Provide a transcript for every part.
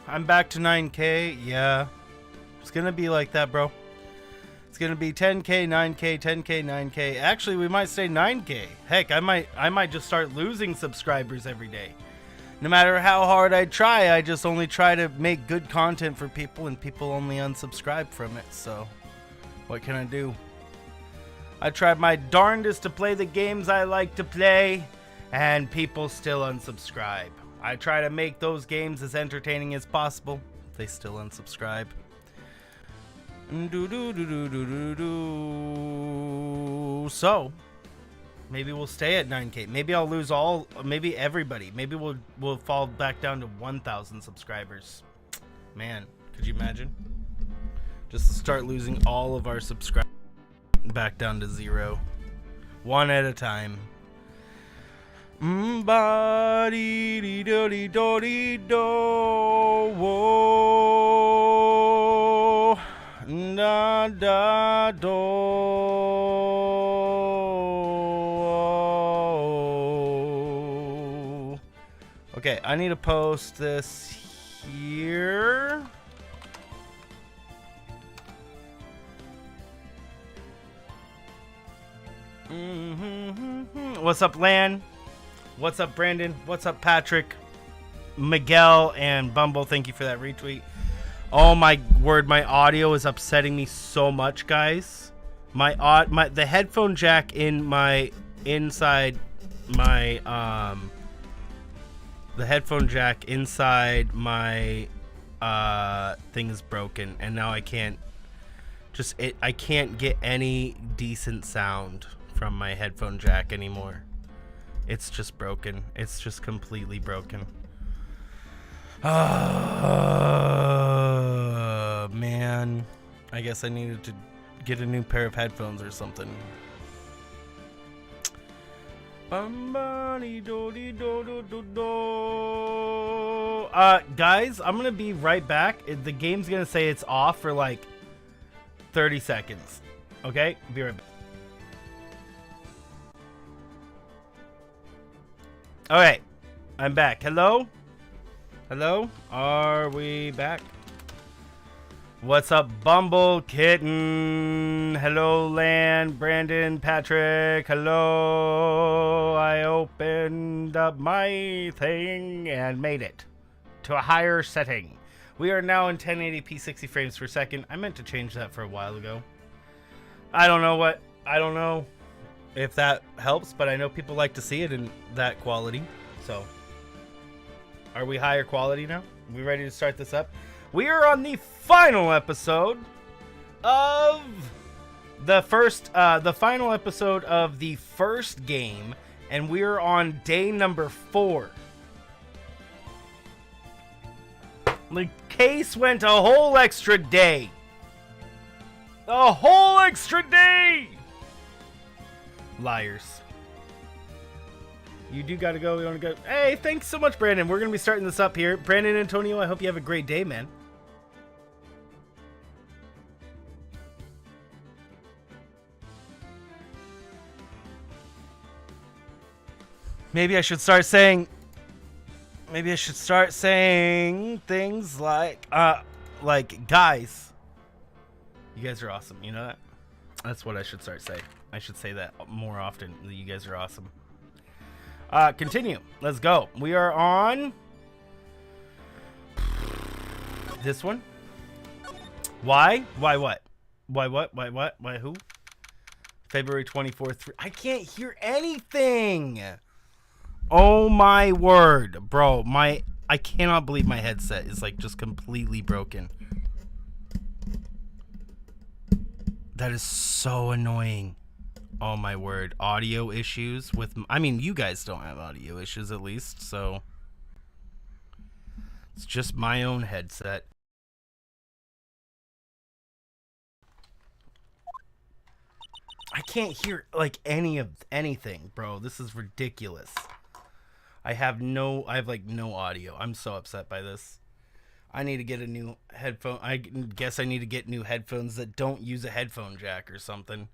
I'm back to 9K. Yeah, it's gonna be like that, bro. It's gonna be 10K, 9K, 10K, 9K. Actually, we might say 9K. Heck, I might just start losing subscribers every day. No matter how hard I try, I just only try to make good content for people, and people only unsubscribe from it. So, what can I do? I tried my darndest to play the games I like to play, and people still unsubscribe. I try to make those games as entertaining as possible. They still unsubscribe. So, maybe we'll stay at 9K. Maybe I'll lose maybe everybody. Maybe we'll fall back down to 1,000 subscribers. Man, could you imagine? Just to start losing all of our subscribers back down to 0. One at a time. Da da do. Okay, I need to post this here. What's up, Lan? What's up, Brandon? What's up, Patrick? Miguel and Bumble, thank you for that retweet. Oh my word, my audio is upsetting me so much, guys. The headphone jack in my inside my the headphone jack inside my thing is broken, and now I can't get any decent sound from my headphone jack anymore. It's just broken. It's just completely broken. Man, I guess I needed to get a new pair of headphones or something. Guys, I'm gonna be right back. The game's gonna say it's off for like 30 seconds. Okay, be right back. Okay, I'm back. Hello? Hello? Are we back? What's up, BumbbleKitten? Hello, Lan, Brandon, Patrick. Hello. I opened up my thing and made it to a higher setting. We are now in 1080p 60 frames per second. I meant to change that for a while ago. I don't know if that helps, but I know people like to see it in that quality. So, are we higher quality now? Are we ready to start this up? We are on the final episode of the final episode of the first game, and we're on day number 4. The case went a whole extra day. A whole extra day! Liars. You do gotta go. We want to go. Hey, thanks so much, Brandon. We're gonna be starting this up here. Brandon, Antonio, I hope you have a great day, man. Maybe I should start saying things like guys, you guys are awesome. You know that? That's what I should start saying. I should say that more often. You guys are awesome. Continue. Let's go. We are on this one. Why? Why what? Why what? Why who? February 24th. I can't hear anything. Oh my word, bro. I cannot believe my headset is like just completely broken. That is so annoying. Oh my word. Audio issues with... I mean, you guys don't have audio issues at least, so... It's just my own headset. I can't hear, like, anything, bro. This is ridiculous. I have no audio. I'm so upset by this. I need to get a new headphone. I guess I need to get new headphones that don't use a headphone jack or something.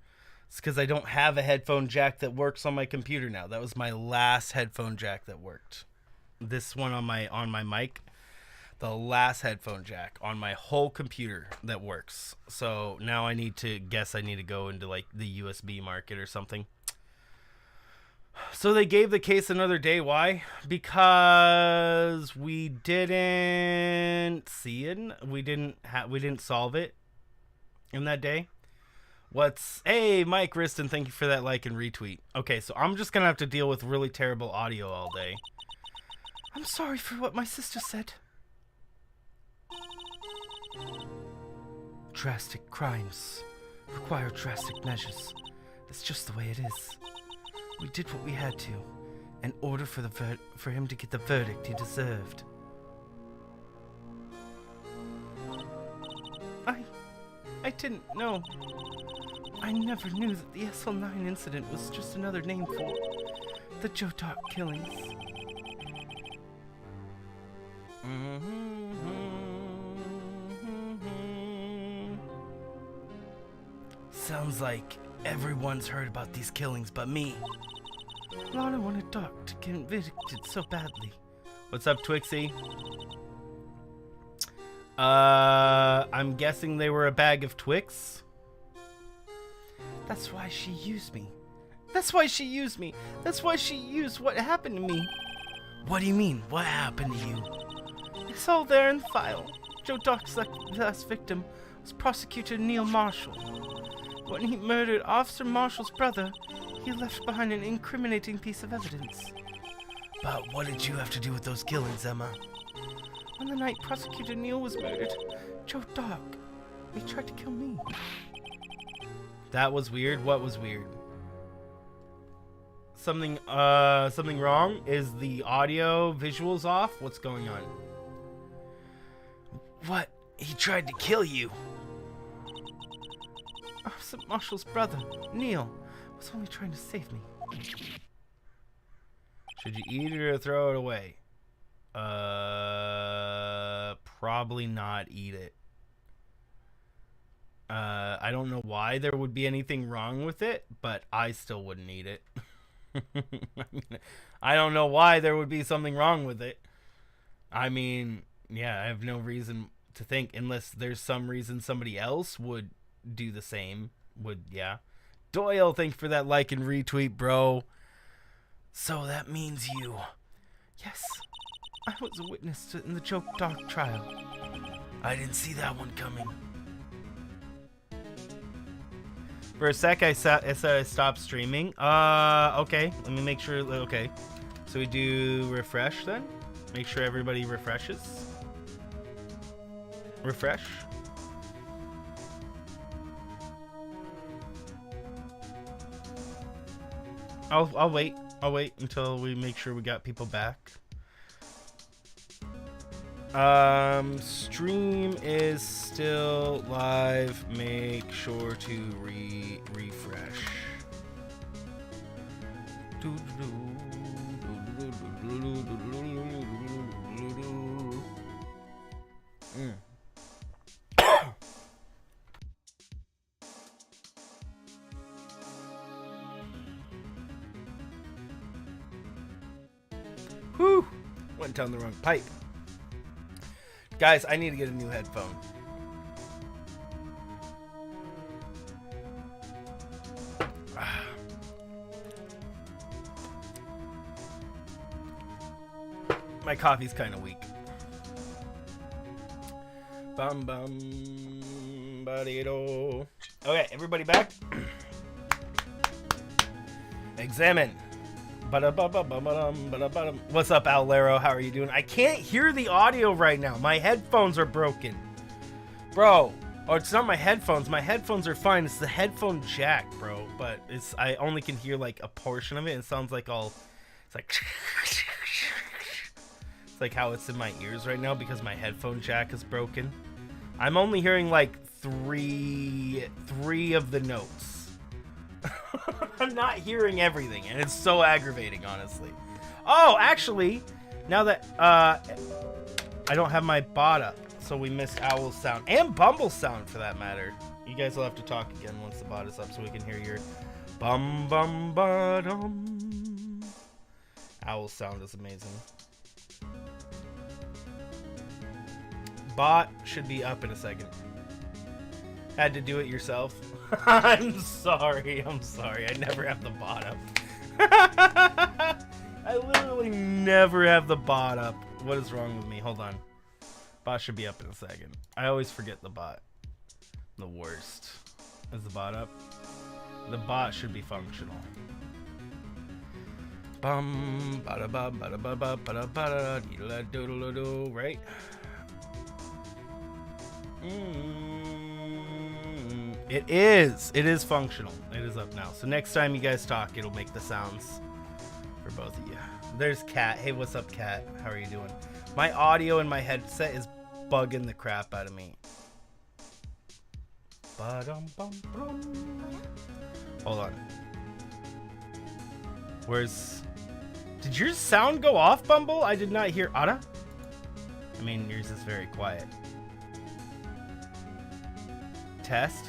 It's because I don't have a headphone jack that works on my computer now. That was my last headphone jack that worked. This one on my mic, the last headphone jack on my whole computer that works. So now I need to go into like the USB market or something. So they gave the case another day. Why? Because we didn't see it. We didn't solve it in that day. Hey, Mike Riston, thank you for that like and retweet. Okay, so I'm just gonna have to deal with really terrible audio all day. I'm sorry for what my sister said. Drastic crimes require drastic measures. That's just the way it is. We did what we had to, in order for him to get the verdict he deserved. I didn't know. I never knew that the SL9 incident was just another name for the Joe Doc killings. Sounds like everyone's heard about these killings but me. Lana wanted Doc to get convicted so badly. What's up, Twixie? I'm guessing they were a bag of Twix. That's why she used me. That's why she used me. That's why she used what happened to me. What do you mean? What happened to you? It's all there in the file. Joe Doc's last victim was Prosecutor Neil Marshall. When he murdered Officer Marshall's brother, he left behind an incriminating piece of evidence. But what did you have to do with those killings, Emma? On the night Prosecutor Neil was murdered, Joe Doc, he tried to kill me. That was weird. What was weird? Something wrong? Is the audio visuals off? What's going on? What? He tried to kill you. Officer Marshall's brother, Neil, was only trying to save me. Should you eat it or throw it away? Probably not eat it. I don't know why there would be anything wrong with it, but I still wouldn't eat it. I don't know why there would be something wrong with it. I mean, yeah, I have no reason to think, unless there's some reason somebody else would do the same. Yeah. Doyle, thank you for that like and retweet, bro. So that means you. Yes, I was a witness in the Joe Doc trial. I didn't see that one coming. For a sec, I said I stopped streaming. Okay. Let me make sure. Okay. So we do refresh then. Make sure everybody refreshes. Refresh. I'll wait. I'll wait until we make sure we got people back. Stream is still live. Make sure to refresh. Whew! Went down the wrong pipe. Guys, I need to get a new headphone. My coffee's kind of weak. Bum bum, ba-dee-do. Okay, everybody back. Examine. What's up, Owlero? How are you doing? I can't hear the audio right now. My headphones are broken. Bro. Oh, it's not my headphones. My headphones are fine. It's the headphone jack, bro. But I only can hear like a portion of it. It sounds like it's like it's like how it's in my ears right now because my headphone jack is broken. I'm only hearing like three of the notes. I'm not hearing everything, and it's so aggravating, honestly. Oh, actually, now that I don't have my bot up, so we missed Owl's sound and Bumble's sound for that matter. You guys will have to talk again once the bot is up, so we can hear your bum bum ba dum. Owl's sound is amazing. Bot should be up in a second. Had to do it yourself. I'm sorry. I never have the bot up. I literally never have the bot up. What is wrong with me? Hold on. Bot should be up in a second. I always forget the bot. The worst. Is the bot up? The bot should be functional. Bum bada ba bada ba ba bada bada dee doodle doo, right? It is functional. It is up now. So next time you guys talk, it'll make the sounds for both of you. There's Kat. Hey, what's up, Kat? How are you doing? My audio in my headset is bugging the crap out of me. Hold on. Did your sound go off, Bumble? I did not hear Ada. I mean, yours is very quiet. Test.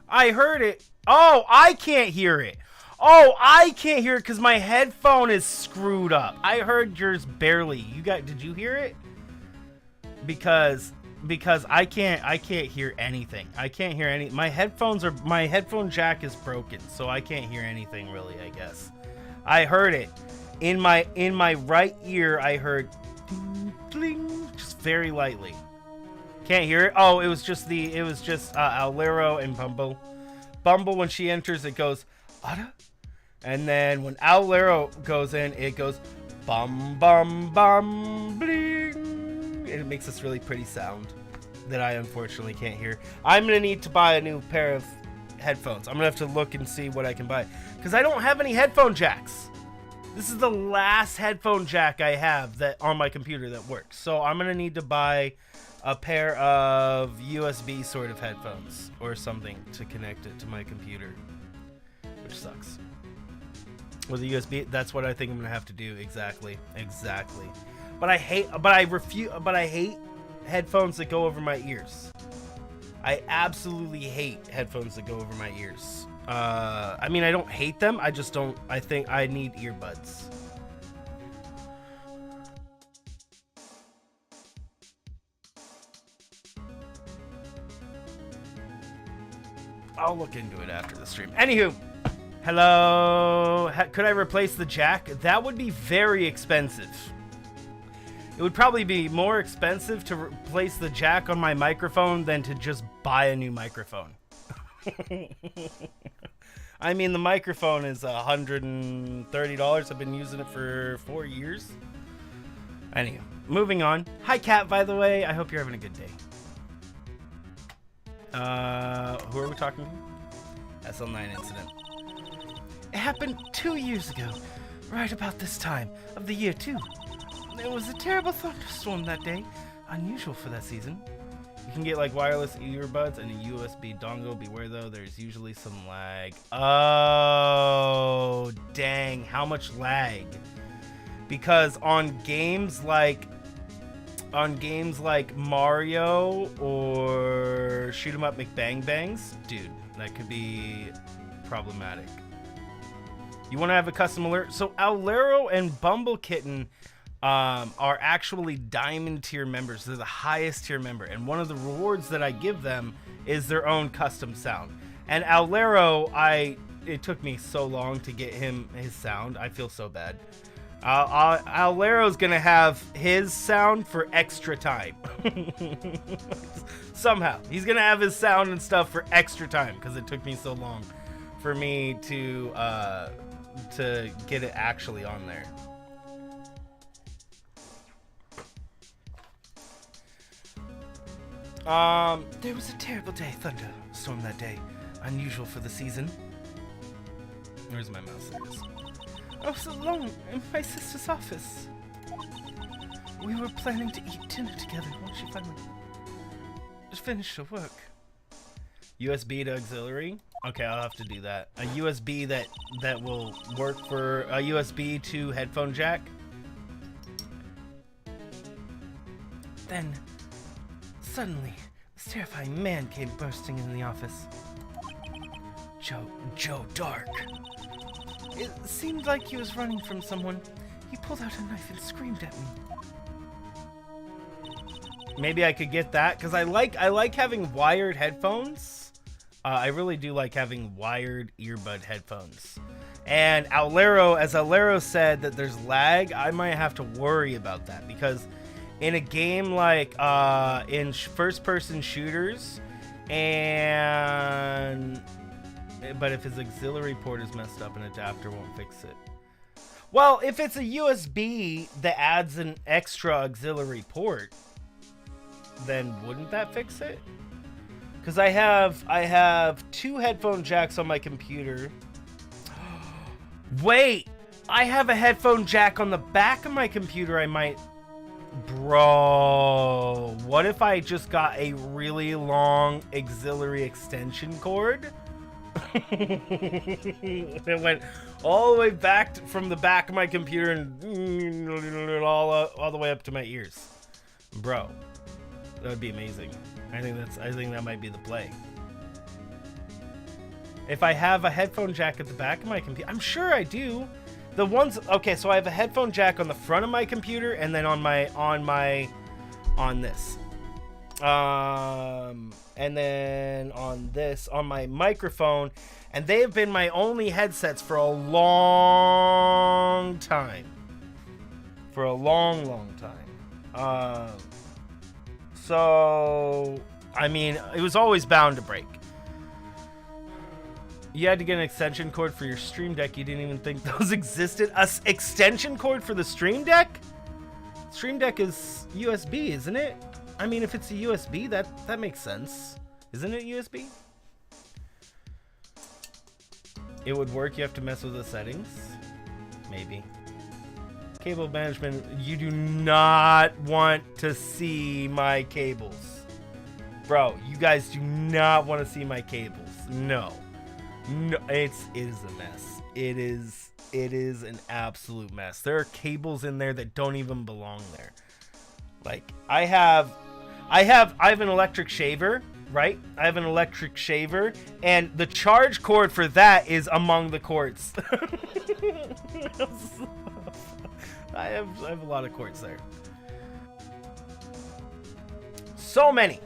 I heard it. Oh, I can't hear it. Oh, I can't hear it because my headphone is screwed up. I heard yours barely. Did you hear it? Because I can't hear anything. I can't hear any. My headphone jack is broken, so I can't hear anything really, I guess. I heard it. In my right ear, I heard ding, just very lightly. Can't hear it. Oh, it was just Owlero and Bumble. Bumble, when she enters, it goes Ada, and then when Owlero goes in, it goes bum bum bum bling, and it makes this really pretty sound that I unfortunately can't hear. I'm gonna need to buy a new pair of headphones. I'm gonna have to look and see what I can buy because I don't have any headphone jacks. This is the last headphone jack I have that on my computer that works. So I'm gonna need to buy a pair of USB sort of headphones or something to connect it to my computer, which sucks. With a USB, that's what I think I'm gonna have to do. Exactly. But I hate headphones that go over my ears. I absolutely hate headphones that go over my ears. I mean, I don't hate them. I just don't. I think I need earbuds. I'll look into it after the stream. Anywho, hello. Could I replace the jack? That would be very expensive. It would probably be more expensive to replace the jack on my microphone than to just buy a new microphone. I mean, the microphone is $130. I've been using it for 4 years. Anyway, moving on. Hi, Kat, by the way. I hope you're having a good day. Who are we talking to? SL9 incident. It happened 2 years ago, right about this time of the year, too. There was a terrible thunderstorm that day. Unusual for that season. You can get like wireless earbuds and a USB dongle. Beware though, there's usually some lag. Oh, dang. How much lag? Because on games like Mario or Shoot 'em Up McBang Bangs, dude, that could be problematic. You want to have a custom alert? So Owlero and BumbbleKitten are actually diamond tier members. They're the highest tier member, and one of the rewards that I give them is their own custom sound. And Owlero, it took me so long to get him his sound. I feel so bad. Owlero's gonna have his sound for extra time. Somehow. He's going to have his sound and stuff for extra time because it took me so long for me to get it actually on there. There was a terrible thunderstorm that day. Unusual for the season. Where's my mouse? There it is. I was alone in my sister's office. We were planning to eat dinner together when she finally finished her work. USB to auxiliary? Okay, I'll have to do that. A USB that will work for a USB to headphone jack. Then, suddenly, this terrifying man came bursting in the office. Joe Dark. It seemed like he was running from someone. He pulled out a knife and screamed at me. Maybe I could get that because I like having wired headphones. I really do like having wired earbud headphones. And as Owlero said that there's lag, I might have to worry about that because in a game like in first-person shooters, but if his auxiliary port is messed up, an adapter won't fix it. Well, if it's a USB that adds an extra auxiliary port, then wouldn't that fix it? Because I have 2 headphone jacks on my computer. Wait, I have a headphone jack on the back of my computer. I might... Bro, what if I just got a really long auxiliary extension cord? It went all the way back from the back of my computer and all the way up to my ears. Bro, that would be amazing. I think that might be the play. If I have a headphone jack at the back of my computer, I'm sure I do. Okay, so I have a headphone jack on the front of my computer and then on this. And then on my microphone, and they have been my only headsets for a long time. For a long time. So, I mean, it was always bound to break. You had to get an extension cord for your Stream Deck. You didn't even think those existed. A extension cord for the Stream Deck? Stream Deck is USB, isn't it? I mean, if it's a USB, that makes sense. Isn't it USB? It would work. You have to mess with the settings. Maybe. Cable management. You do not want to see my cables. Bro, you guys do not want to see my cables. No. No, it is a mess. It is an absolute mess. There are cables in there that don't even belong there. Like, I have an electric shaver, right? I have an electric shaver, and the charge cord for that is among the cords. I have a lot of cords there. So many.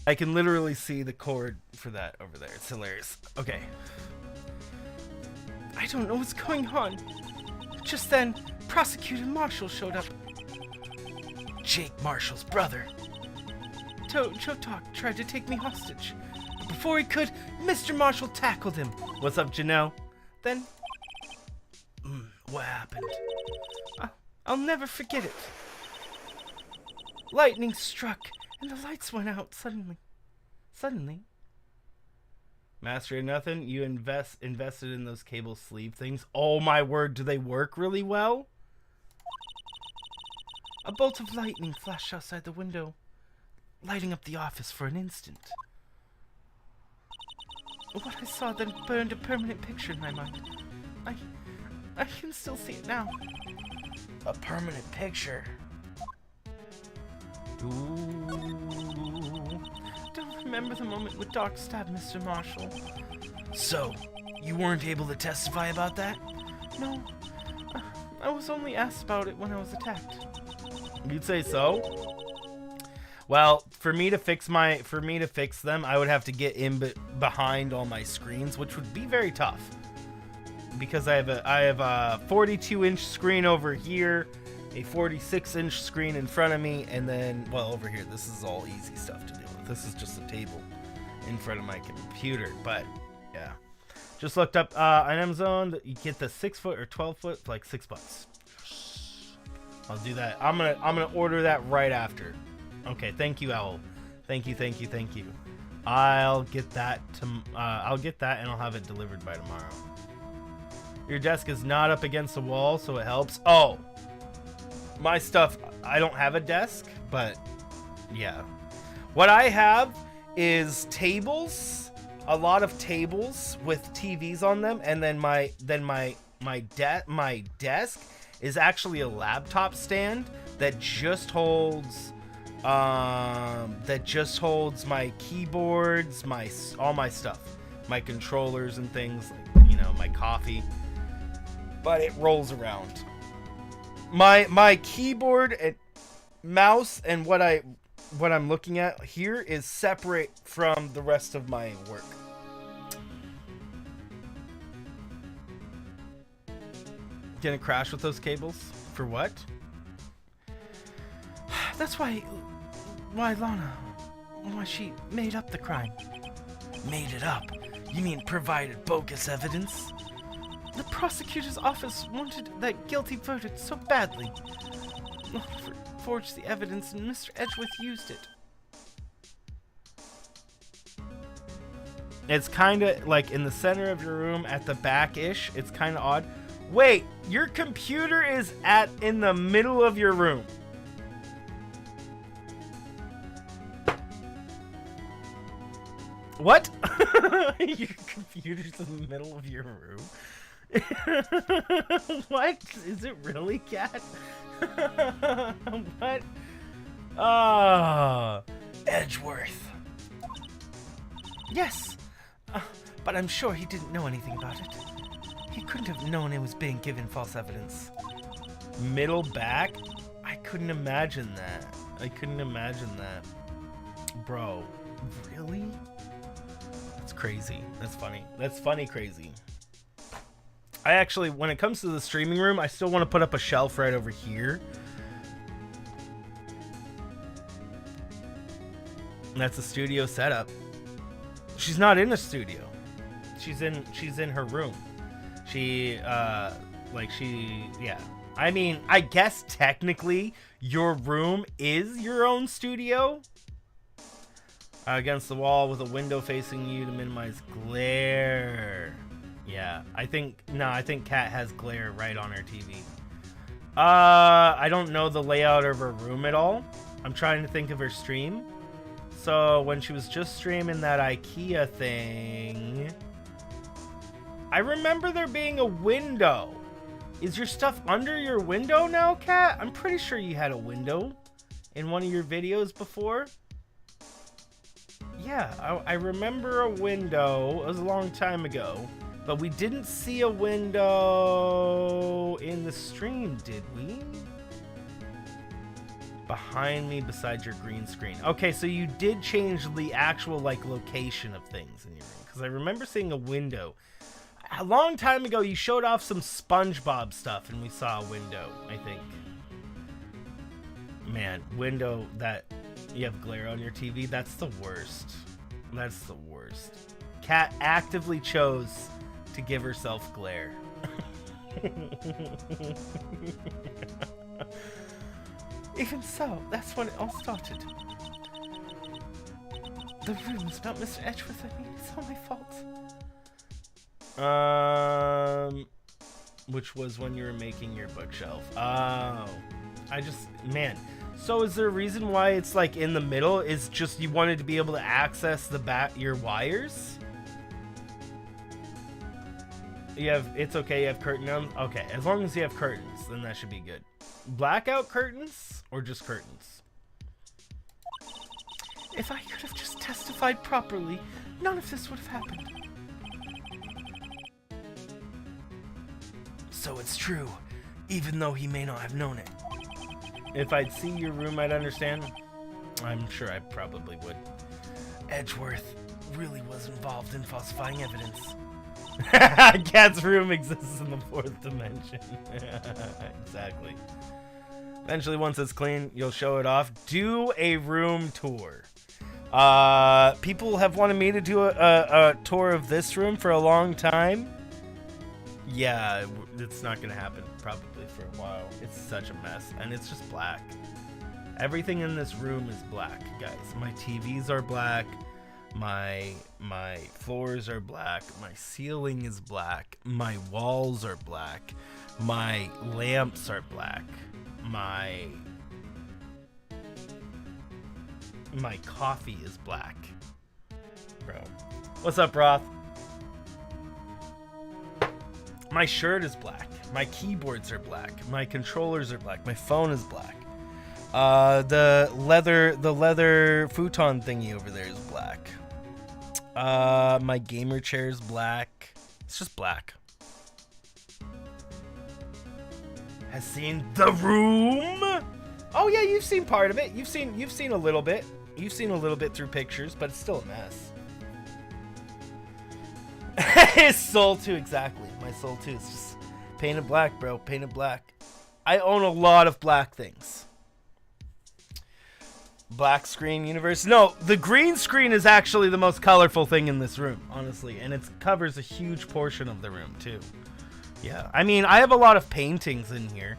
I can literally see the cord for that over there. It's hilarious. Okay. I don't know what's going on. Just then, Prosecutor Marshall showed up. Jake Marshall's brother. Joe Talk tried to take me hostage. But before he could, Mr. Marshall tackled him. What's up, Janelle? Then, what happened? I'll never forget it. Lightning struck, and the lights went out suddenly. Master of nothing. You invested in those cable sleeve things. Oh my word, do they work really well? A bolt of lightning flashed outside the window, lighting up the office for an instant. What I saw then burned a permanent picture in my mind. I can still see it now. A permanent picture. Ooh. Don't remember the moment when Doc stabbed Mr. Marshall. So, you weren't able to testify about that? No. I was only asked about it when I was attacked. You'd say so? Well, for me to fix them, I would have to get in behind all my screens, which would be very tough. because I have a 42-inch screen over here, a 46-inch screen in front of me, and then, well, over here, this is all easy stuff to deal with. This is just a table in front of my computer, but yeah. Just looked up on Amazon that you get the 6-foot or 12-foot for like $6. I'll do that. I'm gonna order that right after. Okay, thank you, Owl. Thank you. I'll get that and I'll have it delivered by tomorrow. Your desk is not up against the wall, so it helps. Oh, my stuff. I don't have a desk, but yeah. What I have is tables, a lot of tables with TVs on them, and then my desk is actually a laptop stand that just holds my keyboards, all my stuff, my controllers and things, like, you know, my coffee. But it rolls around. My keyboard and mouse and what I'm looking at here is separate from the rest of my work. Gonna crash with those cables? For what? That's why Lana, she made up the crime. Made it up? You mean provided bogus evidence? The prosecutor's office wanted that guilty verdict so badly. Lana forged the evidence and Mr. Edgeworth used it. It's kind of like in the center of your room at the back-ish. It's kind of odd. Wait, your computer is in the middle of your room. What? Your computer's in the middle of your room? What? Is it really, Cat? What? Edgeworth. Yes, but I'm sure he didn't know anything about it. He couldn't have known it was being given false evidence. Middle back? I couldn't imagine that. Bro, really? That's crazy. That's funny. That's funny crazy. I actually, when it comes to the streaming room, I still want to put up a shelf right over here. And that's a studio setup. She's not in a studio. She's in her room. Yeah. I mean, I guess technically your room is your own studio. Against the wall with a window facing you to minimize glare. Yeah, I think Kat has glare right on her TV. I don't know the layout of her room at all. I'm trying to think of her stream. So when she was just streaming that IKEA thing, I remember there being a window. Is your stuff under your window now, Kat? I'm pretty sure you had a window in one of your videos before. Yeah, I remember a window. It was a long time ago. But we didn't see a window in the stream, did we? Behind me, beside your green screen. Okay, so you did change the actual, like, location of things in your room. Because I remember seeing a window. A long time ago, you showed off some SpongeBob stuff, and we saw a window, I think. Man, window that you have glare on your TV, that's the worst. That's the worst. Kat actively chose to give herself glare. Even so, that's when it all started. The rumors about Mr. Edgeworth, it's all my fault. Which was when you were making your bookshelf. Oh. Man. So is there a reason why it's like in the middle? Is just you wanted to be able to access your wires? It's okay, you have curtain on? Okay, as long as you have curtains, then that should be good. Blackout curtains or just curtains? If I could have just testified properly, none of this would have happened. So it's true, even though he may not have known it. If I'd see your room, I'd understand. I'm sure I probably would. Edgeworth really was involved in falsifying evidence. Cat's room exists in the 4th dimension. Exactly. Eventually, once it's clean, you'll show it off. Do a room tour. People have wanted me to do a tour of this room for a long time. Yeah, it's not gonna happen probably for a while. It's such a mess, and it's just black. Everything in this room is black, guys. My TVs are black. My floors are black. My ceiling is black. My walls are black. My lamps are black. My coffee is black. Bro. What's up, Roth? My shirt is black. My keyboards are black. My controllers are black. My phone is black. The leather futon thingy over there is black. My gamer chair is black. It's just black. Has seen The Room? Oh yeah, you've seen part of it. You've seen a little bit. You've seen a little bit through pictures, but it's still a mess. His soul too, exactly. My soul too. It's just painted black, bro. Painted black. I own a lot of black things. Black screen universe. No, the green screen is actually the most colorful thing in this room, honestly, and it covers a huge portion of the room too. Yeah, I mean, I have a lot of paintings in here.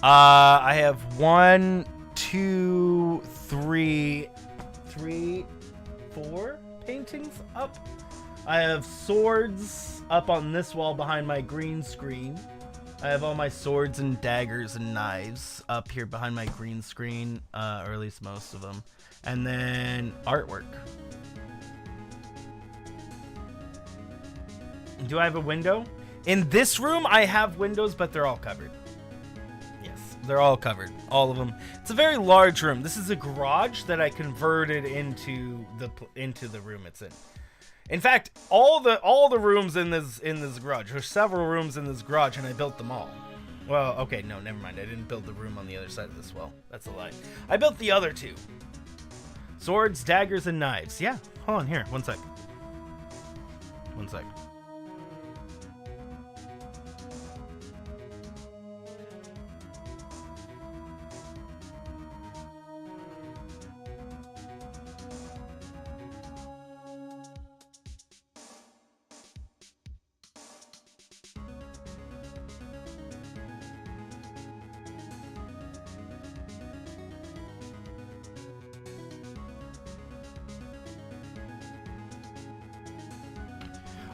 I have 1, 2, 3, 4 paintings up. I have swords up on this wall behind my green screen. I have all my swords and daggers and knives up here behind my green screen, or at least most of them. And then artwork. Do I have a window? In this room, I have windows, but they're all covered. Yes, they're all covered. All of them. It's a very large room. This is a garage that I converted into the room it's in. In fact, all the rooms in this garage. There's several rooms in this garage, and I built them all. Well, okay, no, never mind. I didn't build the room on the other side of this wall. That's a lie. I built the other 2. Swords, daggers, and knives. Yeah, hold on here. One sec. One sec.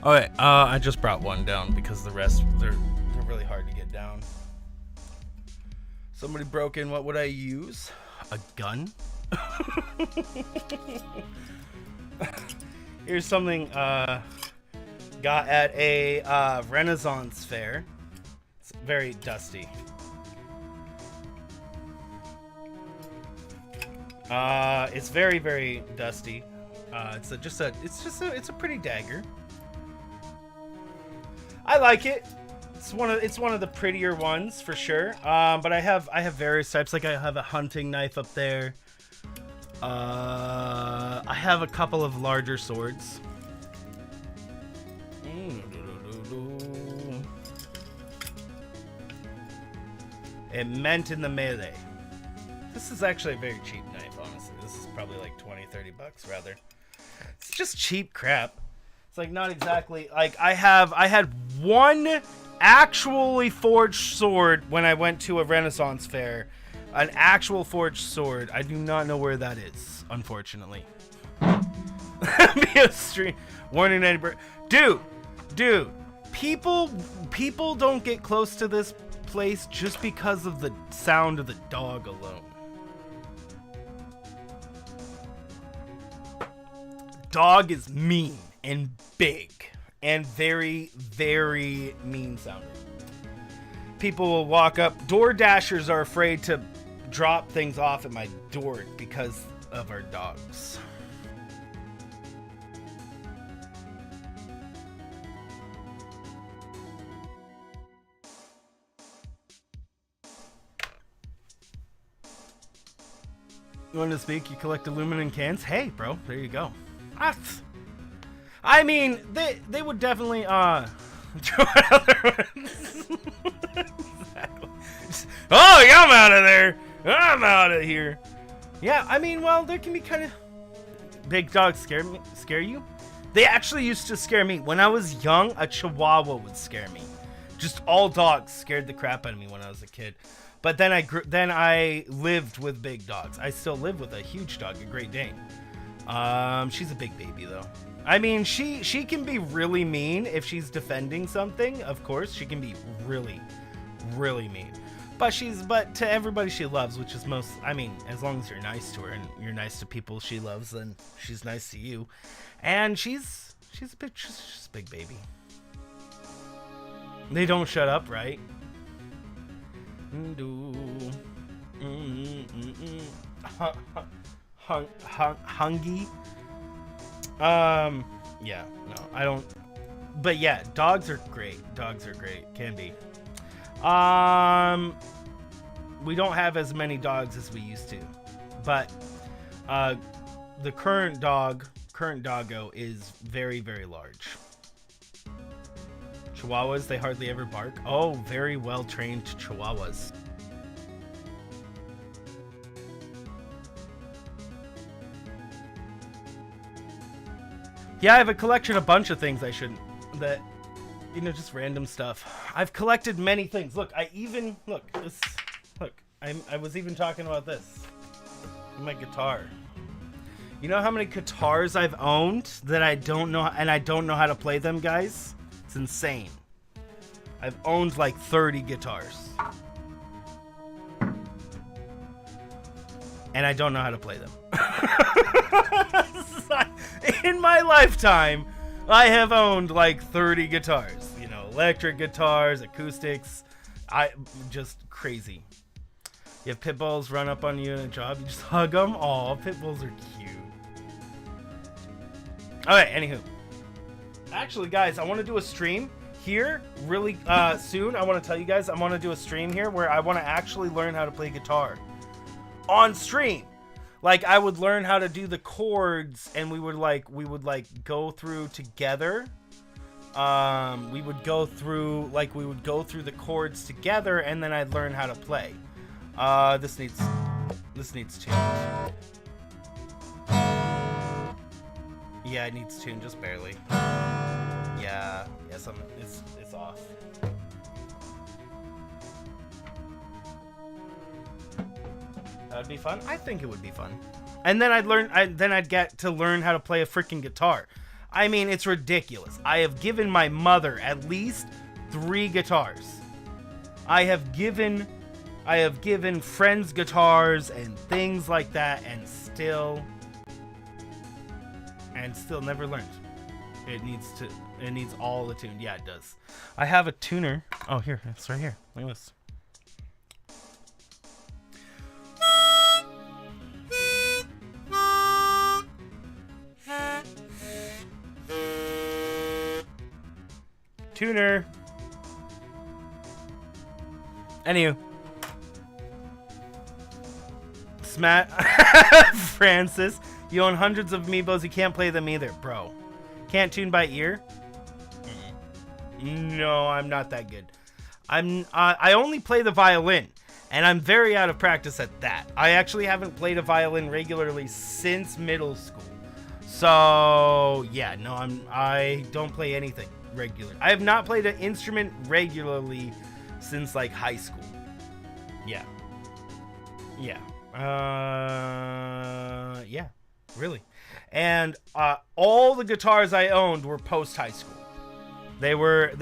Okay, I just brought one down because the rest, they're really hard to get down. Somebody broke in, what would I use? A gun? Here's something got at a Renaissance fair. It's very dusty. It's very, very dusty. It's a pretty dagger. I like it. It's one of the prettier ones for sure. But I have various types. Like I have a hunting knife up there. I have a couple of larger swords. It meant in the melee. This is actually a very cheap knife, honestly. This is probably like 20-30 bucks rather. It's just cheap crap. It's like not exactly like I had one actually forged sword when I went to a Renaissance fair. An actual forged sword. I do not know where that is, unfortunately. Be a stream warning anybody. Dude, people don't get close to this place just because of the sound of the dog alone. Dog is mean and big and very, very mean sounding. People will walk up. Door dashers are afraid to drop things off at my door because of our dogs. You want to speak? You collect aluminum cans? Hey, bro, there you go. I mean, they would definitely try other ones. Exactly. Oh, yeah, I'm out of there. I'm out of here. Yeah, I mean, well, there can be kind of big dogs scare you. They actually used to scare me when I was young. A Chihuahua would scare me. Just all dogs scared the crap out of me when I was a kid. But then I lived with big dogs. I still live with a huge dog, a Great Dane. She's a big baby though. I mean, she can be really mean if she's defending something. Of course, she can be really, really mean. But to everybody she loves, which is most. I mean, as long as you're nice to her and you're nice to people she loves, then she's nice to you. And she's a big baby. They don't shut up, right? Hungy. Yeah, no, I don't. But yeah, dogs are great. Dogs are great. Can be. We don't have as many dogs as we used to, but the current doggo is very, very large. Chihuahuas, they hardly ever bark. Oh, very well trained Chihuahuas. Yeah, I have a collection, a bunch of things just random stuff. I've collected many things. Look, I was even talking about this. My guitar. You know how many guitars I've owned that I don't know how to play them, guys? It's insane. I've owned like 30 guitars. And I don't know how to play them. In my lifetime, I have owned like 30 guitars. You know, electric guitars, acoustics. Just crazy. You have pit bulls run up on you in a job, you just hug them. Aw, pit bulls are cute. Alright, anywho. Actually, guys, I want to do a stream here really soon. I want to tell you guys, I want to do a stream here where I want to actually learn how to play guitar. On stream. Like, I would learn how to do the chords, and we would go through together. We would go through the chords together, and then I'd learn how to play. This needs tune. Yeah, it needs tune just barely. Yeah, it's off. That'd be fun. I think it would be fun. And then I'd get to learn how to play a freaking guitar. I mean, it's ridiculous. I have given my mother at least 3 guitars. I have given friends guitars and things like that, and still never learned. It needs all the tune. Yeah, it does. I have a tuner. Oh, here, it's right here. Look at this. Tuner. Anywho. Smat. Francis. You own hundreds of amiibos. You can't play them either, bro. Can't tune by ear? No, I'm not that good. I only play the violin, and I'm very out of practice at that. I actually haven't played a violin regularly since middle school. So, yeah, no, I don't play anything regular. I have not played an instrument regularly since like high school. Yeah. Yeah. Yeah, really. And all the guitars I owned were post high school. They were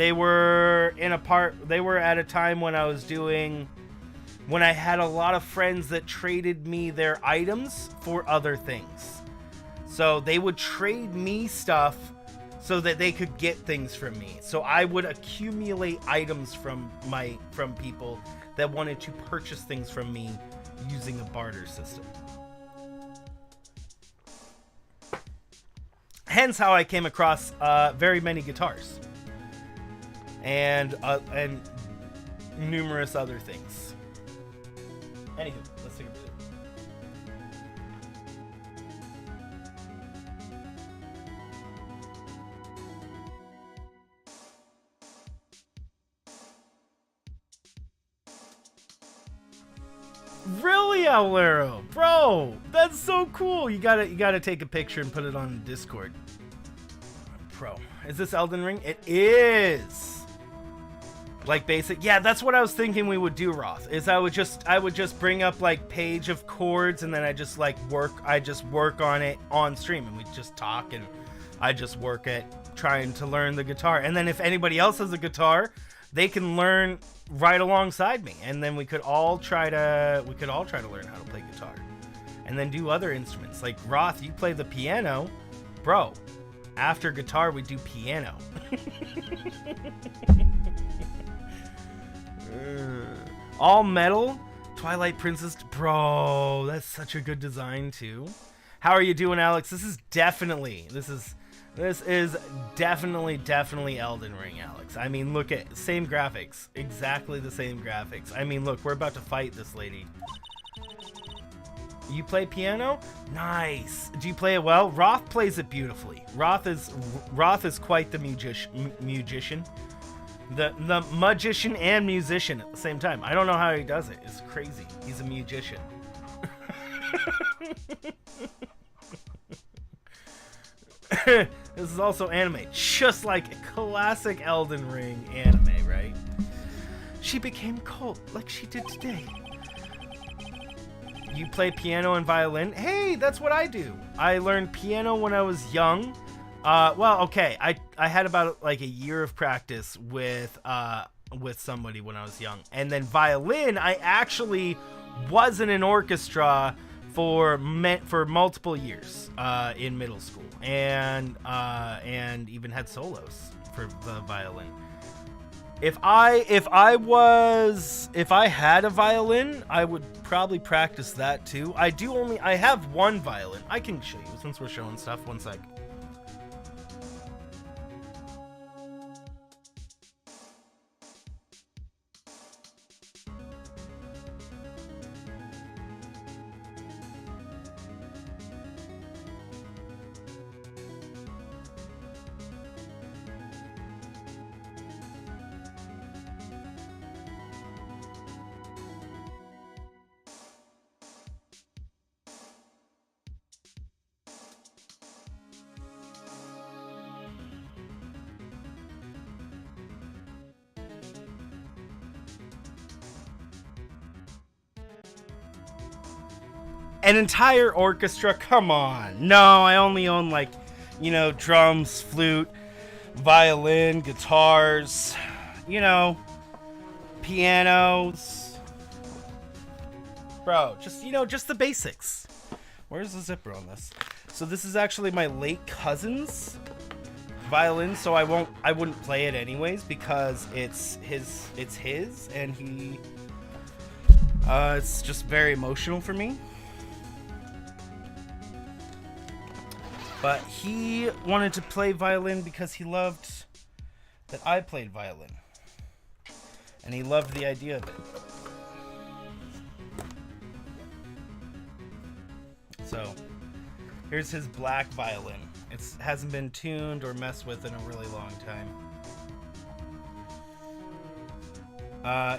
at a time when I had a lot of friends that traded me their items for other things. So they would trade me stuff so that they could get things from me. So I would accumulate items from people that wanted to purchase things from me using a barter system. Hence how I came across very many guitars and numerous other things. Anywho, let's take a break. Owlero, bro. That's so cool. You gotta take a picture and put it on Discord. Bro, is this Elden Ring? It is. Like basic, yeah. That's what I was thinking we would do, Roth. Is I would just bring up like page of chords, and then I just work on it on stream, and we just talk, and I just work at trying to learn the guitar. And then if anybody else has a guitar, they can learn right alongside me, and then we could all try to learn how to play guitar, and then do other instruments. Like Roth, you play the piano, bro. After guitar, we do piano. All metal, Twilight Princess, bro. That's such a good design too. How are you doing, Alex? This is definitely Elden Ring, Alex. I mean, look at same graphics, exactly the same graphics. I mean, look, we're about to fight this lady. You play piano? Nice. Do you play it well? Roth plays it beautifully. Roth is quite the musician. The magician and musician at the same time. I don't know how he does it. It's crazy. He's a musician. This is also anime, just like a classic Elden Ring anime, right? She became cold like she did today. You play piano and violin? Hey, that's what I do. I learned piano when I was young. Well, okay, I had about like a year of practice with somebody when I was young, and then violin, I actually was in an orchestra for multiple years in middle school, and even had solos for the violin. If I had a violin, I would probably practice that too. I have one violin. I can show you since we're showing stuff. One sec. An entire orchestra? Come on. No, I only own like, drums, flute, violin, guitars, pianos. Bro, just the basics. Where's the zipper on this? So this is actually my late cousin's violin, so I wouldn't play it anyways because it's his and he it's just very emotional for me. But he wanted to play violin because he loved that I played violin. And he loved the idea of it. So, here's his black violin. It hasn't been tuned or messed with in a really long time.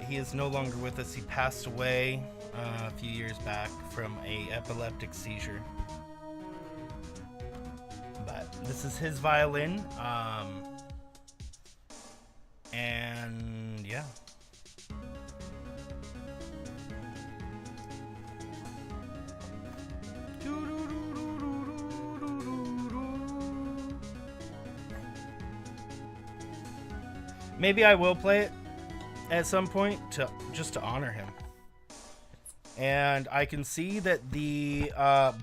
He is no longer with us. He passed away a few years back from an epileptic seizure. But this is his violin, and yeah. Maybe I will play it at some point just to honor him. And I can see that the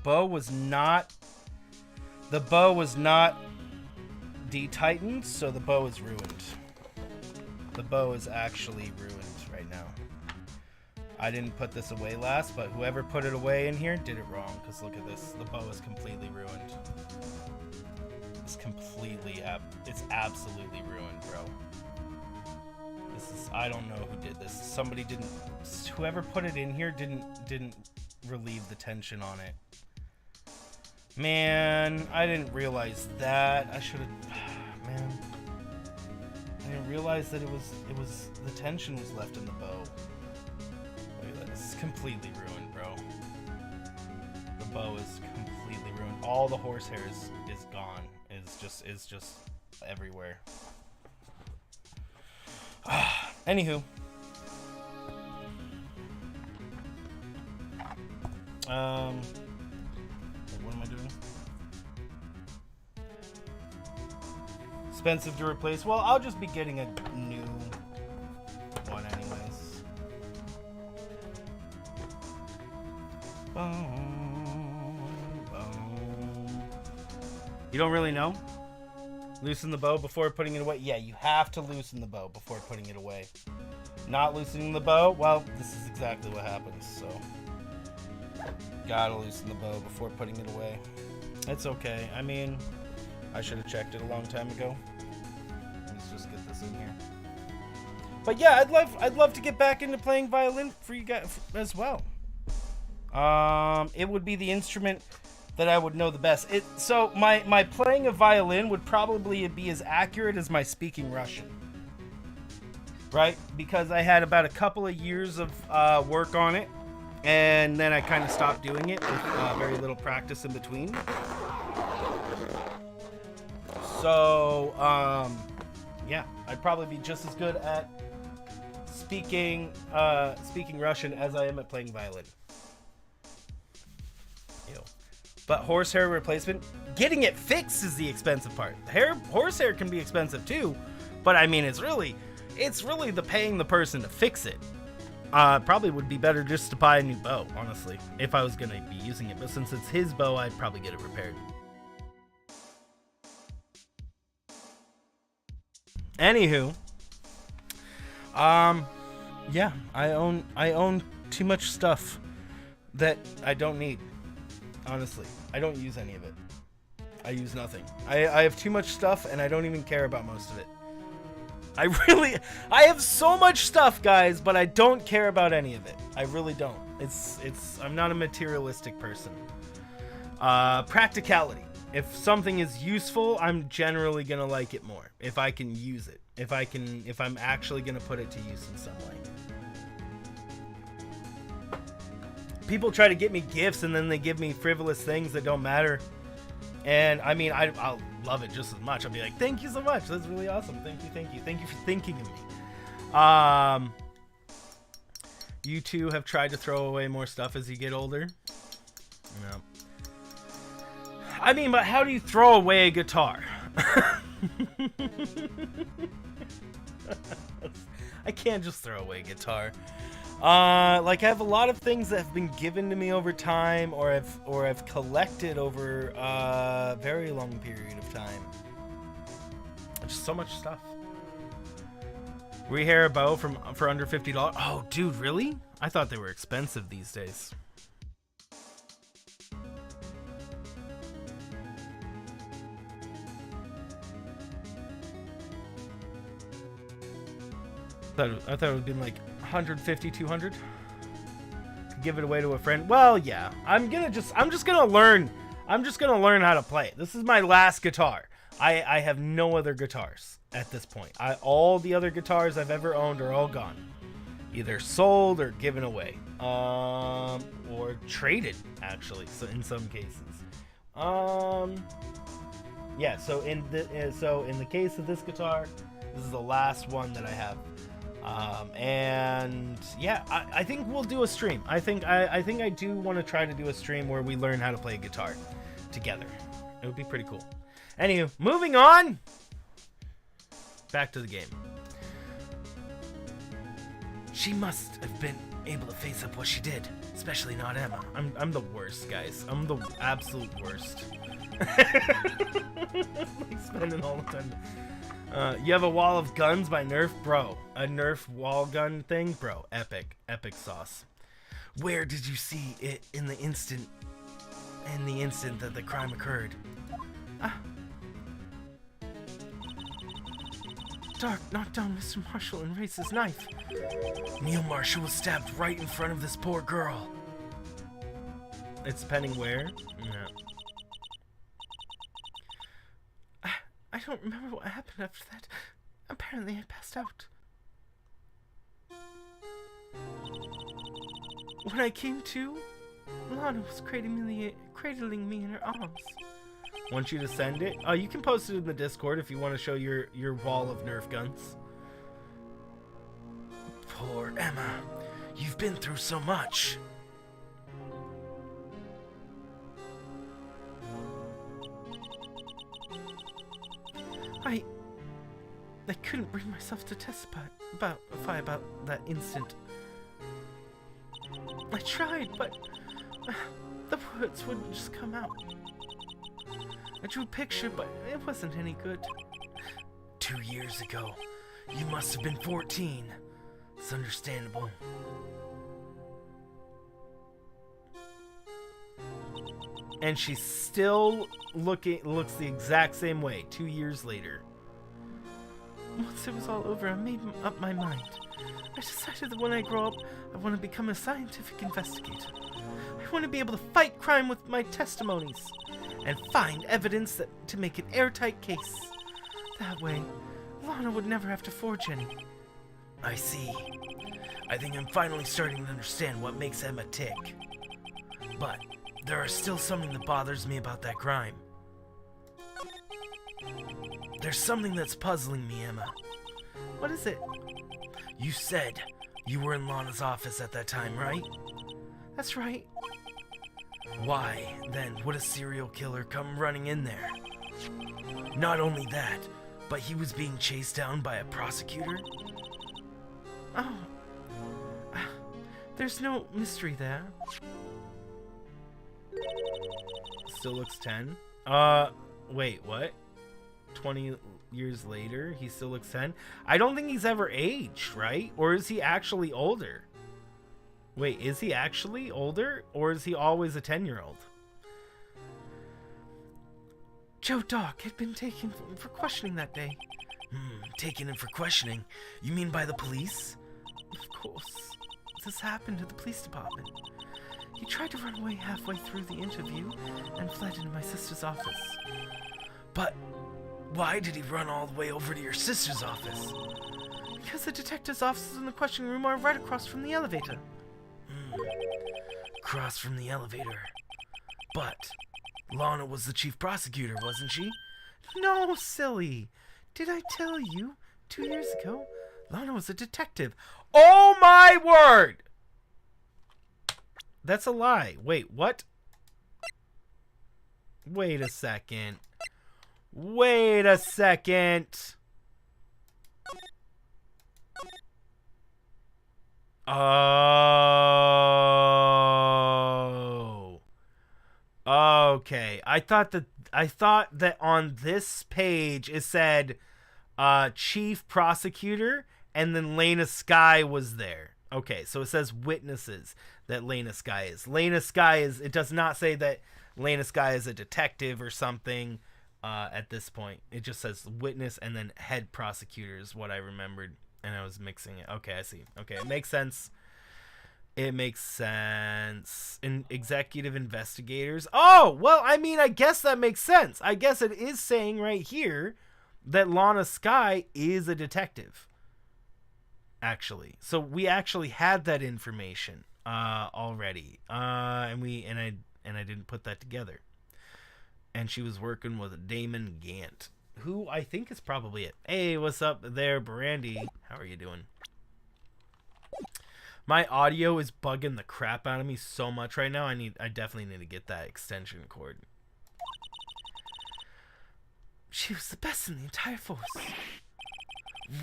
bow was not de-tightened, so the bow is ruined. The bow is actually ruined right now. I didn't put this away last, but whoever put it away in here did it wrong, because look at this. The bow is completely ruined. It's absolutely ruined, bro. I don't know who did this. Whoever put it in here didn't relieve the tension on it. Man, I didn't realize that. I should have. Man, I didn't realize that it was the tension was left in the bow. Look at that. This is completely ruined, bro. The bow is completely ruined. All the horsehair is gone. Is just everywhere. Anywho. What am I doing? Expensive to replace. Well, I'll just be getting a new one anyways. You don't really know? Loosen the bow before putting it away? Yeah, you have to loosen the bow before putting it away. Not loosening the bow? Well, this is exactly what happens, so. Gotta loosen the bow before putting it away. It's okay. I mean, I should have checked it a long time ago. Let's just get this in here. But yeah, I'd love to get back into playing violin for you guys as well. It would be the instrument that I would know the best. So my playing of violin would probably be as accurate as my speaking Russian. Right? Because I had about a couple of years of work on it. And then I kind of stopped doing it with very little practice in between. So, yeah, I'd probably be just as good at speaking Russian as I am at playing violin. Ew. But horsehair replacement, getting it fixed is the expensive part. Horsehair can be expensive too, but I mean, it's really the paying the person to fix it. Probably would be better just to buy a new bow, honestly, if I was going to be using it. But since it's his bow, I'd probably get it repaired. Anywho, yeah, I own too much stuff that I don't need. Honestly, I don't use any of it. I use nothing. I have too much stuff, and I don't even care about most of it. I have so much stuff, guys, but I don't care about any of it. I really don't. I'm not a materialistic person. Practicality. If something is useful, I'm generally gonna like it more. If I can use it. If I'm actually gonna put it to use in some way. People try to get me gifts and then they give me frivolous things that don't matter. And I mean, I'll love it just as much. I'll be like, thank you so much. That's really awesome. Thank you for thinking of me. You two have tried to throw away more stuff as you get older. No. I mean, but how do you throw away a guitar? I can't just throw away a guitar. Like I have a lot of things that have been given to me over time, or I've collected over a very long period of time. Just so much stuff. Rehair a bow for under $50. Oh, dude, really? I thought they were expensive these days. I thought it would be like 150, 200. Give it away to a friend. Well, yeah. I'm just gonna learn how to play. This is my last guitar. I have no other guitars at this point. All the other guitars I've ever owned are all gone. Either sold or given away. Or traded, actually, so in some cases. Yeah, so in the case of this guitar, this is the last one that I have. And yeah, I think we'll do a stream. I think I do want to try to do a stream where we learn how to play guitar together. It would be pretty cool. Anywho, moving on. Back to the game. She must have been able to face up what she did, especially not Emma. I'm the worst, guys. I'm the absolute worst. Like spending all the time. You have a wall of guns by Nerf? Bro, a Nerf wall gun thing? Bro, epic sauce. Where did you see it in the instant that the crime occurred? Dark knocked down Mr. Marshall and raised his knife. Neil Marshall was stabbed right in front of this poor girl. It's depending where? Yeah. I don't remember what happened after that. Apparently I passed out. When I came to, Lana was cradling me in her arms. Want you to send it? You can post it in the Discord if you want to show your wall of Nerf guns. Poor Emma. You've been through so much. I couldn't bring myself to testify about that incident. I tried, but the words wouldn't just come out. I drew a picture, but it wasn't any good. 2 years ago, you must have been 14. It's understandable. And she still looks the exact same way 2 years later. Once it was all over, I made up my mind. I decided that when I grow up, I want to become a scientific investigator. I want to be able to fight crime with my testimonies and find evidence to make an airtight case. That way, Lana would never have to forge any. I see. I think I'm finally starting to understand what makes Emma tick. But there is still something that bothers me about that crime. There's something that's puzzling me, Emma. What is it? You said you were in Lana's office at that time, right? That's right. Why, then, would a serial killer come running in there? Not only that, but he was being chased down by a prosecutor? Oh. There's no mystery there. Still looks 10. Wait, what? 20 years later, he still looks 10? I don't think he's ever aged, right? Or is he actually older? Wait, is he actually older? Or is he always a 10-year-old? Joe Doc had been taken for questioning that day. Taken in for questioning? You mean by the police? Of course. This happened at the police department. He tried to run away halfway through the interview and fled into my sister's office. But why did he run all the way over to your sister's office? Because the detective's offices in the questioning room are right across from the elevator. Across from the elevator. But Lana was the chief prosecutor, wasn't she? No, silly. Did I tell you 2 years ago Lana was a detective? Oh my word! That's a lie. Wait, what? Wait a second. Wait a second. Oh. Okay. I thought that on this page it said chief prosecutor and then Lena Skye was there. Okay, so it says witnesses that Lena Skye is. Lena Skye is, it does not say that Lena Skye is a detective or something at this point. It just says witness and then head prosecutor is what I remembered, and I was mixing it. Okay, I see. Okay, it makes sense. It makes sense. In executive investigators. Oh, well, I mean, I guess that makes sense. I guess it is saying right here that Lana Skye is a detective. Actually, so we actually had that information already, and I didn't put that together. And she was working with Damon Gant, who I think is probably it. Hey, what's up there, Brandy? How are you doing? My audio is bugging the crap out of me so much right now. I definitely need to get that extension cord. She was the best in the entire force.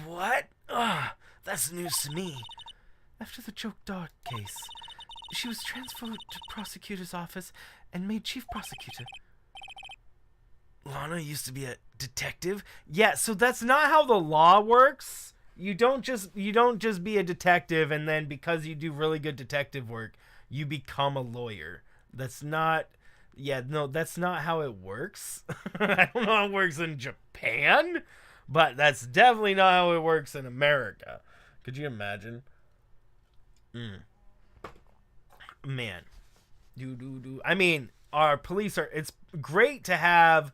What? Ugh. That's news to me. After the Joe Doc case, she was transferred to prosecutor's office and made chief prosecutor. Lana used to be a detective? Yeah, so that's not how the law works. You don't just be a detective and then because you do really good detective work, you become a lawyer. That's not that's not how it works. I don't know how it works in Japan, but that's definitely not how it works in America. Could you imagine? Man. I mean, our police are... It's great to have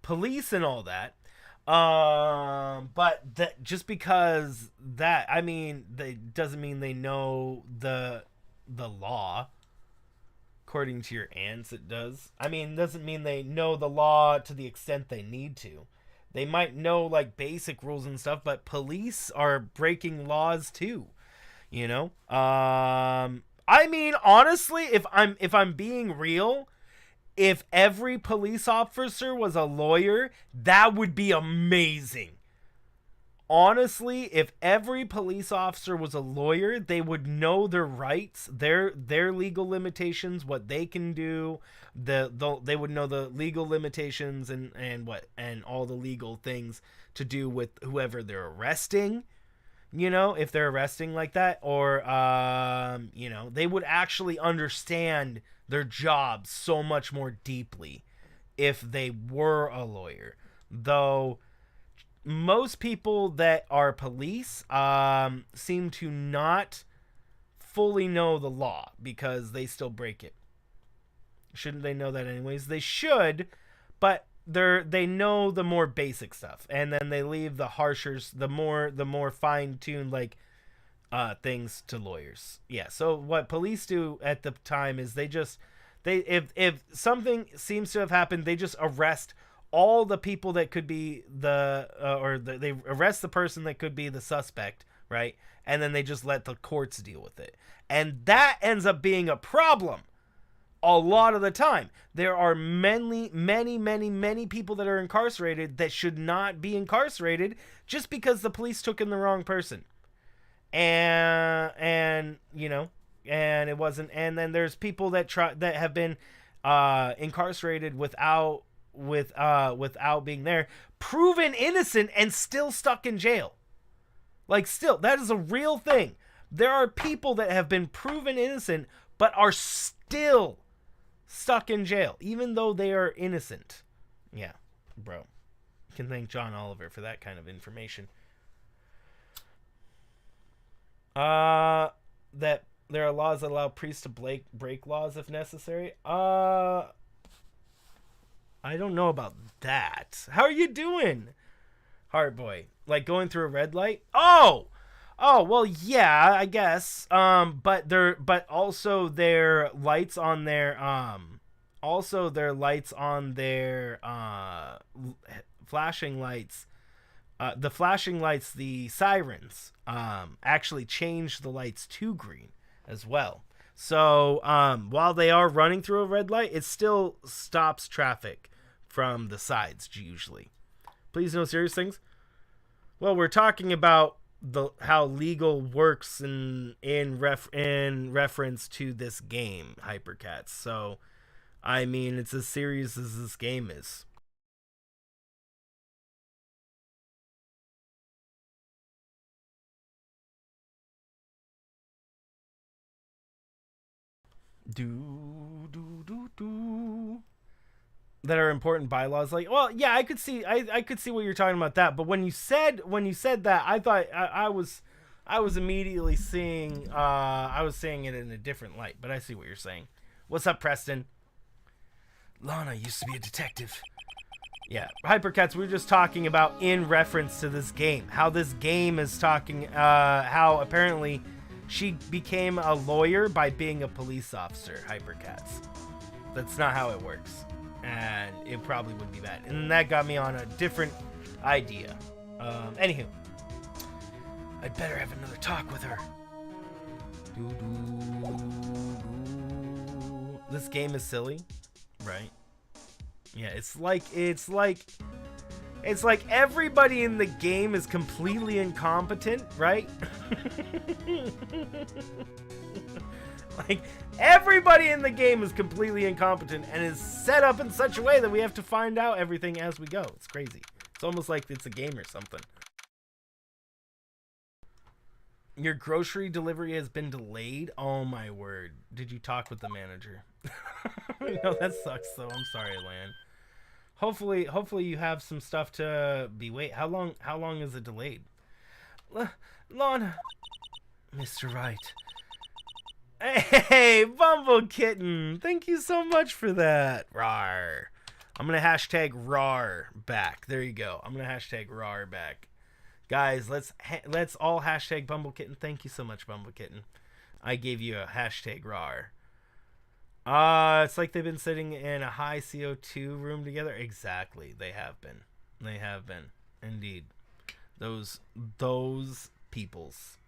police and all that. But just because that... I mean, that doesn't mean they know the the law. According to your aunts, it does. I mean, doesn't mean they know the law to the extent they need to. They might know like basic rules and stuff, but police are breaking laws too. You know? I mean, honestly, if I'm being real, if every police officer was a lawyer, that would be amazing. Honestly, if every police officer was a lawyer, they would know their rights, their legal limitations, what they can do. They would know the legal limitations and all the legal things to do with whoever they're arresting. You know, if they're arresting like that, or you know, they would actually understand their job so much more deeply if they were a lawyer. Though most people that are police seem to not fully know the law because they still break it. Shouldn't they know that anyways? They should, but they know the more basic stuff, and then they leave the harsher, the more fine-tuned like things to lawyers. Yeah. So what police do at the time is if something seems to have happened, they just arrest all the people that could be they arrest the person that could be the suspect, right? And then they just let the courts deal with it. And that ends up being a problem a lot of the time. There are many people that are incarcerated that should not be incarcerated just because the police took in the wrong person. And you know, and it wasn't, and then there's people that have been incarcerated without being there, proven innocent and still stuck in jail. Like, still, that is a real thing. There are people that have been proven innocent but are still stuck in jail even though they are innocent. Yeah, bro. You can thank John Oliver for that kind of information. That there are laws that allow priests to break laws if necessary. I don't know about that. How are you doing, Heart Boy? Like going through a red light? Oh, well, yeah, I guess. But also their lights on their flashing lights. The flashing lights, the sirens, actually change the lights to green as well. So while they are running through a red light, it still stops traffic from the sides usually. Please, no serious things. Well, we're talking about how legal works in reference to this game, Hypercats. So, I mean, it's as serious as this game is. That are important bylaws, like, well, yeah, I could see what you're talking about that, but when you said that, I thought I was immediately seeing it in a different light, but I see what you're saying. What's up, Preston? Lana used to be a detective. Yeah, Hypercats, we were just talking about in reference to this game, how this game is talking, how apparently she became a lawyer by being a police officer, Hypercats. That's not how it works. And it probably would be bad. And that got me on a different idea. Anywho. I'd better have another talk with her. This game is silly, right? Yeah, it's like everybody in the game is completely incompetent, right? Like, everybody in the game is completely incompetent and is set up in such a way that we have to find out everything as we go. It's crazy. It's almost like it's a game or something. Your grocery delivery has been delayed? Oh my word. Did you talk with the manager? No, that sucks though. I'm sorry, Lan. Hopefully you have some stuff to be wait. How long is it delayed? Lana. Mr. Wright. Hey, BumbbleKitten. Thank you so much for that. Rawr. I'm going to hashtag rawr back. There you go. I'm going to hashtag rawr back. Guys, let's all hashtag BumbbleKitten. Thank you so much, BumbbleKitten. I gave you a hashtag rar. It's like they've been sitting in a high CO2 room together. Exactly. They have been. They have been. Indeed. Those peoples.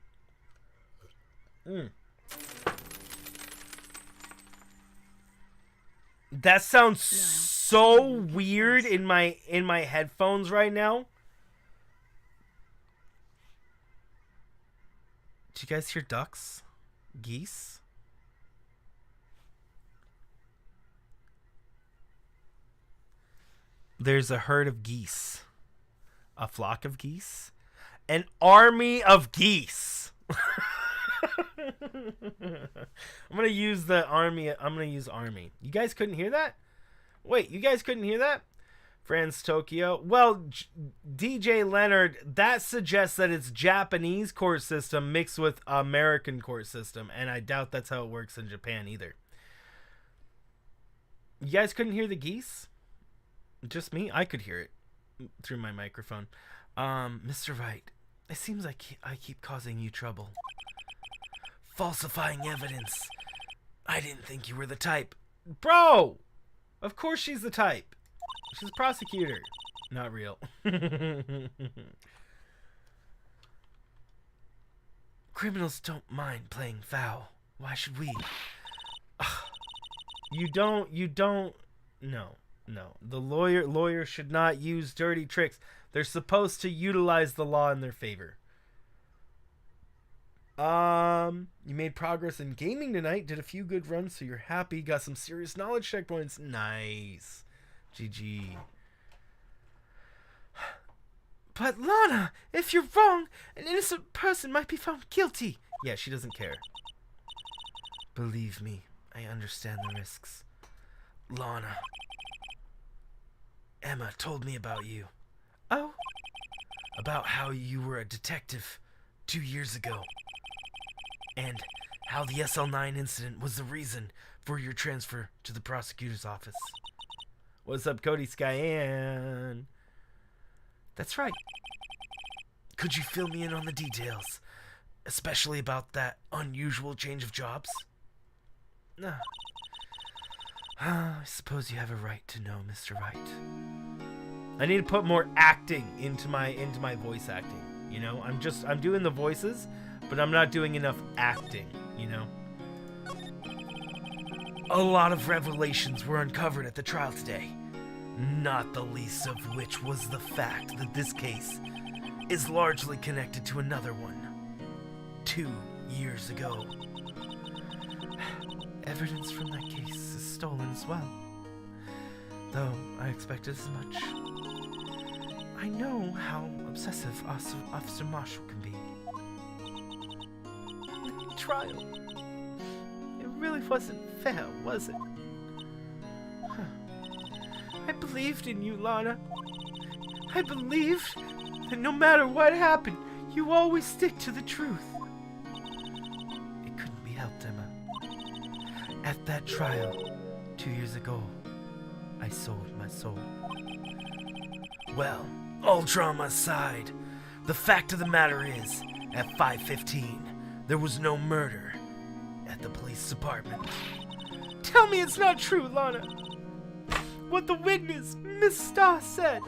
That sounds so weird in my headphones right now. Do you guys hear ducks? Geese? There's a herd of geese. A flock of geese? An army of geese. I'm going to use the army. I'm going to use army. You guys couldn't hear that? Wait, you guys couldn't hear that? France, Tokyo. Well, DJ Leonard, that suggests that it's Japanese court system mixed with American court system. And I doubt that's how it works in Japan either. You guys couldn't hear the geese? Just me? I could hear it through my microphone. Mr. Wright, it seems like I keep causing you trouble. Falsifying evidence. I didn't think you were the type. Bro! Of course she's the type. She's a prosecutor. Not real. Criminals don't mind playing foul. Why should we? You don't. No. The lawyer should not use dirty tricks. They're supposed to utilize the law in their favor. You made progress in gaming tonight. Did a few good runs, so you're happy. Got some serious knowledge checkpoints. Nice. GG. But Lana, if you're wrong, an innocent person might be found guilty. Yeah, she doesn't care. Believe me, I understand the risks. Lana. Emma told me about you. Oh? About how you were a detective 2 years ago. And how the SL9 incident was the reason for your transfer to the prosecutor's office. What's up, Cody Skyan? That's right. Could you fill me in on the details? Especially about that unusual change of jobs? No. I suppose you have a right to know, Mr. Wright. I need to put more acting into my voice acting, you know? I'm doing the voices, but I'm not doing enough acting, you know? A lot of revelations were uncovered at the trial today, not the least of which was the fact that this case is largely connected to another one 2 years ago. Evidence from that case is stolen as well, though I expected as much. I know how obsessive Officer Marshall can be. The trial. It really wasn't fair, was it? I believed in you, Lana. I believed that no matter what happened, you always stick to the truth. It couldn't be helped, Emma. At that trial 2 years ago, I sold my soul. Well, all drama aside, the fact of the matter is, at 5:15, there was no murder at the police department. Tell me it's not true, Lana. What the witness, Miss Starr, said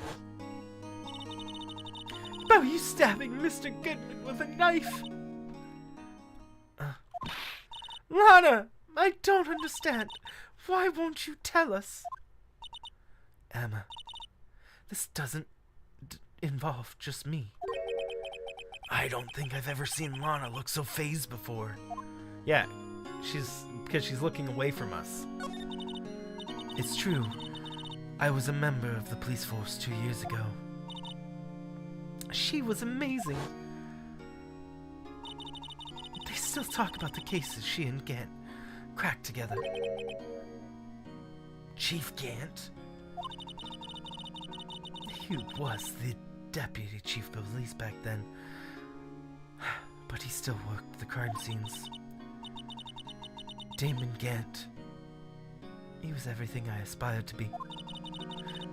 about you stabbing Mr. Goodman with a knife. Lana, I don't understand. Why won't you tell us? Emma, this doesn't involve just me. I don't think I've ever seen Lana look so phased before. Yeah, because she's looking away from us. It's true. I was a member of the police force 2 years ago. She was amazing. They still talk about the cases she and Gant cracked together. Chief Gant? He was the deputy chief of police back then, but he still worked the crime scenes. Damon Gant. He was everything I aspired to be.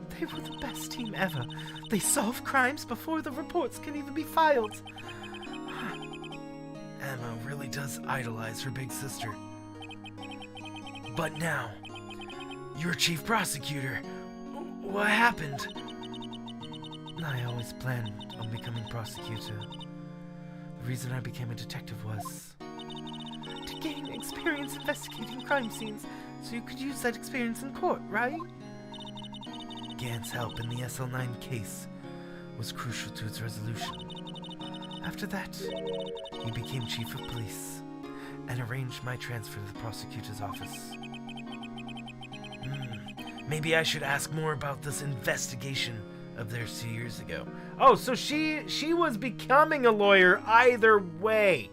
They were the best team ever. They solve crimes before the reports can even be filed. Emma really does idolize her big sister. But now, you're chief prosecutor. What happened? I always planned on becoming prosecutor. The reason I became a detective was to gain experience investigating crime scenes, so you could use that experience in court, right? Gant's help in the SL9 case was crucial to its resolution. After that, he became chief of police and arranged my transfer to the prosecutor's office. Maybe I should ask more about this investigation of theirs 2 years ago. Oh, so she was becoming a lawyer either way.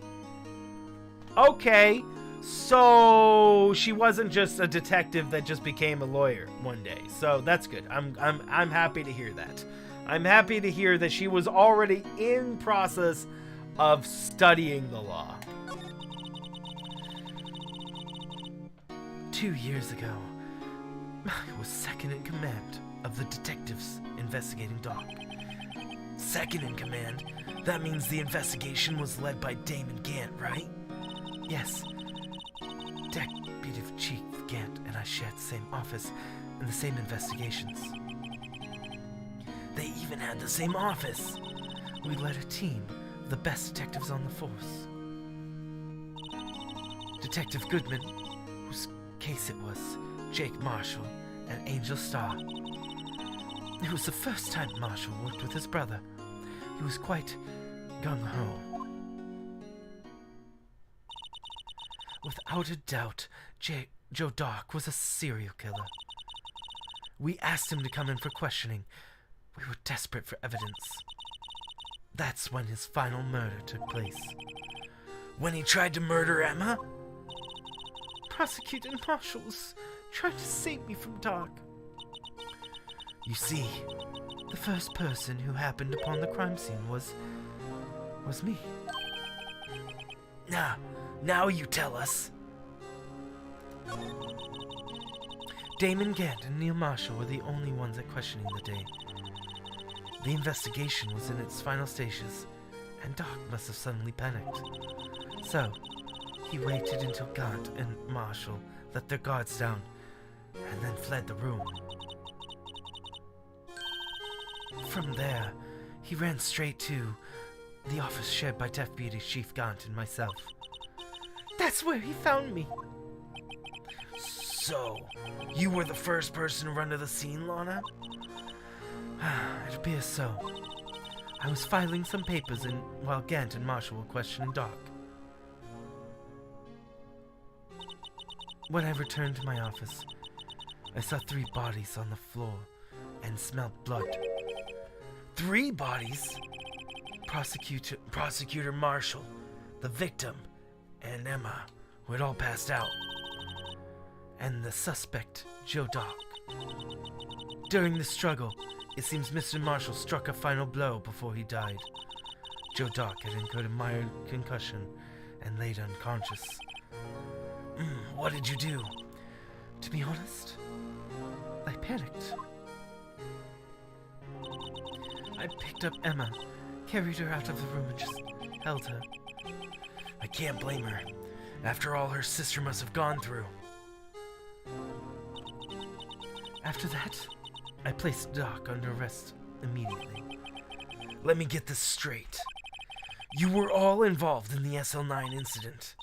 Okay, so she wasn't just a detective that just became a lawyer one day. So that's good. I'm happy to hear that. I'm happy to hear that she was already in process of studying the law. 2 years ago, I was second in command of the detectives investigating Doc. Second in command? That means the investigation was led by Damon Gant, right? Yes. Deputy Chief Gant and I shared the same office and the same investigations. They even had the same office. We led a team of the best detectives on the force. Detective Goodman, whose case it was, Jake Marshall, and Angel Starr. It was the first time Marshall worked with his brother. He was quite gung-ho. Without a doubt, Joe Doc was a serial killer. We asked him to come in for questioning. We were desperate for evidence. That's when his final murder took place. When he tried to murder Emma? Prosecutor Marshall was trying to save me from Doc. You see, the first person who happened upon the crime scene was me. Now you tell us. Damon Gant and Neil Marshall were the only ones at questioning the day. The investigation was in its final stages, and Doc must have suddenly panicked. So, he waited until Gant and Marshall let their guards down, and then fled the room. From there, he ran straight to the office shared by Deputy Chief Gant and myself. That's where he found me. So, you were the first person to run to the scene, Lana? It appears so. I was filing some papers while Gant and Marshall were questioning Doc. When I returned to my office, I saw 3 bodies on the floor and smelled blood. 3 bodies? Prosecutor Marshall, the victim, and Emma, who had all passed out. And the suspect, Joe Doc. During the struggle, it seems Mr. Marshall struck a final blow before he died. Joe Doc had incurred a mild concussion and laid unconscious. What did you do? To be honest, I panicked. I picked up Emma, carried her out of the room, and just held her. I can't blame her. After all her sister must have gone through. After that, I placed Doc under arrest immediately. Let me get this straight. You were all involved in the SL9 incident.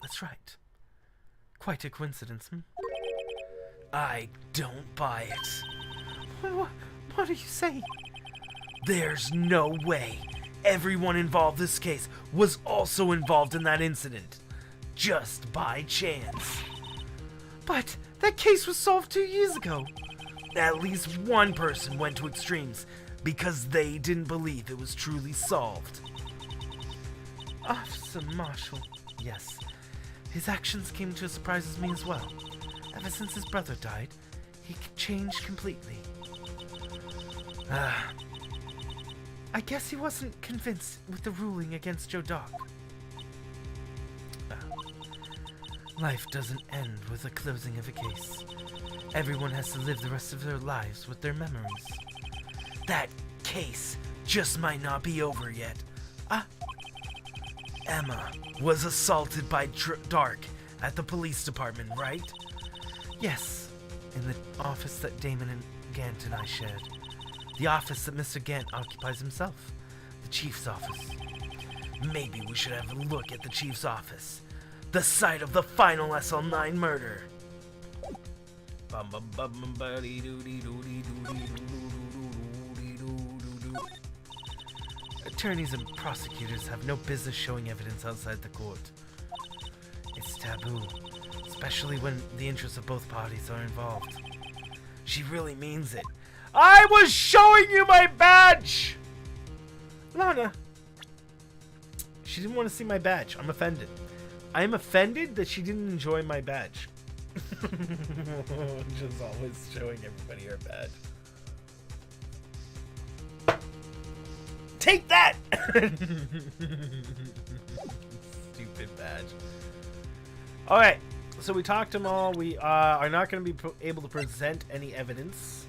That's right. Quite a coincidence, I don't buy it. What are you saying? There's no way everyone involved in this case was also involved in that incident. Just by chance. But that case was solved 2 years ago. At least one person went to extremes because they didn't believe it was truly solved. Officer Marshall, yes. His actions came to surprise me as well. Ever since his brother died, he changed completely. I guess he wasn't convinced with the ruling against Joe Doc. Life doesn't end with the closing of a case. Everyone has to live the rest of their lives with their memories. That case just might not be over yet. Emma was assaulted by Dark at the police department, right? Yes, in the office that Damon and Gant and I shared. The office that Mr. Gant occupies himself. The chief's office. Maybe we should have a look at the chief's office. The site of the final SL9 murder. Attorneys and prosecutors have no business showing evidence outside the court. It's taboo, especially when the interests of both parties are involved. She really means it. I was showing you my badge! Lana! She didn't want to see my badge. I'm offended. I am offended that she didn't enjoy my badge. Just always showing everybody her badge. Take that! Stupid badge. Alright, so we talked to them all. We are not going to be able to present any evidence.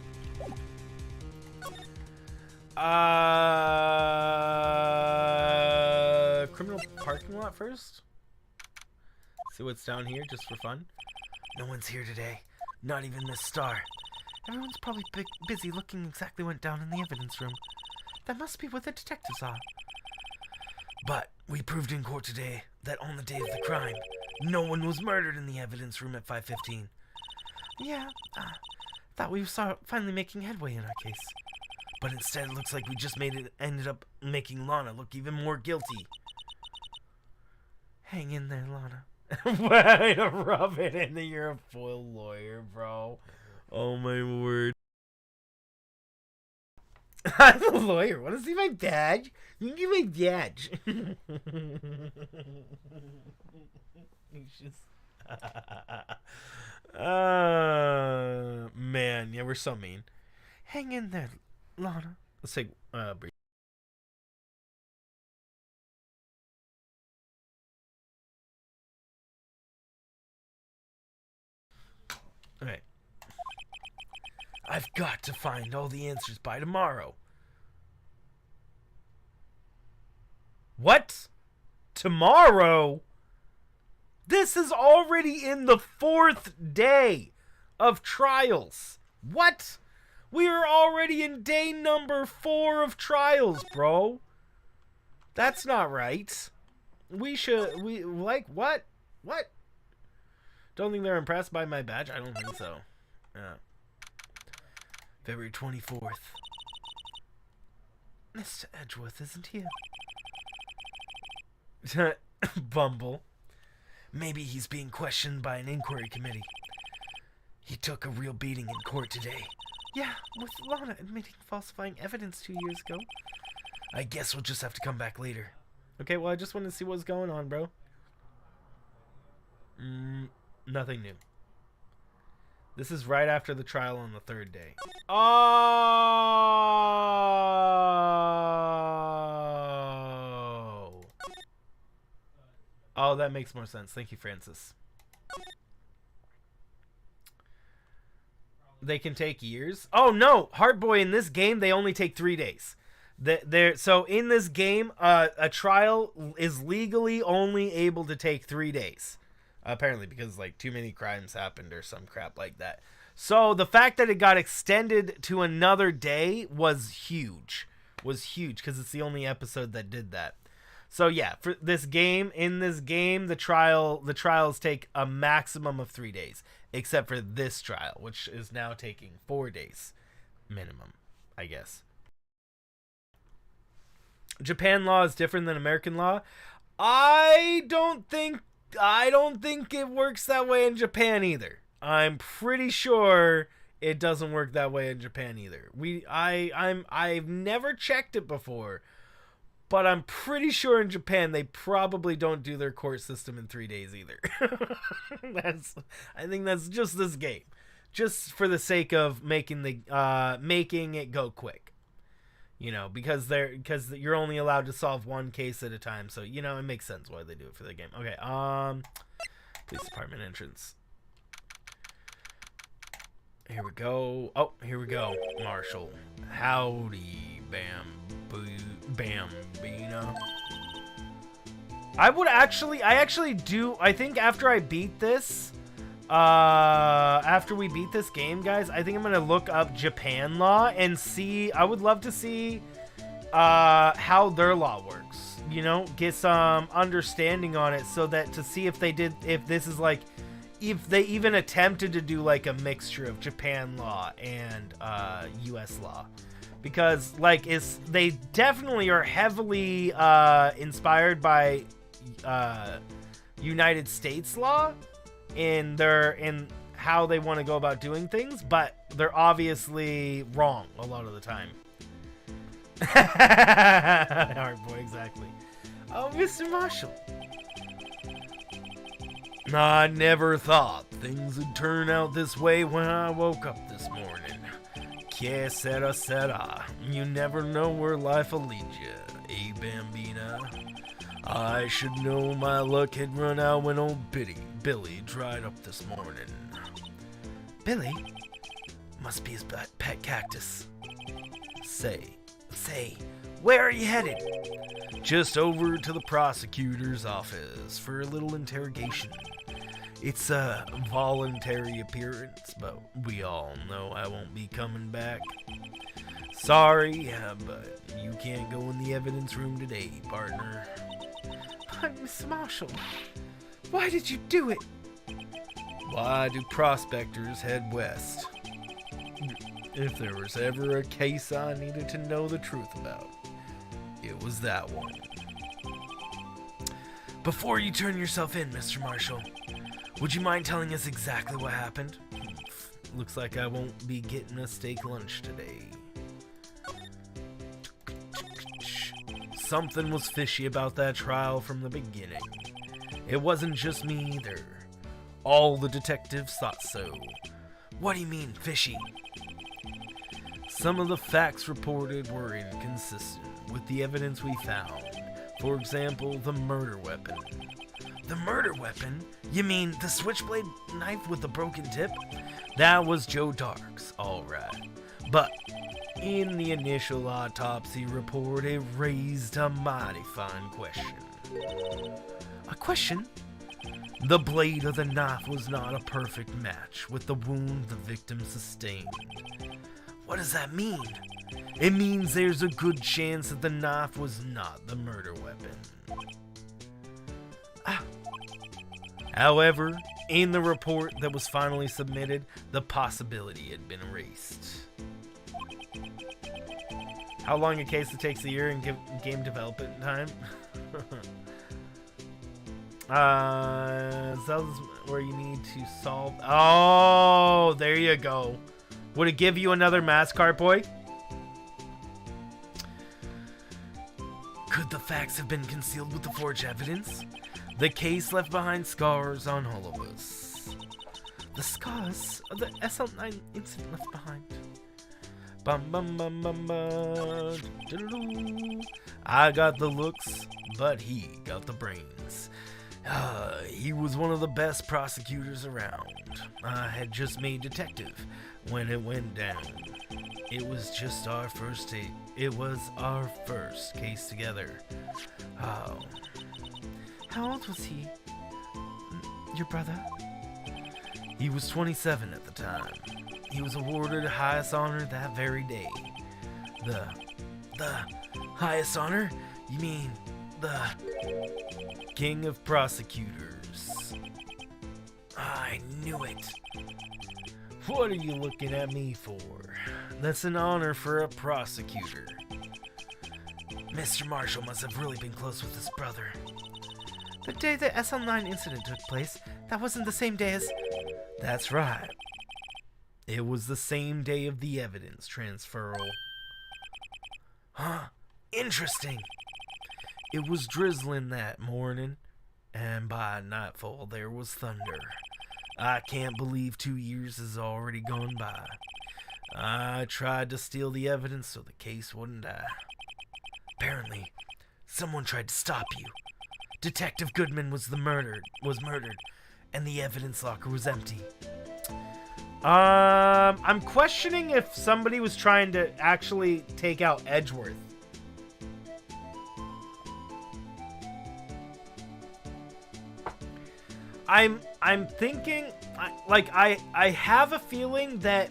Criminal parking lot first? See what's down here, just for fun. No one's here today. Not even Miss Star. Everyone's probably busy looking exactly what went down in the evidence room. That must be what the detectives are. But we proved in court today that on the day of the crime, no one was murdered in the evidence room at 5:15. Yeah, thought we were finally making headway in our case. But instead, it looks like we just ended up making Lana look even more guilty. Hang in there, Lana. Way to rub it in that you're a foil lawyer, bro. Oh my word. I'm a lawyer. Want to see my badge? You can get my badge. Man, yeah, we're so mean. Hang in there, Lana. Let's take breathe. Alright. I've got to find all the answers by tomorrow. What? Tomorrow? This is already in the 4th day of trials. What? We are already in day number 4 of trials, bro. That's not right. What? What? Don't think they're impressed by my badge? I don't think so. Yeah. February 24th. Mr. Edgeworth isn't here. Bumble. Maybe he's being questioned by an inquiry committee. He took a real beating in court today. Yeah, with Lana admitting falsifying evidence 2 years ago. I guess we'll just have to come back later. Okay, well, I just wanted to see what's going on, bro. Nothing new. This is right after the trial on the 3rd day. Oh! Oh, that makes more sense. Thank you, Francis. They can take years. Oh, no! Heartboy, in this game, they only take 3 days. So in this game, a trial is legally only able to take 3 days. Apparently, because like too many crimes happened or some crap like that. So the fact that it got extended to another day was huge. Because it's the only episode that did that. So yeah, for this game, the trials take a maximum of 3 days, except for this trial, which is now taking 4 days minimum, I guess. Japan law is different than American law. I don't think it works that way in Japan either. I'm pretty sure it doesn't work that way in Japan either. I've never checked it before, but I'm pretty sure in Japan they probably don't do their court system in 3 days either. I think that's just this game, just for the sake of making it go quick. You know, because you're only allowed to solve one case at a time, so you know it makes sense why they do it for the game. Okay, police department entrance. Here we go. Oh, here we go. Marshall. Howdy, Bambino. I think after I beat this, after we beat this game, guys, I think I'm gonna look up Japan law and see. I would love to see how their law works. You know, get some understanding on it, so that to see if they even attempted to do like a mixture of Japan law and U.S. law. Because, like, they definitely are heavily inspired by United States law in how they want to go about doing things, but they're obviously wrong a lot of the time. Alright, boy, exactly. Oh, Mr. Marshall. I never thought things would turn out this way when I woke up this morning. Que sera, you never know where life will lead you, Bambina? I should know my luck had run out when old Billy dried up this morning. Billy? Must be his pet cactus. Say, where are you headed? Just over to the prosecutor's office for a little interrogation. It's a voluntary appearance, but we all know I won't be coming back. Sorry, but you can't go in the evidence room today, partner. But, Mr. Marshall, why did you do it? Why do prospectors head west? If there was ever a case I needed to know the truth about, it was that one. Before you turn yourself in, Mr. Marshall, would you mind telling us exactly what happened? Looks like I won't be getting a steak lunch today. Something was fishy about that trial from the beginning. It wasn't just me either. All the detectives thought so. What do you mean, fishy? Some of the facts reported were inconsistent with the evidence we found. For example, the murder weapon. The murder weapon? You mean the switchblade knife with the broken tip? That was Joe Dark's, alright. But in the initial autopsy report, it raised a mighty fine question. A question? The blade of the knife was not a perfect match with the wound the victim sustained. What does that mean? It means there's a good chance that the knife was not the murder weapon. However, in the report that was finally submitted, the possibility had been erased. How long a case it takes a year in game development time? Zelda's where you need to solve. Oh, there you go. Would it give you another mascot, boy? Could the facts have been concealed with the forged evidence? The case left behind scars on all of us. The scars of the SL9 incident left behind. I got the looks, but he got the brains. He was one of the best prosecutors around. I had just made detective when it went down. It was just our first date. It was our first case together. Oh. How old was he? Your brother? He was 27 at the time. He was awarded highest honor that very day. The highest honor? You mean the King of Prosecutors? I knew it. What are you looking at me for? That's an honor for a prosecutor. Mr. Marshall must have really been close with his brother. The day the SL9 incident took place, that wasn't the same day as... That's right. It was the same day of the evidence transferal. Huh? Interesting. It was drizzling that morning, and by nightfall there was thunder. I can't believe 2 years has already gone by. I tried to steal the evidence so the case wouldn't die. Apparently, someone tried to stop you. Detective Goodman was murdered, and the evidence locker was empty. I'm questioning if somebody was trying to actually take out Edgeworth. I'm thinking, I have a feeling that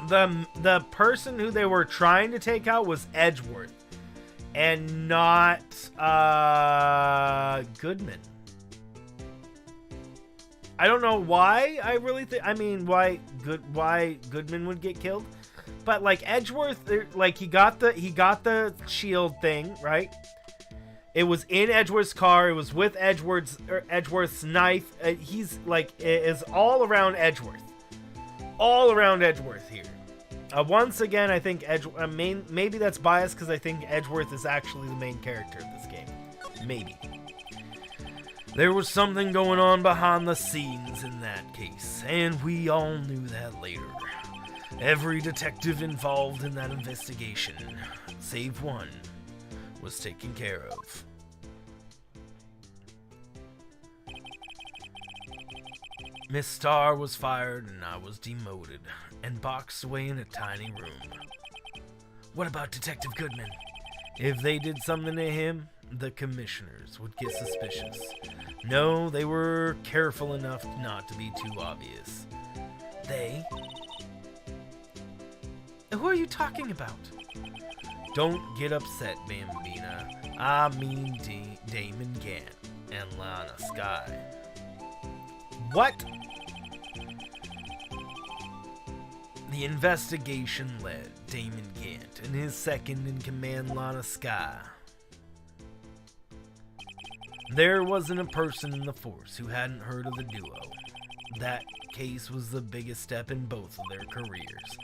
the person who they were trying to take out was Edgeworth, and not Goodman. I don't know why. Why Goodman would get killed, but like Edgeworth, like he got the shield thing, right? It was in Edgeworth's car. It was with Edgeworth's knife. He's like, it is all around Edgeworth. All around Edgeworth here. Once again, I think maybe that's biased because I think Edgeworth is actually the main character of this game. Maybe. There was something going on behind the scenes in that case, and we all knew that later. Every detective involved in that investigation, save one, was taken care of. Miss Starr was fired and I was demoted and boxed away in a tiny room. What about Detective Goodman? If they did something to him, the commissioners would get suspicious. No, they were careful enough not to be too obvious. They? Who are you talking about? Don't get upset, Bambina. I mean Damon Gant and Lana Sky. What? The investigation led Damon Gant and his second-in-command Lana Sky. There wasn't a person in the force who hadn't heard of the duo. That case was the biggest step in both of their careers.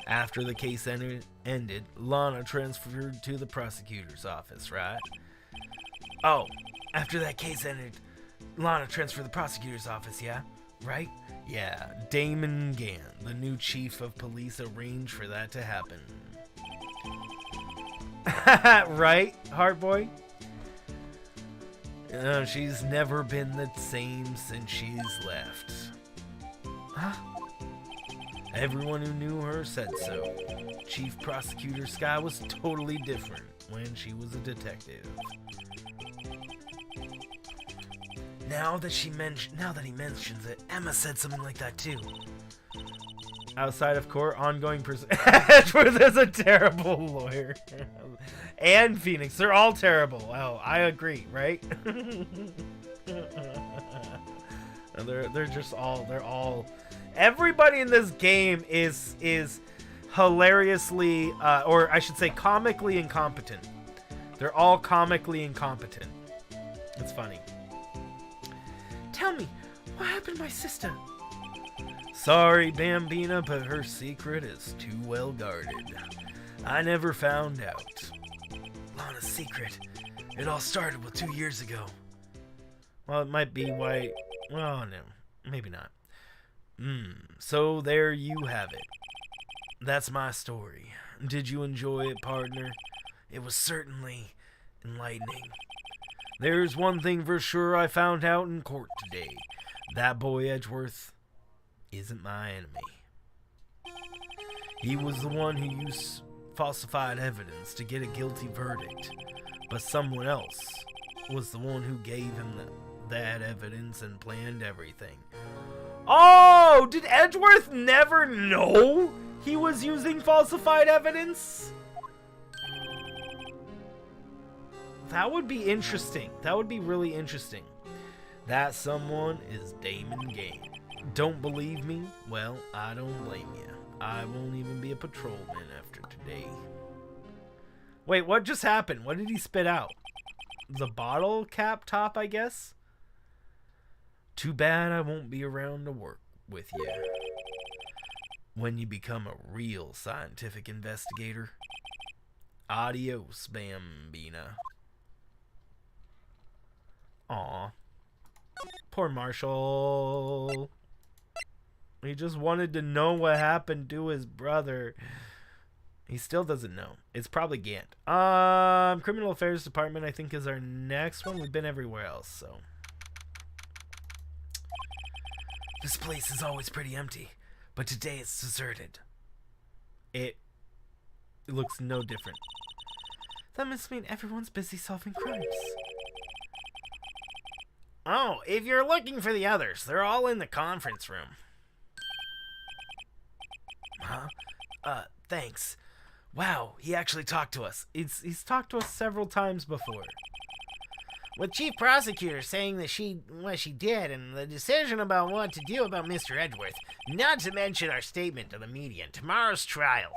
After the case ended, Lana transferred to the prosecutor's office, right? Oh, after that case ended, Lana transferred to the prosecutor's office, yeah? Right? Yeah, Damon Gant, the new chief of police, arranged for that to happen. Right, Heartboy? She's never been the same since she's left. Huh? Everyone who knew her said so. Chief Prosecutor Sky was totally different when she was a detective. Now that he mentions it, Emma said something like that too. Outside of court, ongoing Edgeworth is a terrible lawyer. And Phoenix, they're all terrible. Oh, I agree, right? they're all. Everybody in this game is hilariously, or I should say, comically incompetent. They're all comically incompetent. It's funny. Tell me, what happened to my sister? Sorry, Bambina, but her secret is too well guarded. I never found out. Lana's secret. It all started 2 years ago. Well, it might be why. Well, no, maybe not. So there you have it. That's my story. Did you enjoy it, partner? It was certainly enlightening. There's one thing for sure I found out in court today. That boy Edgeworth isn't my enemy. He was the one who used falsified evidence to get a guilty verdict, but someone else was the one who gave him that evidence and planned everything. Oh, did Edgeworth never know he was using falsified evidence? That would be interesting. That would be really interesting. That someone is Damon Gant. Don't believe me? Well, I don't blame you. I won't even be a patrolman after today. Wait, what just happened? What did he spit out? The bottle cap top, I guess? Too bad I won't be around to work with you when you become a real scientific investigator. Adios, Bambina. Aw. Poor Marshall. He just wanted to know what happened to his brother. He still doesn't know. It's probably Gant. Criminal Affairs Department, I think, is our next one. We've been everywhere else, so. This place is always pretty empty, but today it's deserted. It looks no different. That must mean everyone's busy solving crimes. Oh, if you're looking for the others, they're all in the conference room. Huh? Thanks. Wow, he actually talked to us. He's talked to us several times before. With Chief Prosecutor saying that what she did and the decision about what to do about Mr. Edgeworth, not to mention our statement to the media and tomorrow's trial.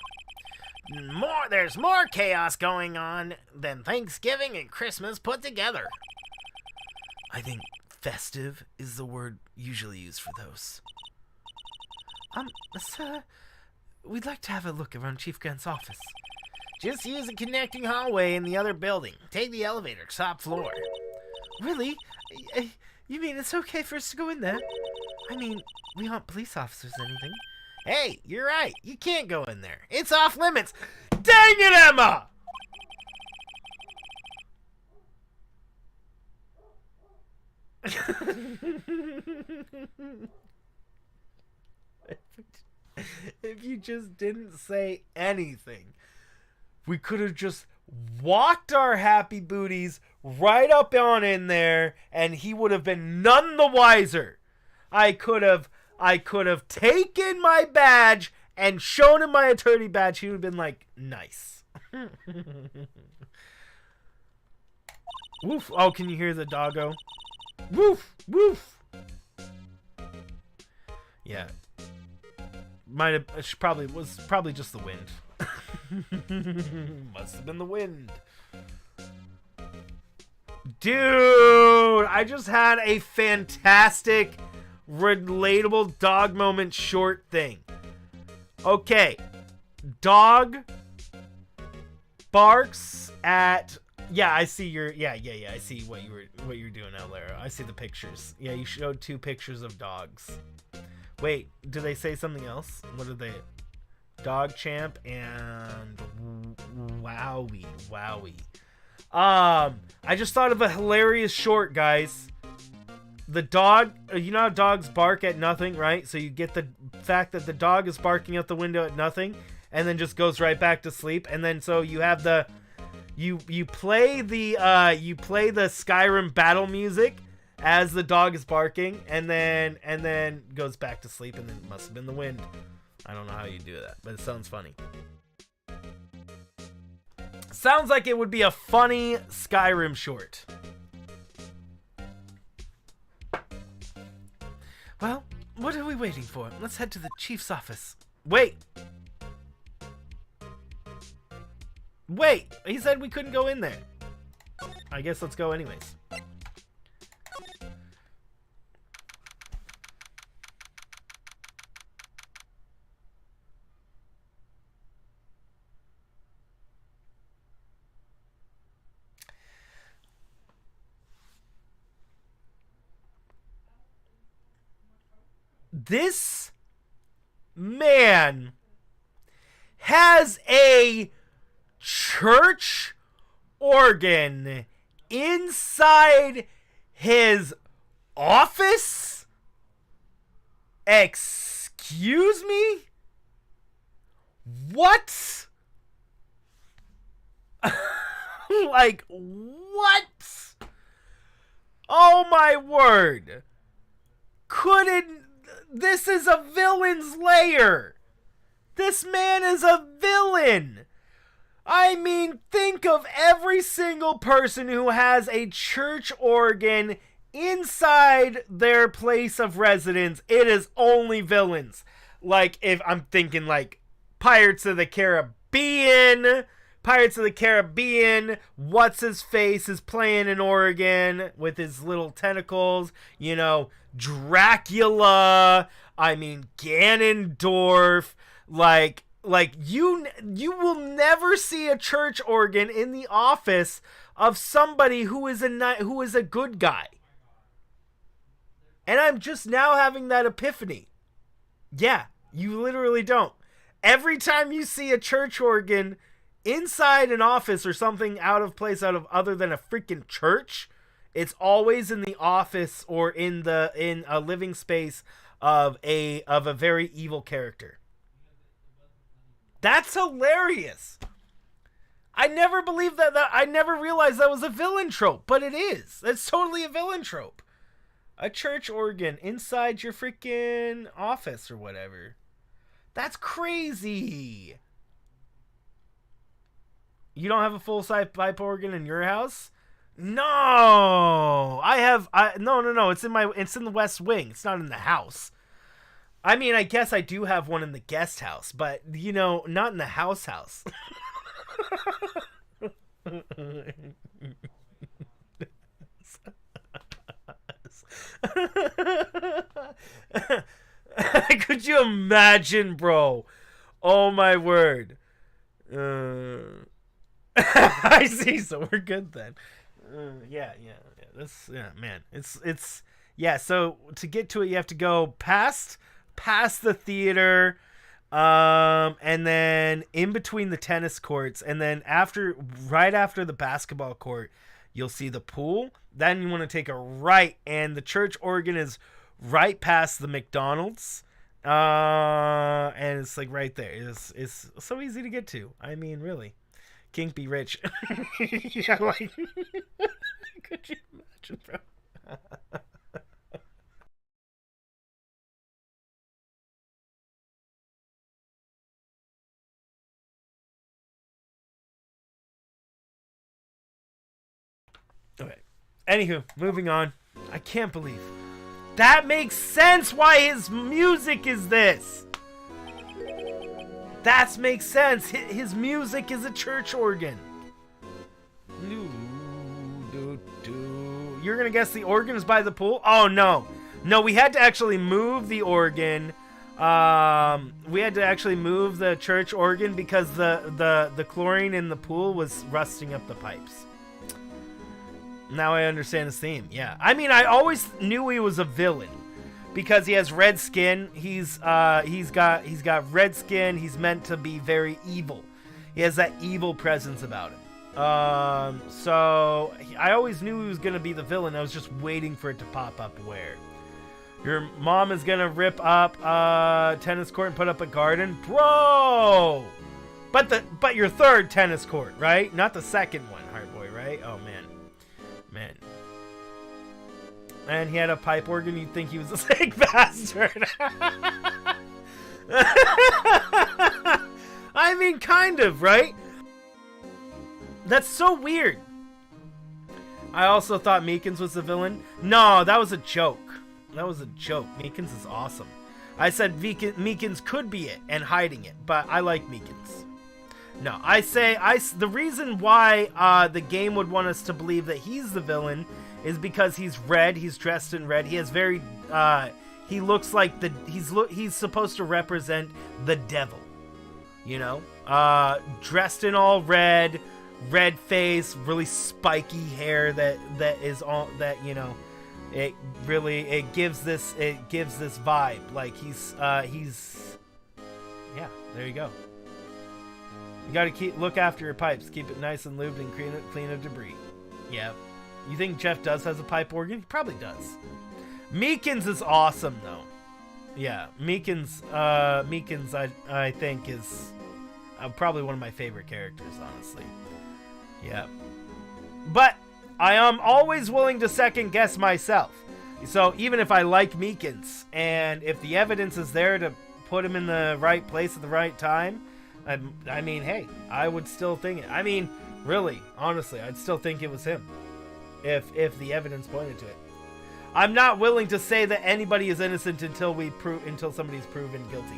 There's more chaos going on than Thanksgiving and Christmas put together. I think festive is the word usually used for those. Sir, we'd like to have a look around Chief Grant's office. Just use the connecting hallway in the other building. Take the elevator, top floor. Really? You mean it's okay for us to go in there? I mean, we aren't police officers or anything. Hey, you're right. You can't go in there. It's off limits. Dang it, Emma! If you just didn't say anything, we could have just walked our happy booties right up on in there, and he would have been none the wiser. I could have taken my badge and shown him my attorney badge. He would have been like, nice. Woof. Oh, can you hear the doggo? Woof, woof. Yeah. Was probably just the wind. Must have been the wind. Dude, I just had a fantastic relatable dog moment short thing. Okay. Dog barks at I see your I see what you were doing, Owlero. I see the pictures. Yeah, you showed 2 pictures of dogs. Wait, do they say something else? What are they? Dog Champ and Wowie. I just thought of a hilarious short, guys. The dog, you know how dogs bark at nothing, right? So you get the fact that the dog is barking out the window at nothing and then just goes right back to sleep. And then so you have you play the Skyrim battle music as the dog is barking and then goes back to sleep, and then it must have been the wind. I don't know how you do that, but it sounds funny. Sounds like it would be a funny Skyrim short. Well, what are we waiting for? Let's head to the chief's office. Wait, he said we couldn't go in there. I guess let's go anyways. This man has a church organ inside his office? Excuse me? What? Like, what? Oh my word. This is a villain's lair. This man is a villain. I mean, think of every single person who has a church organ inside their place of residence. It is only villains. Like, if I'm thinking like Pirates of the Caribbean, what's his face is playing an organ with his little tentacles, you know, Dracula, I mean Ganondorf, like you will never see a church organ in the office of somebody who is a good guy. And I'm just now having that epiphany. Yeah, you literally don't. Every time you see a church organ inside an office or something out of place other than a freaking church, it's always in the office or in a living space of a very evil character. That's hilarious. I never believed that I never realized that was a villain trope, but it is. It's totally a villain trope. A church organ inside your freaking office or whatever. That's crazy. You don't have a full-size pipe organ in your house? No. No. It's in the West Wing. It's not in the house. I mean, I guess I do have one in the guest house, but not in the house. Could you imagine, bro? Oh my word. I see, so we're good then. Yeah. Man. It's so to get to it you have to go past the theater, and then in between the tennis courts, and then right after the basketball court, you'll see the pool. Then you want to take a right, and the church organ is right past the McDonald's. And it's like right there. It's so easy to get to. I mean, really. King be rich. Yeah, like could you imagine, bro? Okay. Anywho, moving on. I can't believe that makes sense why his music is this. That makes sense. His music is a church organ. You're gonna guess the organ is by the pool? Oh no, we had to actually move the organ. We had to actually move the church organ because the chlorine in the pool was rusting up the pipes. Now I understand his theme. Yeah, I mean, I always knew he was a villain because he has red skin. He's got red skin. He's meant to be very evil. He has that evil presence about him. So I always knew he was gonna be the villain. I was just waiting for it to pop up where. Your mom is gonna rip up a tennis court and put up a garden, bro. But your third tennis court, right? Not the second one, Heartboy, right? Oh man. And he had a pipe organ. You'd think he was a sick bastard. I mean, kind of, right? That's so weird. I also thought Meekins was the villain. No, that was a joke. Meekins is awesome. I said Meekins could be it and hiding it, but I like Meekins. No, the reason why the game would want us to believe that he's the villain is because he's red. He's dressed in red. He has very he looks like he's supposed to represent the devil. Dressed in all red face, really spiky hair that is all that it gives this vibe like he's yeah, there you go. You gotta look after your pipes, keep it nice and lubed and clean of debris. Yeah. You think Jeff has a pipe organ? He probably does. Meekins is awesome though. Yeah, Meekins I think is probably one of my favorite characters, honestly. Yeah. But I am always willing to second guess myself. So even if I like Meekins, and if the evidence is there to put him in the right place at the right time, I mean, hey, I would still think it. I mean, really, honestly, I'd still think it was him. If the evidence pointed to it. I'm not willing to say that anybody is innocent until somebody's proven guilty.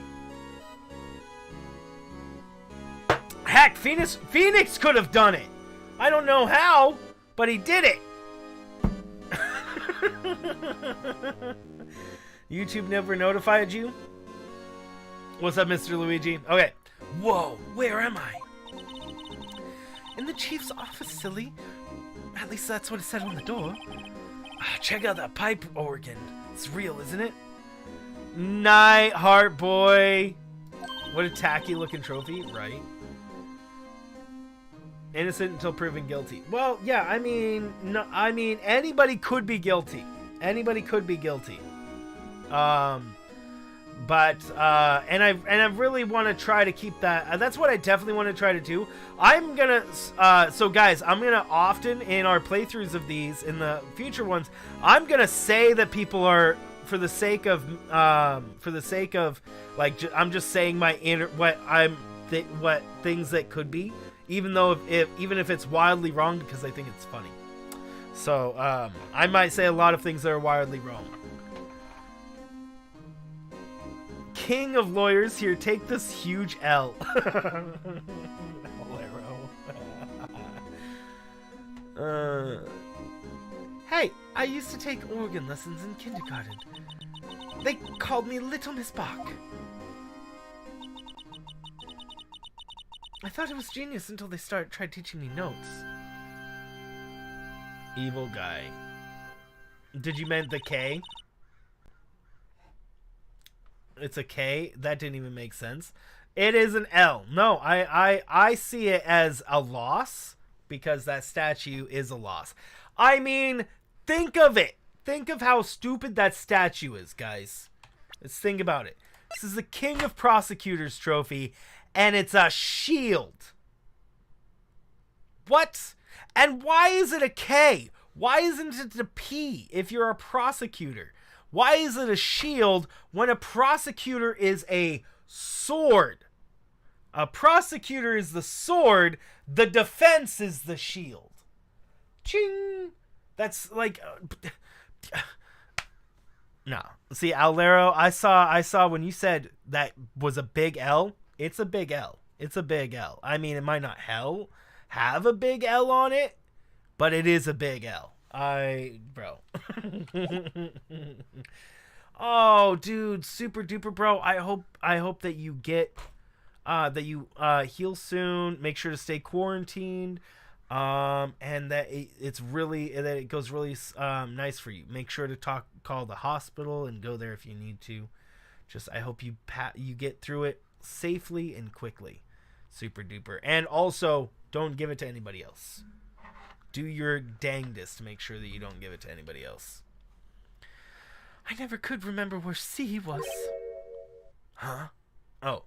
Heck, Phoenix could have done it. I don't know how, but he did it. YouTube never notified you? What's up, Mr. Luigi? Okay. Whoa, where am I? In the chief's office, silly. At least that's what it said on the door. Check out that pipe organ. It's real, isn't it? Night, heart boy. What a tacky looking trophy, right? Innocent until proven guilty. Well, yeah, I mean, anybody could be guilty. Anybody could be guilty. But and I really want to try to keep that. That's what I definitely want to try to do. I'm gonna so guys, I'm gonna often in our playthroughs of these, in the future ones, I'm gonna say that people are, for the sake of like I'm just saying my inner what things that could be, even though even if it's wildly wrong, because I think it's funny. So I might say a lot of things that are wildly wrong. King of lawyers here, take this huge L. Owlero. Hey, I used to take organ lessons in kindergarten. They called me Little Miss Bach. I thought it was genius until they tried teaching me notes. Evil guy. Did you mean the K? It's a K? That didn't even make sense. It is an L. No, I see it as a loss, because that statue is a loss. I mean, think of it. Think of how stupid that statue is, guys. Let's think about it. This is the King of Prosecutors trophy, and it's a shield. What? And why is it a K? Why isn't it a P if you're a prosecutor? Why is it a shield when a prosecutor is a sword? A prosecutor is the sword, the defense is the shield. Ching! That's like... no. See, Owlero, I saw when you said that was a big L. It's a big L. It's a big L. I mean, it might not have a big L on it, but it is a big L. Bro. Oh, dude, super duper, bro. I hope that you get, that you heal soon. Make sure to stay quarantined, and that it goes really nice for you. Make sure to call the hospital and go there if you need to. I hope you get through it safely and quickly. Super duper. And also, don't give it to anybody else. Do your dangdest to make sure that you don't give it to anybody else. I never could remember where C was. Huh? Oh.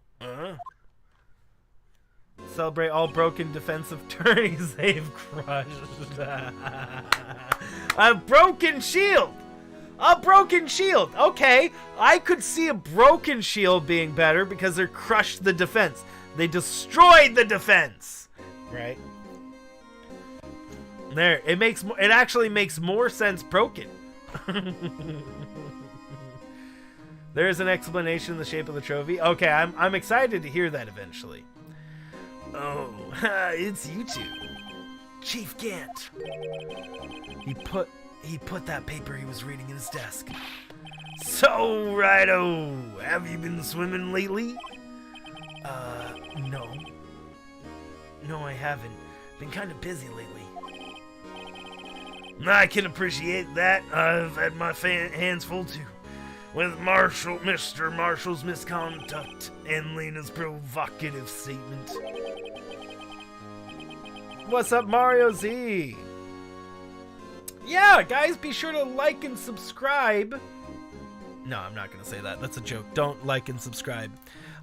Celebrate all broken defensive attorneys they've crushed. A broken shield! A broken shield! Okay, I could see a broken shield being better because they crushed the defense. They destroyed the defense! Right? There, it actually makes more sense broken. There's an explanation in the shape of the trophy. Okay, I'm excited to hear that eventually. Oh, it's you two. Chief Gant. He put that paper he was reading in his desk. So, righto, have you been swimming lately? No. No, I haven't. Been kind of busy lately. I can appreciate that. I've had my hands full too. With Mr. Marshall's misconduct and Lena's provocative statement. What's up, Mario Z? Yeah, guys, be sure to like and subscribe. No, I'm not going to say that. That's a joke. Don't like and subscribe.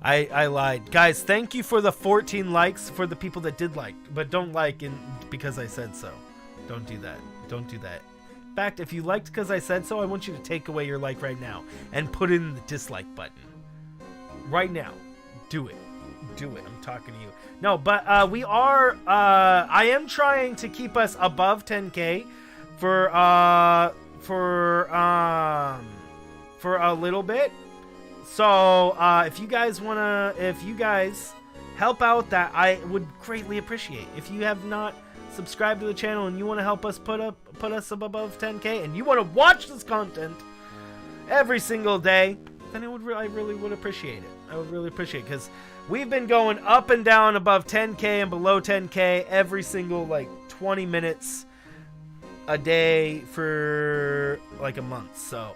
I lied. Guys, thank you for the 14 likes for the people that did like. But don't like because I said so. Don't do that. Don't do that. In fact, if you liked because I said so, I want you to take away your like right now and put in the dislike button. Right now. Do it. Do it. I'm talking to you. No, but we are... I am trying to keep us above 10K for a little bit. So, if you guys help out, that I would greatly appreciate. If you have not subscribed to the channel and you want to help us put us up above 10K and you want to watch this content every single day, then I really would appreciate it. I would really appreciate it, because we've been going up and down above 10K and below 10K every single 20 minutes a day for like a month. So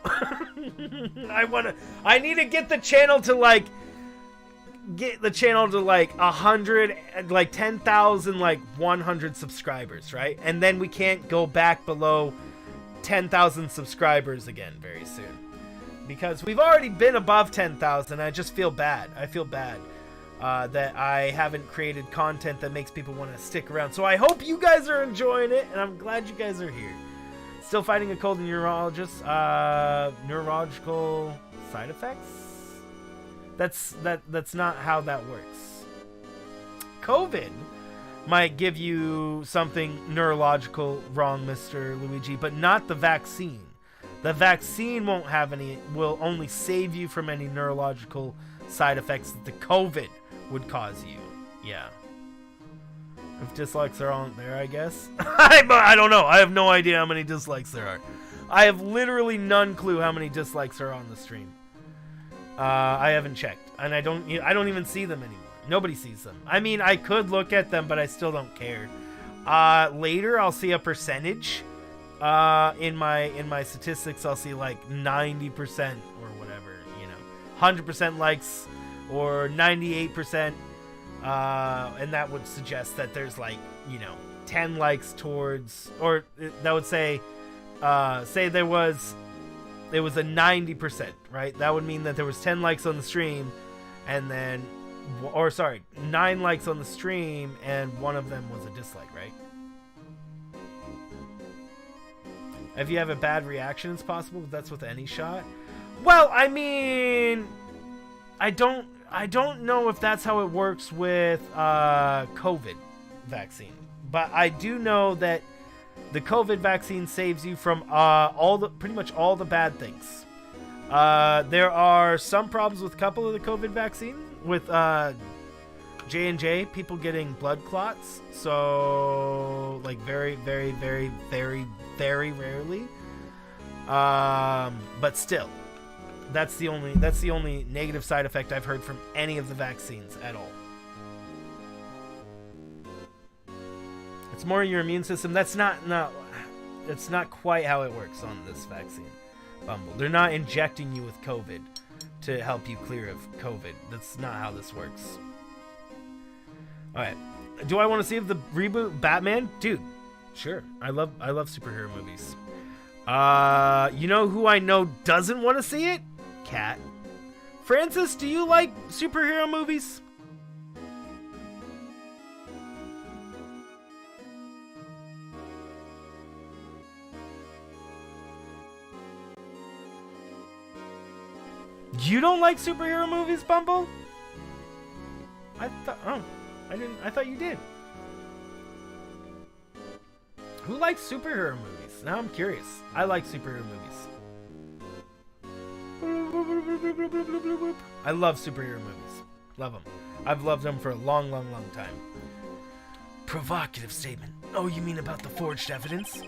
I need to get the channel to 100, 10,000, 100 subscribers, right? And then we can't go back below 10,000 subscribers again very soon. because we've already been above 10,000. I just feel bad. I feel bad that I haven't created content that makes people want to stick around. So I hope you guys are enjoying it, and I'm glad you guys are here. Still fighting a cold and neurologist. Neurological side effects? That's not how that works. COVID might give you something neurological wrong, Mr. Luigi, but not the vaccine. The vaccine won't have any, will only save you from any neurological side effects that the COVID would cause you. Yeah. If dislikes are on there, I guess. I don't know. I have no idea how many dislikes there are. I have literally none clue how many dislikes are on the stream. I haven't checked, and I don't even see them anymore. Nobody sees them. I mean, I could look at them, but I still don't care. Later, I'll see a percentage. In my statistics, I'll see like 90% or whatever, 100% likes or 98%, and that would suggest that there's like 10 likes towards, or that would say there was a 90%, right? That would mean that there was 10 likes on the stream, and then, or sorry, 9 likes on the stream, and one of them was a dislike, right? If you have a bad reaction, it's possible, but that's with any shot. Well, I mean, I don't know if that's how it works with COVID vaccine, but I do know that the COVID vaccine saves you from pretty much all the bad things. There are some problems with a couple of the COVID vaccine with J&J, people getting blood clots. So like very, very, very, very, very rarely. But still, that's the only negative side effect I've heard from any of the vaccines at all. It's more your immune system. That's not quite how it works on this vaccine, Bumble. They're not injecting you with COVID to help you clear of COVID. That's not how this works. Alright. Do I want to see the reboot Batman? Dude, sure. I love superhero movies. You know who I know doesn't want to see it? Cat. Francis, do you like superhero movies? You don't like superhero movies, Bumble? I thought you did. Who likes superhero movies? Now I'm curious. I like superhero movies. I love superhero movies. Love them. I've loved them for a long, long, long time. Provocative statement. Oh, you mean about the forged evidence?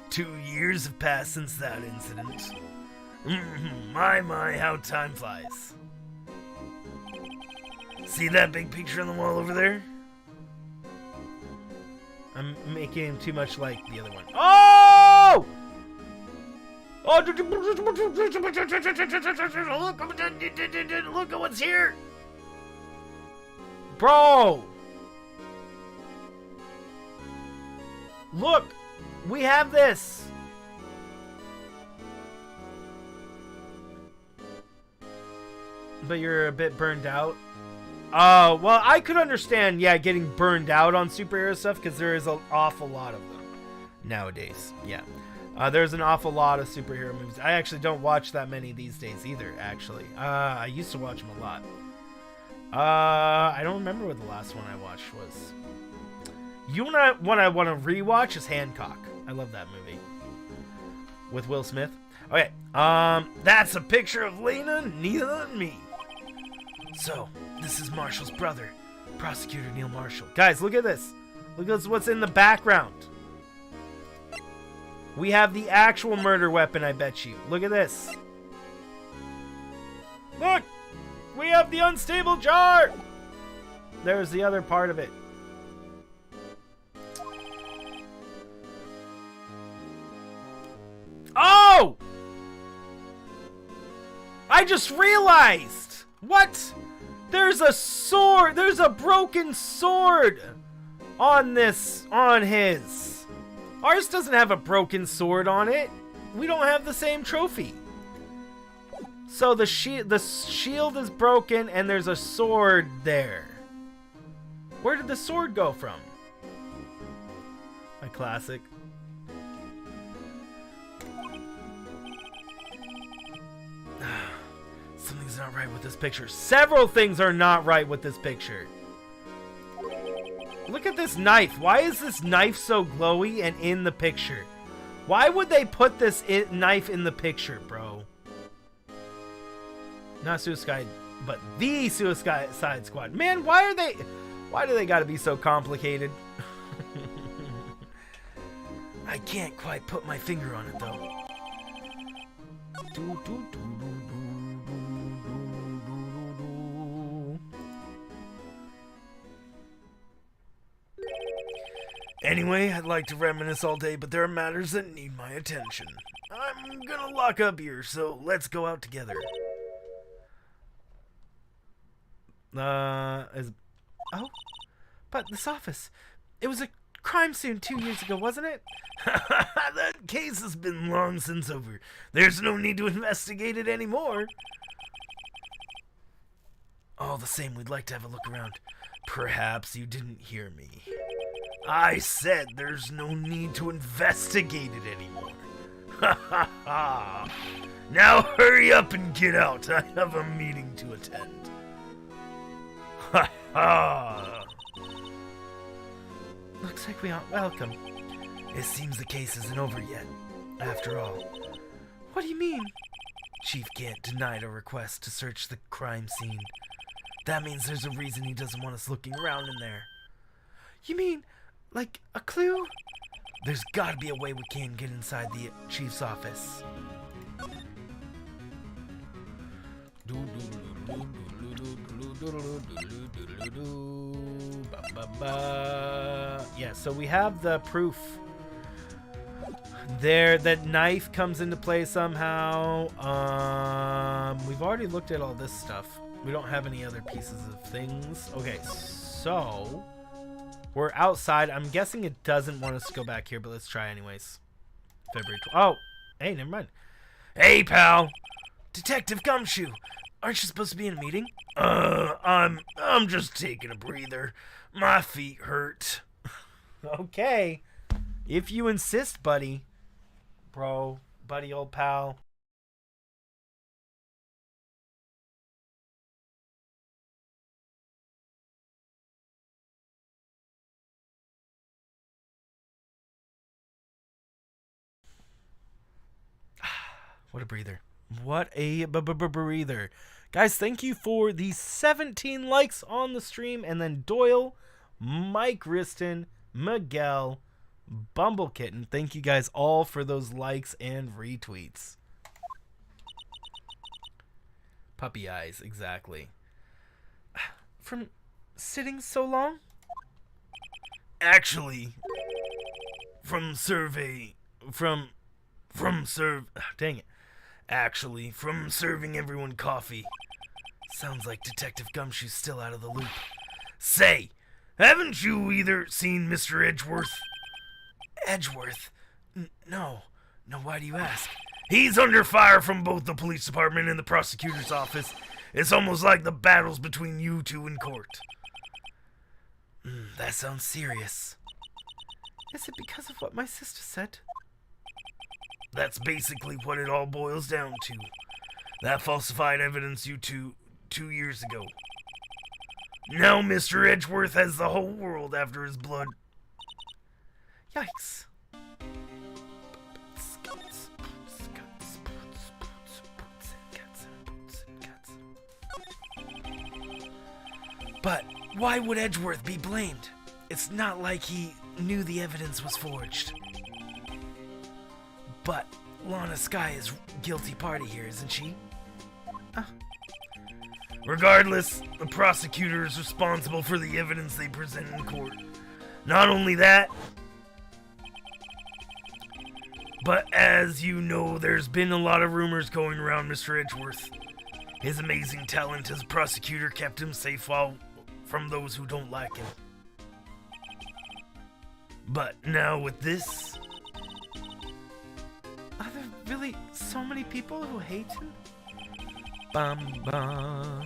2 years have passed since that incident. My, how time flies. See that big picture on the wall over there? I'm making him too much like the other one. Oh! Look at what's here! Bro! Look! We have this! But you're a bit burned out. Oh, well, I could understand, yeah, getting burned out on superhero stuff, because there is an awful lot of them nowadays. Yeah. There's an awful lot of superhero movies. I actually don't watch that many these days either, actually. I used to watch them a lot. I don't remember what the last one I watched was. What I want to rewatch is Hancock. I love that movie. With Will Smith. Okay, that's a picture of Lena, Neela, and me. So, this is Marshall's brother, Prosecutor Neil Marshall. Guys, look at this. Look at what's in the background. We have the actual murder weapon, I bet you. Look at this. Look! We have the unstable jar! There's the other part of it. Oh! I just realized! What? There's a sword! There's a broken sword on his. Ours doesn't have a broken sword on it. We don't have the same trophy. So the shield is broken and there's a sword there. Where did the sword go from? A classic. Something's not right with this picture. Several things are not right with this picture. Look at this knife. Why is this knife so glowy and in the picture? Why would they put this knife in the picture, bro? Not Suicide, but the Suicide Squad. Man, why do they gotta be so complicated? I can't quite put my finger on it, though. Anyway, I'd like to reminisce all day, but there are matters that need my attention. I'm gonna lock up here, so let's go out together. Oh, but this office, it was a crime scene 2 years ago, wasn't it? That case has been long since over. There's no need to investigate it anymore. All the same, we'd like to have a look around. Perhaps you didn't hear me. I said there's no need to investigate it anymore. Ha ha ha. Now hurry up and get out. I have a meeting to attend. Ha ha. Looks like we aren't welcome. It seems the case isn't over yet. After all, What do you mean? Chief Gant denied a request to search the crime scene. That means there's a reason he doesn't want us looking around in there. You mean, like, a clue? There's gotta be a way we can get inside the chief's office. Yeah, so we have the proof there that knife comes into play somehow. We've already looked at all this stuff. We don't have any other pieces of things. Okay, so we're outside. I'm guessing it doesn't want us to go back here, but let's try anyways. February 12th. Oh, hey, never mind. Hey, pal. Detective Gumshoe. Aren't you supposed to be in a meeting? I'm just taking a breather. My feet hurt. Okay. If you insist, buddy. Bro, buddy, old pal. What a breather. What a breather. Guys, thank you for the 17 likes on the stream. And then Doyle, Mike Riston, Miguel, BumbbleKitten. Thank you guys all for those likes and retweets. Puppy eyes, exactly. From sitting so long? Actually, Actually, from serving everyone coffee. Sounds like Detective Gumshoe's still out of the loop. Say, haven't you either seen Mr. Edgeworth? Edgeworth? No. No, why do you ask? He's under fire from both the police department and the prosecutor's office. It's almost like the battles between you two in court. That sounds serious. Is it because of what my sister said? That's basically what it all boils down to. That falsified evidence you 2 years ago. Now Mr. Edgeworth has the whole world after his blood. Yikes. But why would Edgeworth be blamed? It's not like he knew the evidence was forged. But Lana Skye is guilty party here, isn't she? Regardless, the prosecutor is responsible for the evidence they present in court. Not only that, but as you know, there's been a lot of rumors going around Mr. Edgeworth. His amazing talent as a prosecutor kept him safe from those who don't like him. But now with this... Are there really so many people who hate him? bum, bum.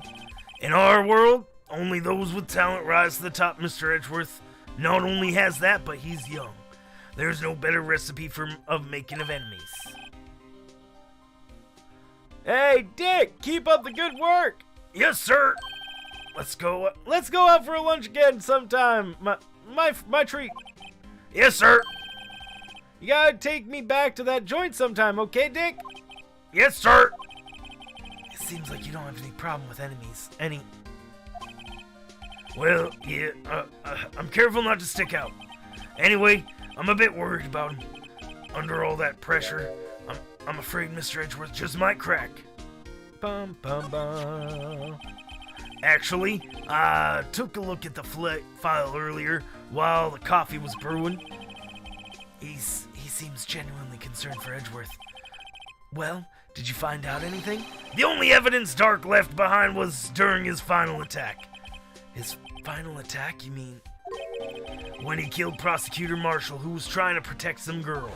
In our world, only those with talent rise to the top. Mr. Edgeworth not only has that, but he's young. There's no better recipe of making of enemies. Hey, Dick, keep up the good work. Yes, sir. Let's go. Let's go out for lunch again sometime. My treat. Yes, sir. You gotta take me back to that joint sometime, okay, Dick? Yes, sir. It seems like you don't have any problem with enemies. Well, yeah, I'm careful not to stick out. Anyway, I'm a bit worried about him. Under all that pressure, I'm afraid Mr. Edgeworth just might crack. Bum, bum, bum. Actually, I took a look at the file earlier while the coffee was brewing. He seems genuinely concerned for Edgeworth. Well, did you find out anything? The only evidence Dark left behind was during his final attack. His final attack, you mean? When he killed Prosecutor Marshall, who was trying to protect some girl.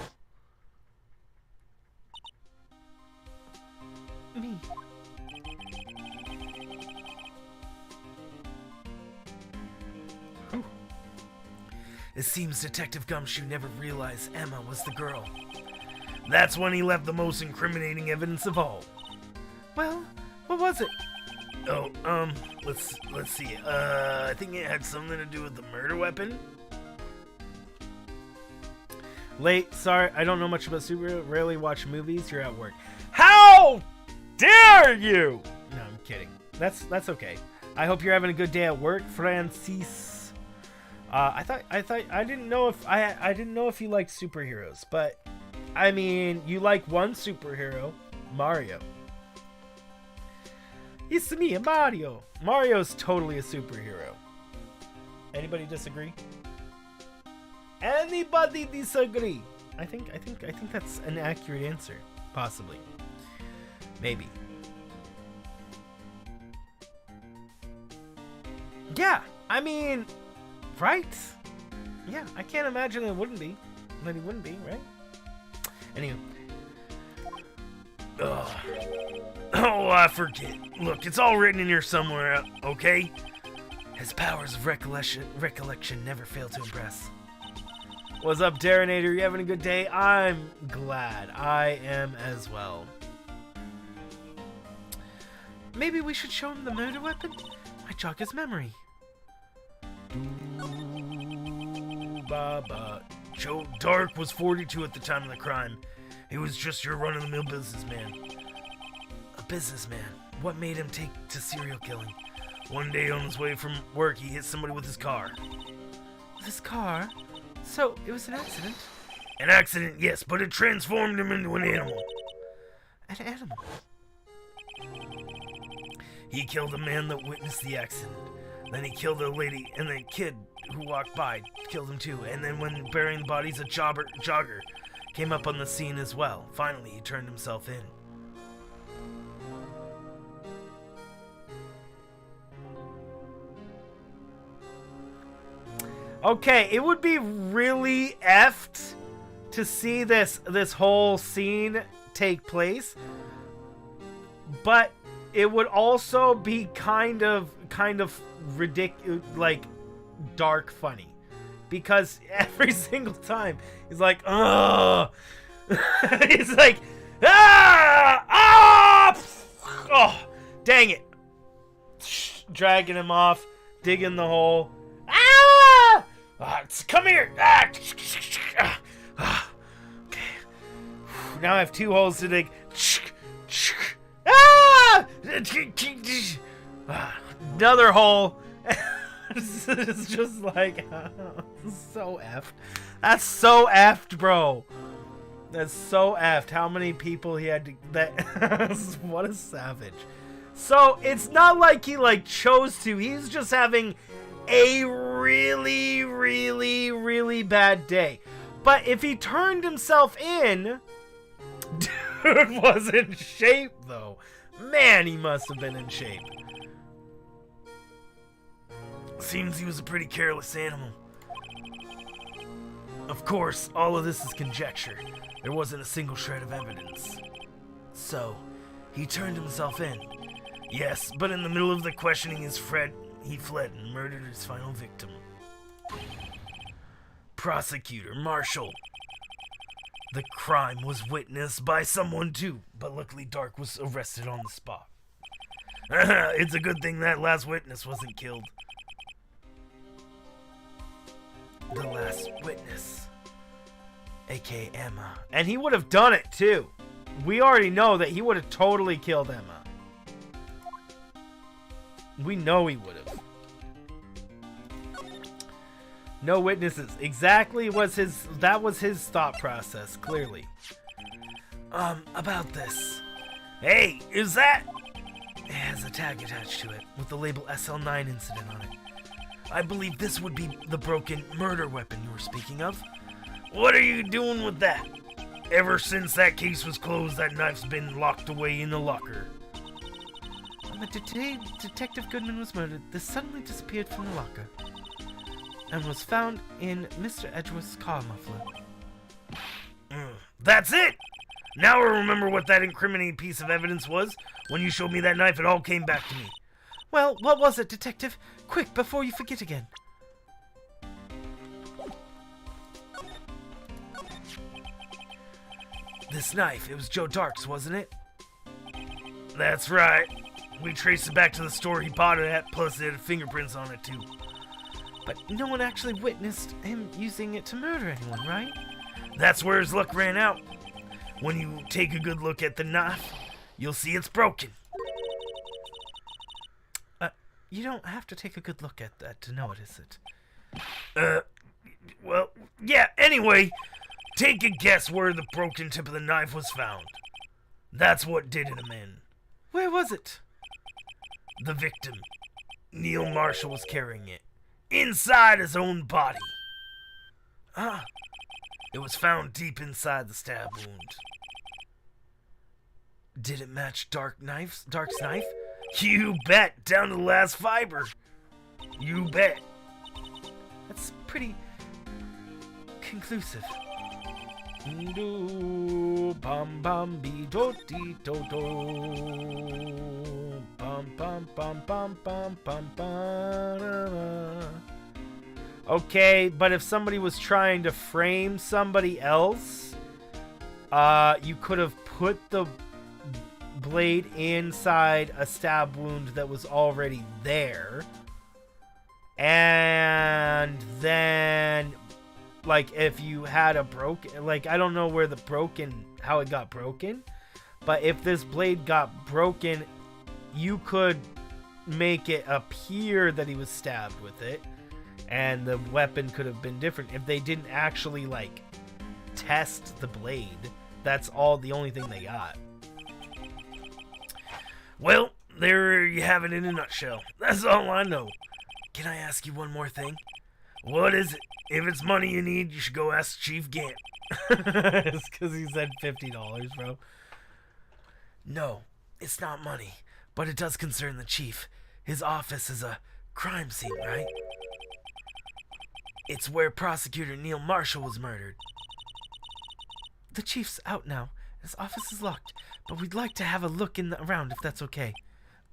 Me. Whew. It seems Detective Gumshoe never realized Emma was the girl. That's when he left the most incriminating evidence of all. Well, what was it? Oh, let's see. I think it had something to do with the murder weapon. Late, sorry, I don't know much about superhero. Rarely watch movies. You're at work. How dare you? No, I'm kidding. That's okay. I hope you're having a good day at work, Francis. I didn't know if you liked superheroes, but I mean, you like one superhero, Mario. It's me, Mario. Mario's totally a superhero. Anybody disagree? Anybody disagree? I think that's an accurate answer, possibly. Maybe. Yeah, I mean, right? Yeah, I can't imagine it wouldn't be. That he wouldn't be, right? Anyway. Ugh. Oh, I forget. Look, it's all written in here somewhere, okay? His powers of recollection never fail to impress. What's up, Darrenator? You having a good day? I'm glad. I am as well. Maybe we should show him the murder weapon? Might jog his memory. Baba. Joe Dark was 42 at the time of the crime. He was just your run-of-the-mill businessman. A businessman? What made him take to serial killing? One day on his way from work, he hit somebody with his car. With his car? So, it was an accident? An accident, yes, but it transformed him into an animal. An animal? He killed a man that witnessed the accident. Then he killed a lady, and the kid who walked by killed him too. And then when burying the bodies, a jogger came up on the scene as well. Finally, he turned himself in. Okay, it would be really effed to see this whole scene take place, but it would also be kind of ridiculous, like dark funny, because every single time he's like, ugh, he's like, oh, dang it, dragging him off, digging the hole. Come here! Okay. Now I have two holes to dig. Another hole. It's just like so effed. That's so effed, bro. That's so effed. How many people he had to what a savage. So it's not like he chose to. He's just having a really, really, really bad day. But if he turned himself in, dude was in shape though. Man, he must have been in shape. Seems he was a pretty careless animal. Of course, all of this is conjecture. There wasn't a single shred of evidence. So, he turned himself in. Yes, but in the middle of the questioning, he fled and murdered his final victim. Prosecutor Marshall. The crime was witnessed by someone too, but luckily Dark was arrested on the spot. It's a good thing that last witness wasn't killed. The last witness, aka Emma. And he would have done it too. We already know that he would have totally killed Emma. We know he would have. No witnesses. Exactly that was his thought process, clearly. About this. Hey, is that? It has a tag attached to it with the label SL9 incident on it. I believe this would be the broken murder weapon you were speaking of. What are you doing with that? Ever since that case was closed, that knife's been locked away in the locker. On the day Detective Goodman was murdered, this suddenly disappeared from the locker and was found in Mr. Edgeworth's car muffler. That's it! Now I remember what that incriminating piece of evidence was. When you showed me that knife, it all came back to me. Well, what was it, Detective? Quick, before you forget again. This knife, it was Joe Dark's, wasn't it? That's right. We traced it back to the store he bought it at, plus it had fingerprints on it too. But no one actually witnessed him using it to murder anyone, right? That's where his luck ran out. When you take a good look at the knife, you'll see it's broken. You don't have to take a good look at that to know it, is it? Well, yeah, anyway, take a guess where the broken tip of the knife was found. That's what did him in. Where was it? The victim, Neil Marshall, was carrying it. Inside his own body. It was found deep inside the stab wound. Did it match Dark's knife? You bet, down to the last fiber. You bet. That's pretty conclusive. Do bum bum be do dee do do bum bum bum bum bum bum bum. Okay, but if somebody was trying to frame somebody else, you could have put the blade inside a stab wound that was already there, and then, like, if you had a broken, like, I don't know where how it got broken, but if this blade got broken, you could make it appear that he was stabbed with it, and the weapon could have been different. If they didn't actually, like, test the blade, that's the only thing they got. Well, there you have it in a nutshell. That's all I know. Can I ask you one more thing? What is it? If it's money you need, you should go ask Chief Gant. It's because he said $50, bro. No, it's not money, but it does concern the Chief. His office is a crime scene, right? It's where Prosecutor Neil Marshall was murdered. The Chief's out now. His office is locked, but we'd like to have a look around if that's okay.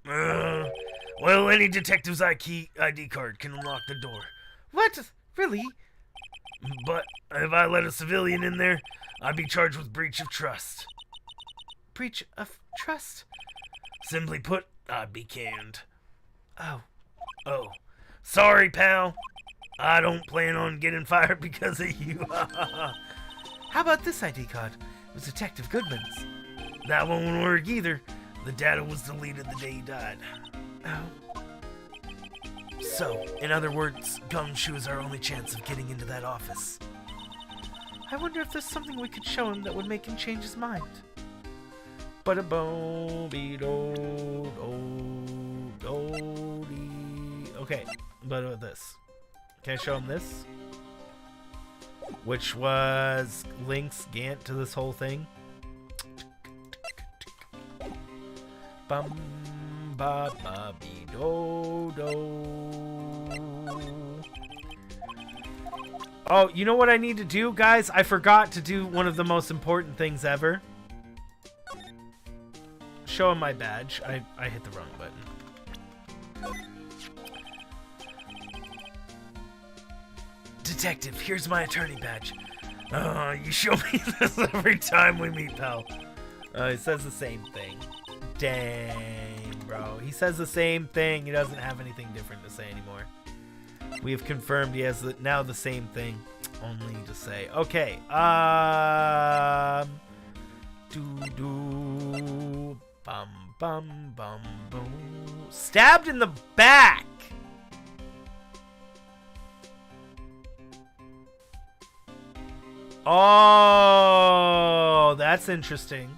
Well, any detective's ID card can unlock the door. What? Really? But if I let a civilian in there, I'd be charged with breach of trust. Breach of trust? Simply put, I'd be canned. Oh. Sorry, pal. I don't plan on getting fired because of you. How about this ID card? It was Detective Goodman's. That one won't work either. The data was deleted the day he died. Oh. So, in other words, Gumshoe is our only chance of getting into that office. I wonder if there's something we could show him that would make him change his mind. Okay, but with this. Can I show him this? Which was Link's Gant to this whole thing. Bum ba ba be do do. Oh, you know what I need to do, guys? I forgot to do one of the most important things ever. show him my badge. I hit the wrong button. Detective, here's my attorney badge. You show me this every time we meet, pal. He says the same thing. Dang, bro. He says the same thing. He doesn't have anything different to say anymore. We have confirmed he has now the same thing. Only to say. Okay. Bum, bum, bum, boom. Stabbed in the back. Oh, that's interesting.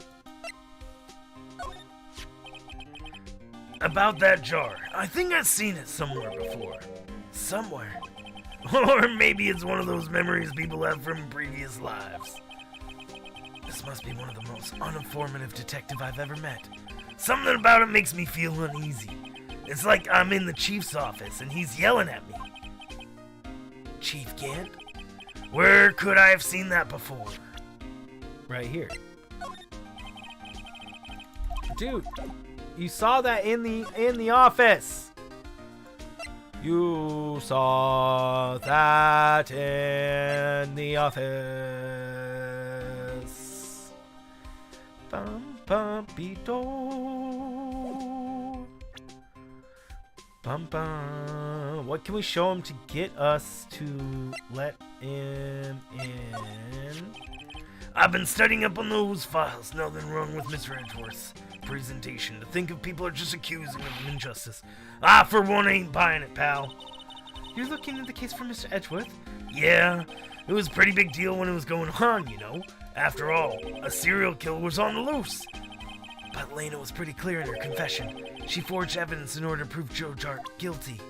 About that jar. I think I've seen it somewhere before. Somewhere. Or maybe it's one of those memories people have from previous lives. This must be one of the most uninformative detective I've ever met. Something about it makes me feel uneasy. It's like I'm in the chief's office and he's yelling at me. Chief Gant? Where could I have seen that before? Right here. Dude, you saw that in the office. You saw that in the office. Bum bum be do. Bum bum. What can we show him to get us to let him in? I've been studying up on those files. Nothing wrong with Mr. Edgeworth's presentation. To think of people are just accusing him of injustice. I, for one, ain't buying it, pal. You're looking into the case for Mr. Edgeworth? Yeah, it was a pretty big deal when it was going on, you know. After all, a serial killer was on the loose. But Lena was pretty clear in her confession. She forged evidence in order to prove Joe Jarett guilty.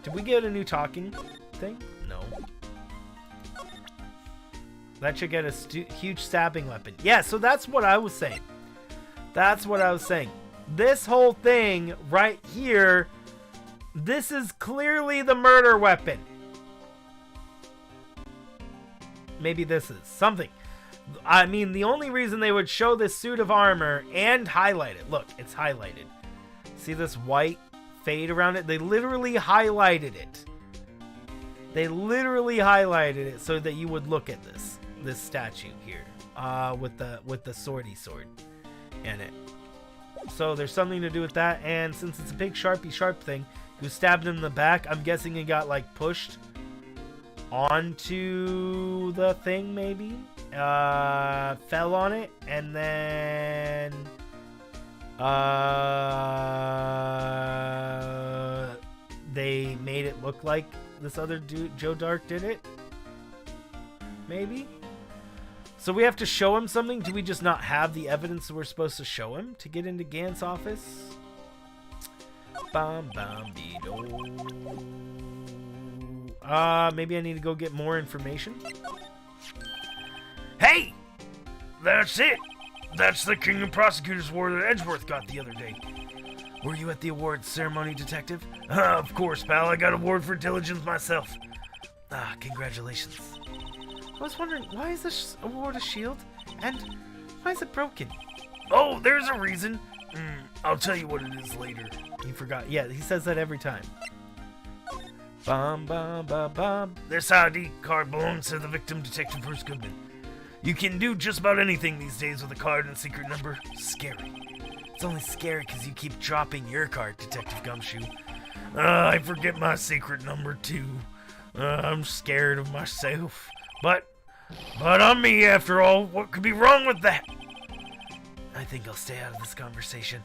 Did we get a new talking thing? No. That should get a huge stabbing weapon. Yeah, so that's what I was saying. That's what I was saying. This whole thing right here, this is clearly the murder weapon. Maybe this is something. I mean, the only reason they would show this suit of armor and highlight it. Look, it's highlighted. See this white fade around it? They literally highlighted it. They literally highlighted it so that you would look at this statue here, with the swordy sword in it. So there's something to do with that. And since it's a big sharp thing, who stabbed him in the back, I'm guessing he got like pushed onto the thing, maybe fell on it, and then they made it look like this other dude, Joe Dark, did it. Maybe. So we have to show him something? Do we just not have the evidence that we're supposed to show him to get into Gant's office? Bum bum be do. Maybe I need to go get more information. Hey! That's it! That's the King of Prosecutors award that Edgeworth got the other day. Were you at the awards ceremony, Detective? Of course, pal. I got an award for diligence myself. Congratulations. I was wondering, why is this award a shield? And why is it broken? Oh, there's a reason. I'll tell you what it is later. He forgot. Yeah, he says that every time. Bum, bum, bum, bum. This ID card belongs to the victim, Detective Bruce Goodman. You can do just about anything these days with a card and secret number. Scary. It's only scary because you keep dropping your card, Detective Gumshoe. I forget my secret number, too. I'm scared of myself. But I'm me after all. What could be wrong with that? I think I'll stay out of this conversation.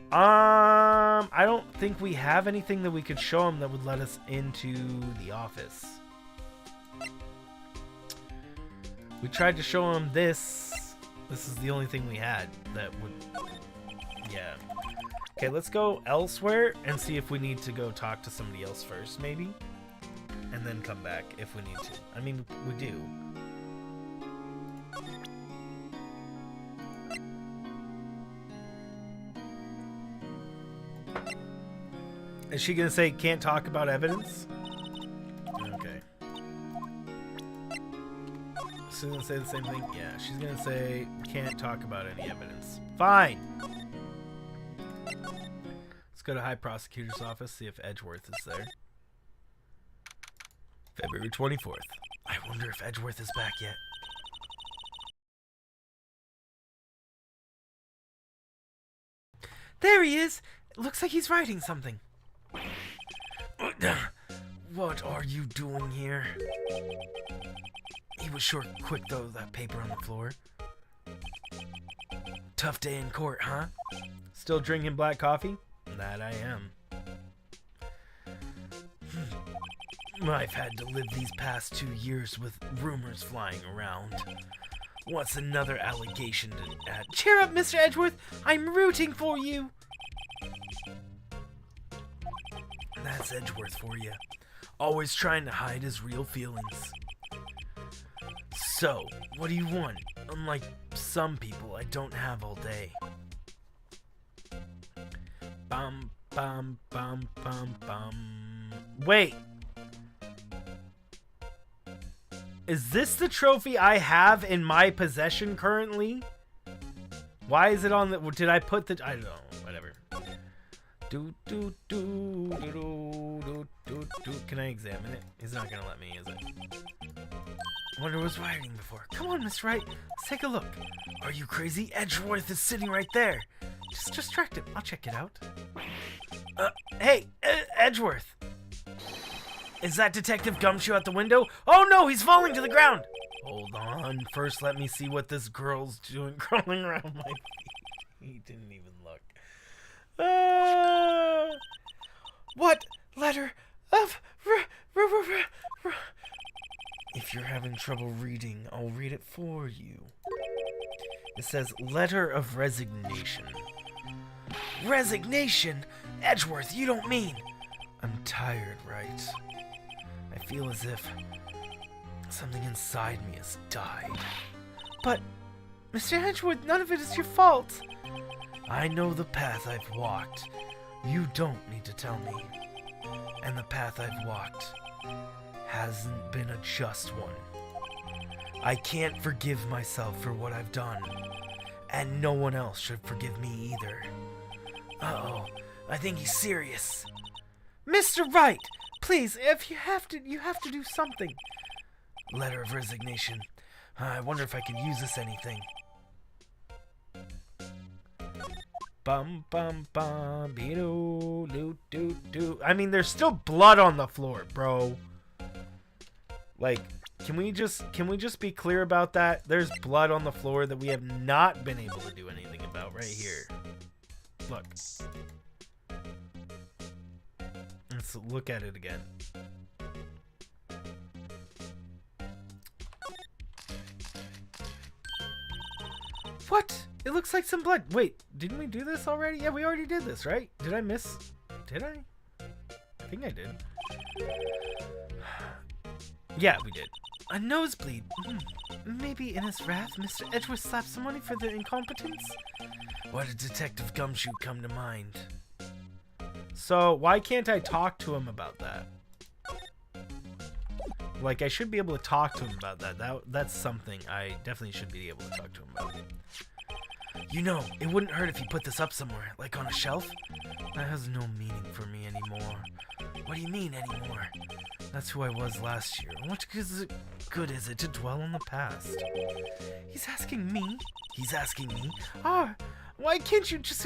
I don't think we have anything that we could show him that would let us into the office. We tried to show him this. This is the only thing we had that would... Yeah. Okay, let's go elsewhere and see if we need to go talk to somebody else first, maybe? And then come back if we need to. I mean, we do. Is she gonna say can't talk about evidence? Okay. She's gonna say the same thing? Yeah, she's gonna say can't talk about any evidence. Fine. go to High Prosecutor's Office, see if Edgeworth is there. February 24th. I wonder if Edgeworth is back yet. There he is! Looks like he's writing something. What are you doing here? He was sure quick though, that paper on the floor. Tough day in court, huh? Still drinking black coffee? That I am. I've had to live these past 2 years with rumors flying around. What's another allegation to add? Cheer up, Mr. Edgeworth! I'm rooting for you! That's Edgeworth for you. Always trying to hide his real feelings. So, what do you want? Unlike some people, I don't have all day. Bum, bum, bum, bum, bum. Wait. Is this the trophy I have in my possession currently? Why is it on the... Did I put the... I don't know. Whatever. Can I examine it? He's not gonna let me, is it? Wonder what's writing before. Come on, Miss Wright. Let's take a look. Are you crazy? Edgeworth is sitting right there. Just distract him. I'll check it out. Hey, Edgeworth. Is that Detective Gumshoe out the window? Oh no, he's falling to the ground. Hold on. First, let me see what this girl's doing crawling around my feet. He didn't even look. What letter of... If you're having trouble reading, I'll read it for you. It says, Letter of Resignation. Resignation? Edgeworth, you don't mean... I'm tired, right? I feel as if something inside me has died. But, Mr. Edgeworth, none of it is your fault. I know the path I've walked. You don't need to tell me. And the path I've walked hasn't been a just one. I can't forgive myself for what I've done, and no one else should forgive me either. Uh-oh, I think he's serious. Mr. Wright, please, if you have to do something. Letter of resignation. I wonder if I could use this anything. Bum bum bum doo doo doo doo. I mean, there's still blood on the floor, bro. Like, can we just be clear about that? There's blood on the floor that we have not been able to do anything about right here. Look. Let's look at it again. What? It looks like some blood. Wait, didn't we do this already? Yeah, we already did this, right? Did I miss? Did I? I think I did. Yeah, we did. A nosebleed. Maybe in his wrath, Mr. Edgeworth slapped somebody for their incompetence? Why did Detective Gumshoe come to mind? So, why can't I talk to him about that? Like, I should be able to talk to him about that. That's something I definitely should be able to talk to him about. You know, it wouldn't hurt if you put this up somewhere, like on a shelf. That has no meaning for me anymore. What do you mean, anymore? That's who I was last year. What good is it to dwell on the past? He's asking me? He's asking me? Ah, why can't you just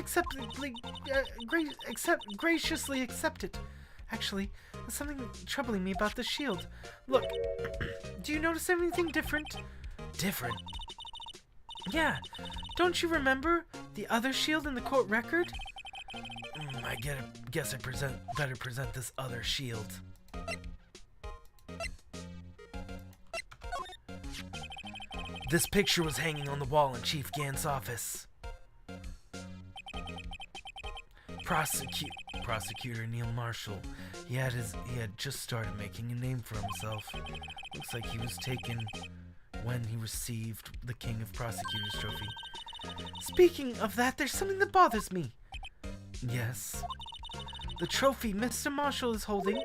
graciously accept it? Actually, there's something troubling me about the shield. Look, do you notice anything different? Different? Yeah, don't you remember the other shield in the court record? I guess I better present this other shield. This picture was hanging on the wall in Chief Gant's office. Prosecutor Neil Marshall. He had just started making a name for himself. Looks like he was taken when he received the King of Prosecutors trophy. Speaking of that, there's something that bothers me. Yes. The trophy Mr. Marshall is holding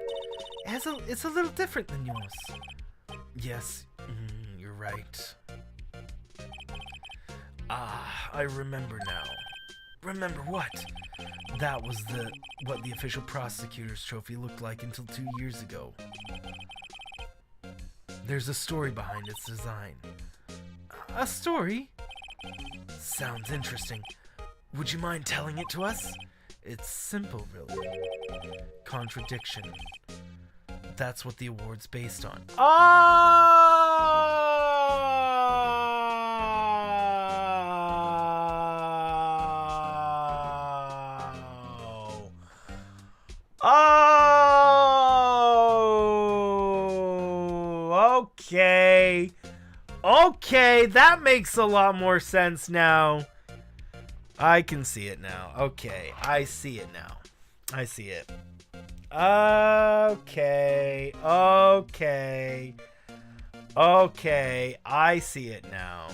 it's a little different than yours. Yes, you're right. Ah, I remember now. Remember what? That was what the official prosecutor's trophy looked like until 2 years ago. There's a story behind its design. A story? Sounds interesting. Would you mind telling it to us? It's simple, really. Contradiction. That's what the award's based on. Oh, okay. Okay, that makes a lot more sense now. I can see it now. Okay, I see it now. I see it. Okay, I see it now.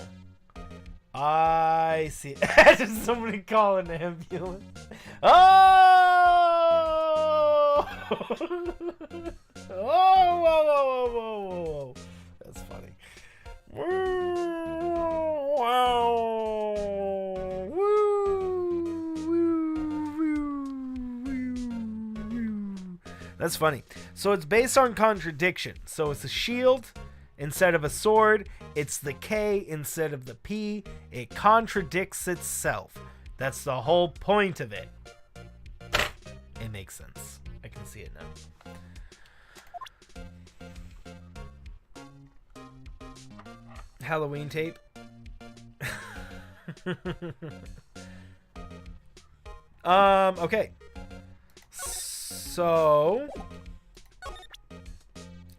I see it. Just somebody calling the ambulance. Oh! Whoa. That's funny. That's funny. So it's based on contradiction. So it's a shield instead of a sword. It's the K instead of the P. It contradicts itself. That's the whole point of it. It makes sense. I can see it now. Halloween tape. Okay. So,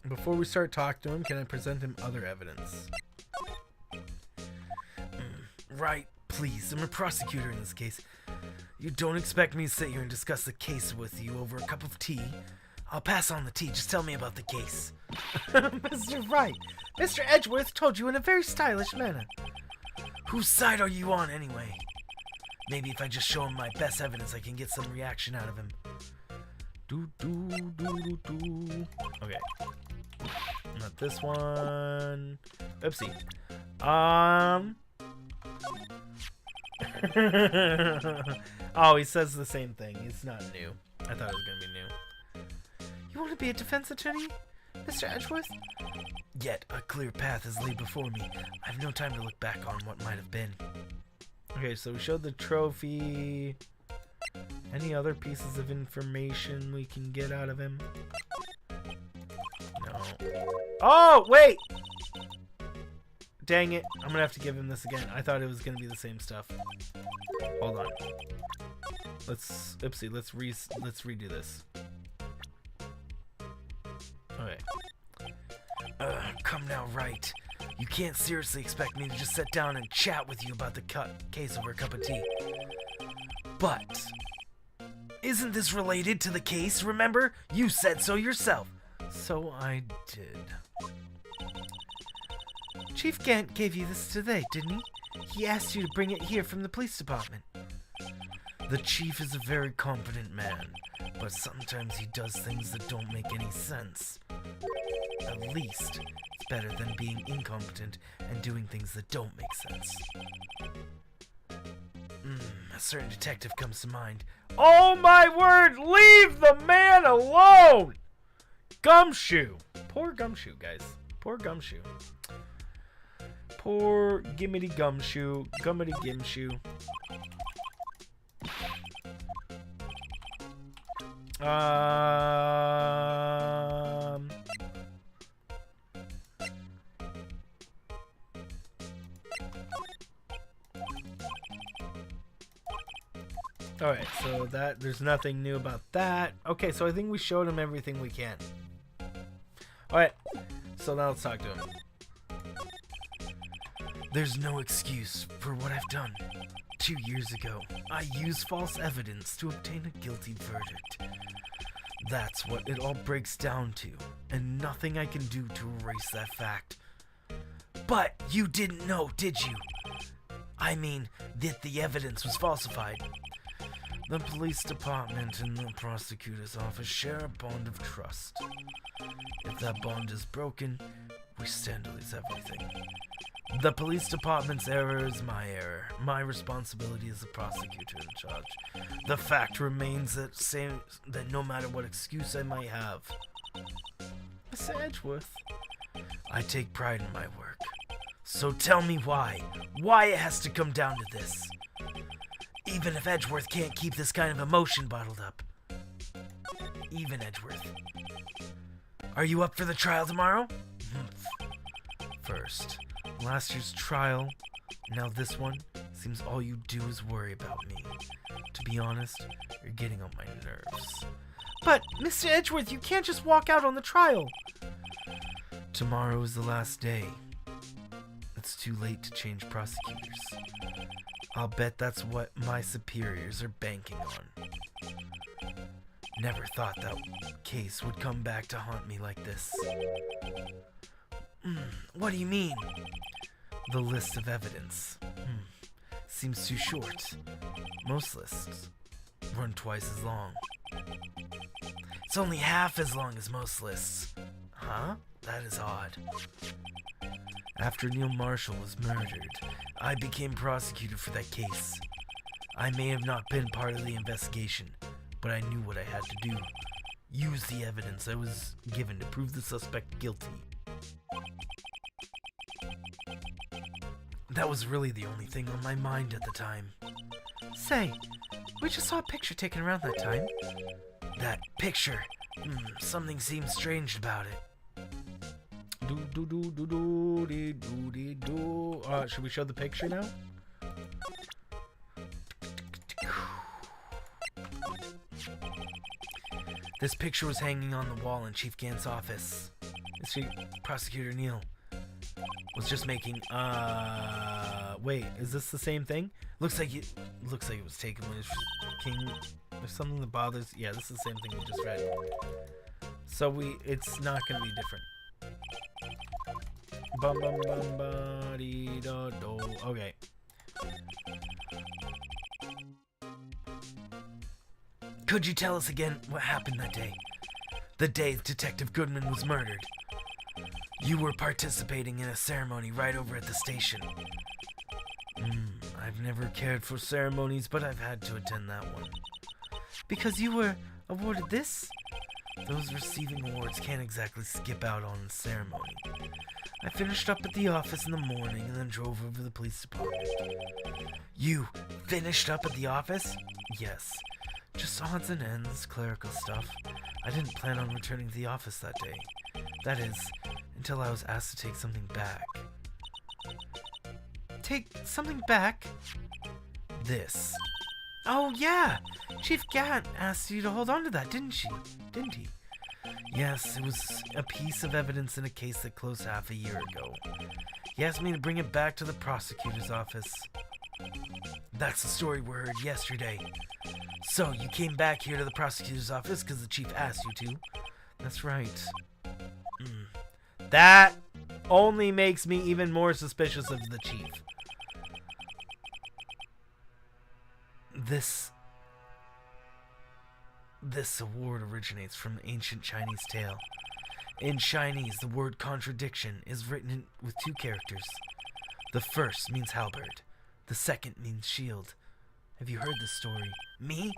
before we start talking to him, can I present him other evidence? Right, please. I'm a prosecutor in this case. You don't expect me to sit here and discuss the case with you over a cup of tea. I'll pass on the tea. Just tell me about the case. Mr. Wright, Mr. Edgeworth told you in a very stylish manner. Whose side are you on, anyway? Maybe if I just show him my best evidence, I can get some reaction out of him. Okay. Not this one. Oopsie. Oh, he says the same thing. It's not new. I thought it was gonna be new. You want to be a defense attorney, Mr. Edgeworth? Yet a clear path is laid before me. I have no time to look back on what might have been. Okay, so we showed the trophy. Any other pieces of information we can get out of him? No. Oh, wait! Dang it. I'm gonna have to give him this again. I thought it was gonna be the same stuff. Hold on. Let's redo this. Okay. Come now, Wright. You can't seriously expect me to just sit down and chat with you about the case over a cup of tea. But isn't this related to the case? Remember? You said so yourself. So I did. Chief Gant gave you this today, didn't he? He asked you to bring it here from the police department. The chief is a very competent man, but sometimes he does things that don't make any sense. At least, it's better than being incompetent and doing things that don't make sense. A certain detective comes to mind. Oh my word! Leave the man alone! Gumshoe! Poor Gumshoe, guys. Poor Gumshoe. Poor Gimmity Gumshoe. Gummity Gimshoe. Alright, so there's nothing new about that. Okay, so I think we showed him everything we can. Alright, so now let's talk to him. There's no excuse for what I've done. 2 years ago, I used false evidence to obtain a guilty verdict. That's what it all breaks down to, and nothing I can do to erase that fact. But you didn't know, did you? I mean, that the evidence was falsified. The police department and the prosecutor's office share a bond of trust. If that bond is broken, We stand to lose everything. The police department's error is my error. My responsibility as the prosecutor in charge. The fact remains that no matter what excuse I might have, Mr. Edgeworth. I take pride in my work. So tell me why. Why it has to come down to this. Even if Edgeworth can't keep this kind of emotion bottled up. Even Edgeworth. Are you up for the trial tomorrow? First, last year's trial, now this one, seems all you do is worry about me. To be honest, you're getting on my nerves. But, Mr. Edgeworth, you can't just walk out on the trial. Tomorrow is the last day. It's too late to change prosecutors. I'll bet that's what my superiors are banking on. Never thought that case would come back to haunt me like this. What do you mean? The list of evidence. Seems too short. Most lists run twice as long. It's only half as long as most lists. Huh? That is odd. After Neil Marshall was murdered, I became prosecutor for that case. I may have not been part of the investigation, but I knew what I had to do. Use the evidence I was given to prove the suspect guilty. That was really the only thing on my mind at the time. Say, we just saw a picture taken around that time. That picture. Something seems strange about it. Should we show the picture now? This picture was hanging on the wall in Chief Gant's office. Prosecutor Neil was just making. Wait, is this the same thing? Looks like it was taken when King. There's something that bothers. Yeah, this is the same thing we just read. So it's not gonna be different. Bum bum bum ba dee da do. Okay. Could you tell us again what happened that day? The day Detective Goodman was murdered. You were participating in a ceremony right over at the station. I've never cared for ceremonies, but I've had to attend that one. Because you were awarded this? Those receiving awards can't exactly skip out on a ceremony. I finished up at the office in the morning and then drove over to the police department. You finished up at the office? Yes. Just odds and ends, clerical stuff. I didn't plan on returning to the office that day. That is, until I was asked to take something back. Take something back? This. Oh, yeah. Chief Gant asked you to hold on to that, didn't he? Yes, it was a piece of evidence in a case that closed half a year ago. He asked me to bring it back to the prosecutor's office. That's the story we heard yesterday. So, you came back here to the prosecutor's office because the chief asked you to? That's right. That only makes me even more suspicious of the chief. This award originates from an ancient Chinese tale. In Chinese, the word contradiction is written with two characters. The first means halberd. The second means shield. Have you heard this story? Me?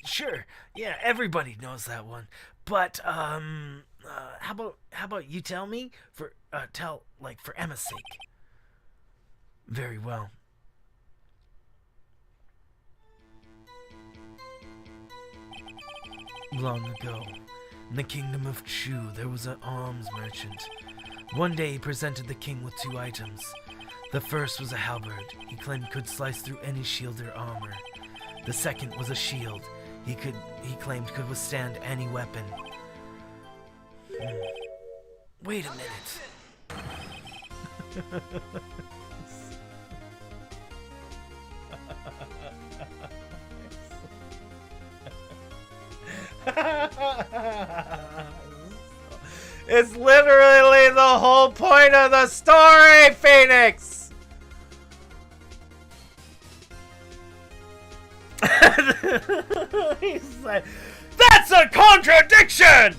Sure. Yeah, everybody knows that one. But, how about you tell me? For Emma's sake. Very well. Long ago, in the kingdom of Chu, there was an arms merchant. One day he presented the king with two items. The first was a halberd. He claimed could slice through any shield or armor. The second was a shield. He claimed could withstand any weapon. Wait a minute. It's literally the whole point of the story, Phoenix! He's like, that's a contradiction!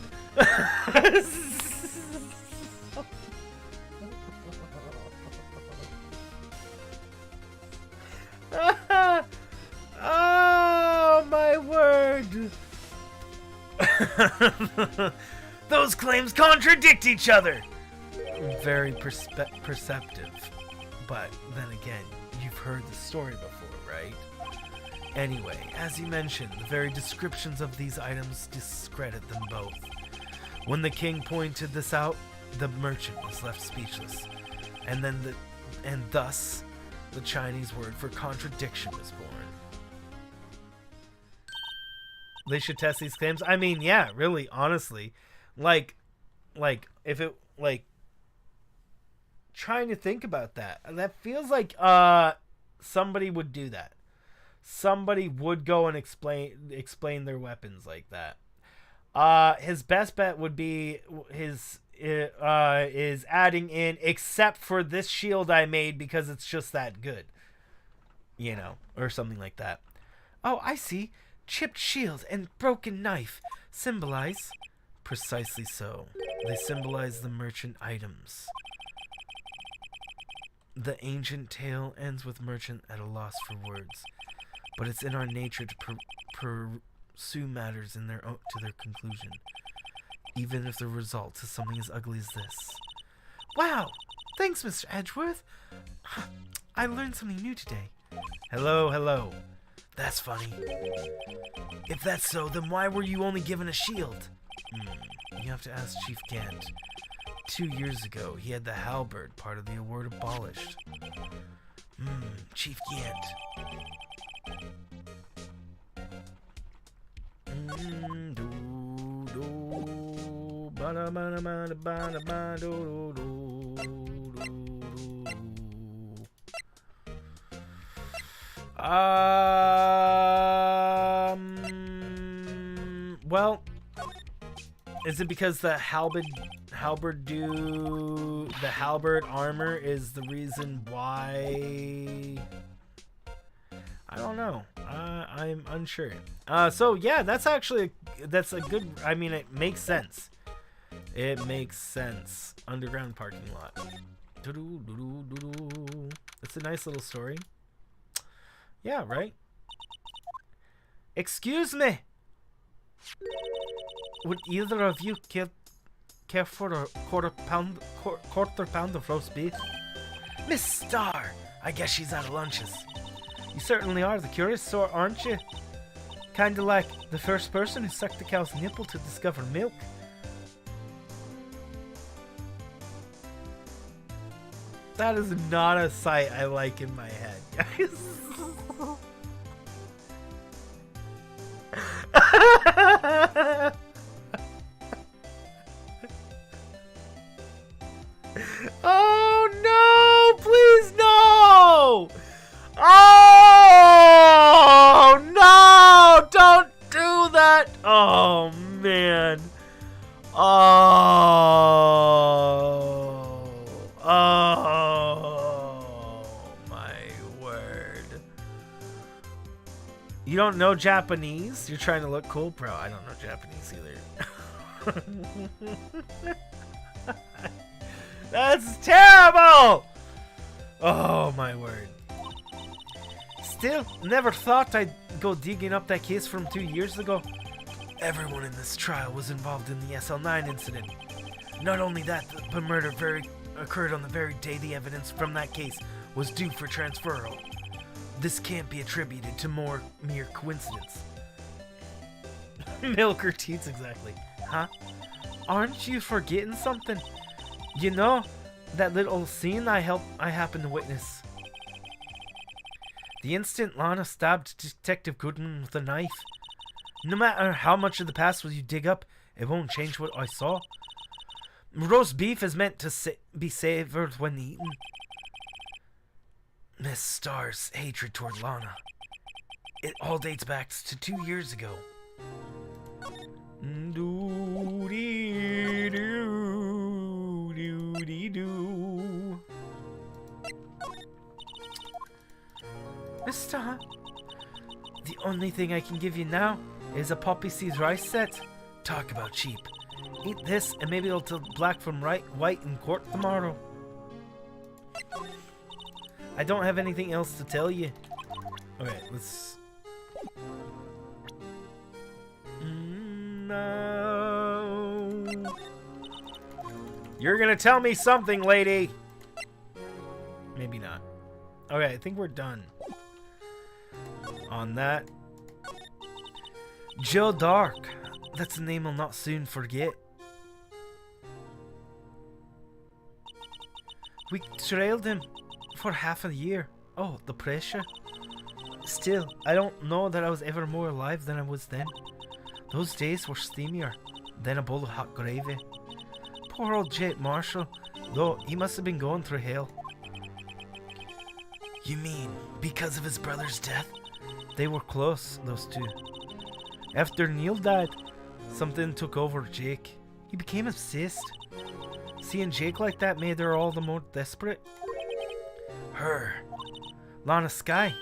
Those claims contradict each other. Very perceptive. But then again, you've heard the story before, right? Anyway, as you mentioned, the very descriptions of these items discredit them both. When the king pointed this out, the merchant was left speechless. And thus, the Chinese word for contradiction was born. They should test these claims. I mean, yeah, really, honestly. Like, if it, trying to think about that. That feels like, somebody would do that. Somebody would go and explain their weapons like that. His best bet would be is adding in, except for this shield I made because it's just that good. You know, or something like that. Oh, I see. Chipped shield and broken knife symbolize. Precisely so. They symbolize the merchant items. The ancient tale ends with merchant at a loss for words, but it's in our nature to pursue matters to their conclusion, even if the result is something as ugly as this. Wow! Thanks, Mr. Edgeworth. I learned something new today. Hello. That's funny. If that's so, then why were you only given a shield? You have to ask Chief Gant. 2 years ago, he had the halberd part of the award abolished. Chief Gant. Well, is it because the halberd armor is the reason why? I don't know. I'm unsure. So yeah, that's a good. I mean, it makes sense. It makes sense. Underground parking lot. It's a nice little story. Yeah, right? Excuse me! Would either of you care for a quarter pound of roast beef? Miss Starr! I guess she's out of lunches. You certainly are the curious sort, aren't you? Kinda like the first person who sucked the cow's nipple to discover milk. That is not a sight I like in my head, guys. Oh no! Please no! Oh no! Don't do that! Oh man! Oh my word! You don't know Japanese? You're trying to look cool, bro. I don't know Japanese either. That's terrible! Oh my word. Still, never thought I'd go digging up that case from 2 years ago. Everyone in this trial was involved in the SL9 incident. Not only that, the murder occurred on the very day the evidence from that case was due for transferal. This can't be attributed to mere coincidence. Milk or teats, exactly. Huh? Aren't you forgetting something? You know, that little scene I happened to witness. The instant Lana stabbed Detective Goodman with a knife. No matter how much of the past you dig up, it won't change what I saw. Roast beef is meant to be savored when eaten. Miss Starr's hatred toward Lana. It all dates back to 2 years ago. Miss Starr, the only thing I can give you now is a poppy seed rice set. Talk about cheap. Eat this and maybe it'll tell black from white in court tomorrow. I don't have anything else to tell you. Okay, let's... You're gonna tell me something, lady. Maybe not. Okay, I think we're done on that. Joe Dark. That's a name I'll not soon forget. We trailed him for half a year. Oh, the pressure. Still, I don't know that I was ever more alive than I was then. Those days were steamier than a bowl of hot gravy. Poor old Jarett Marshall, though, he must have been going through hell. You mean because of his brother's death? They were close, those two. After Neil died, something took over Jake. He became obsessed. Seeing Jake like that made her all the more desperate. Her. Lana Skye.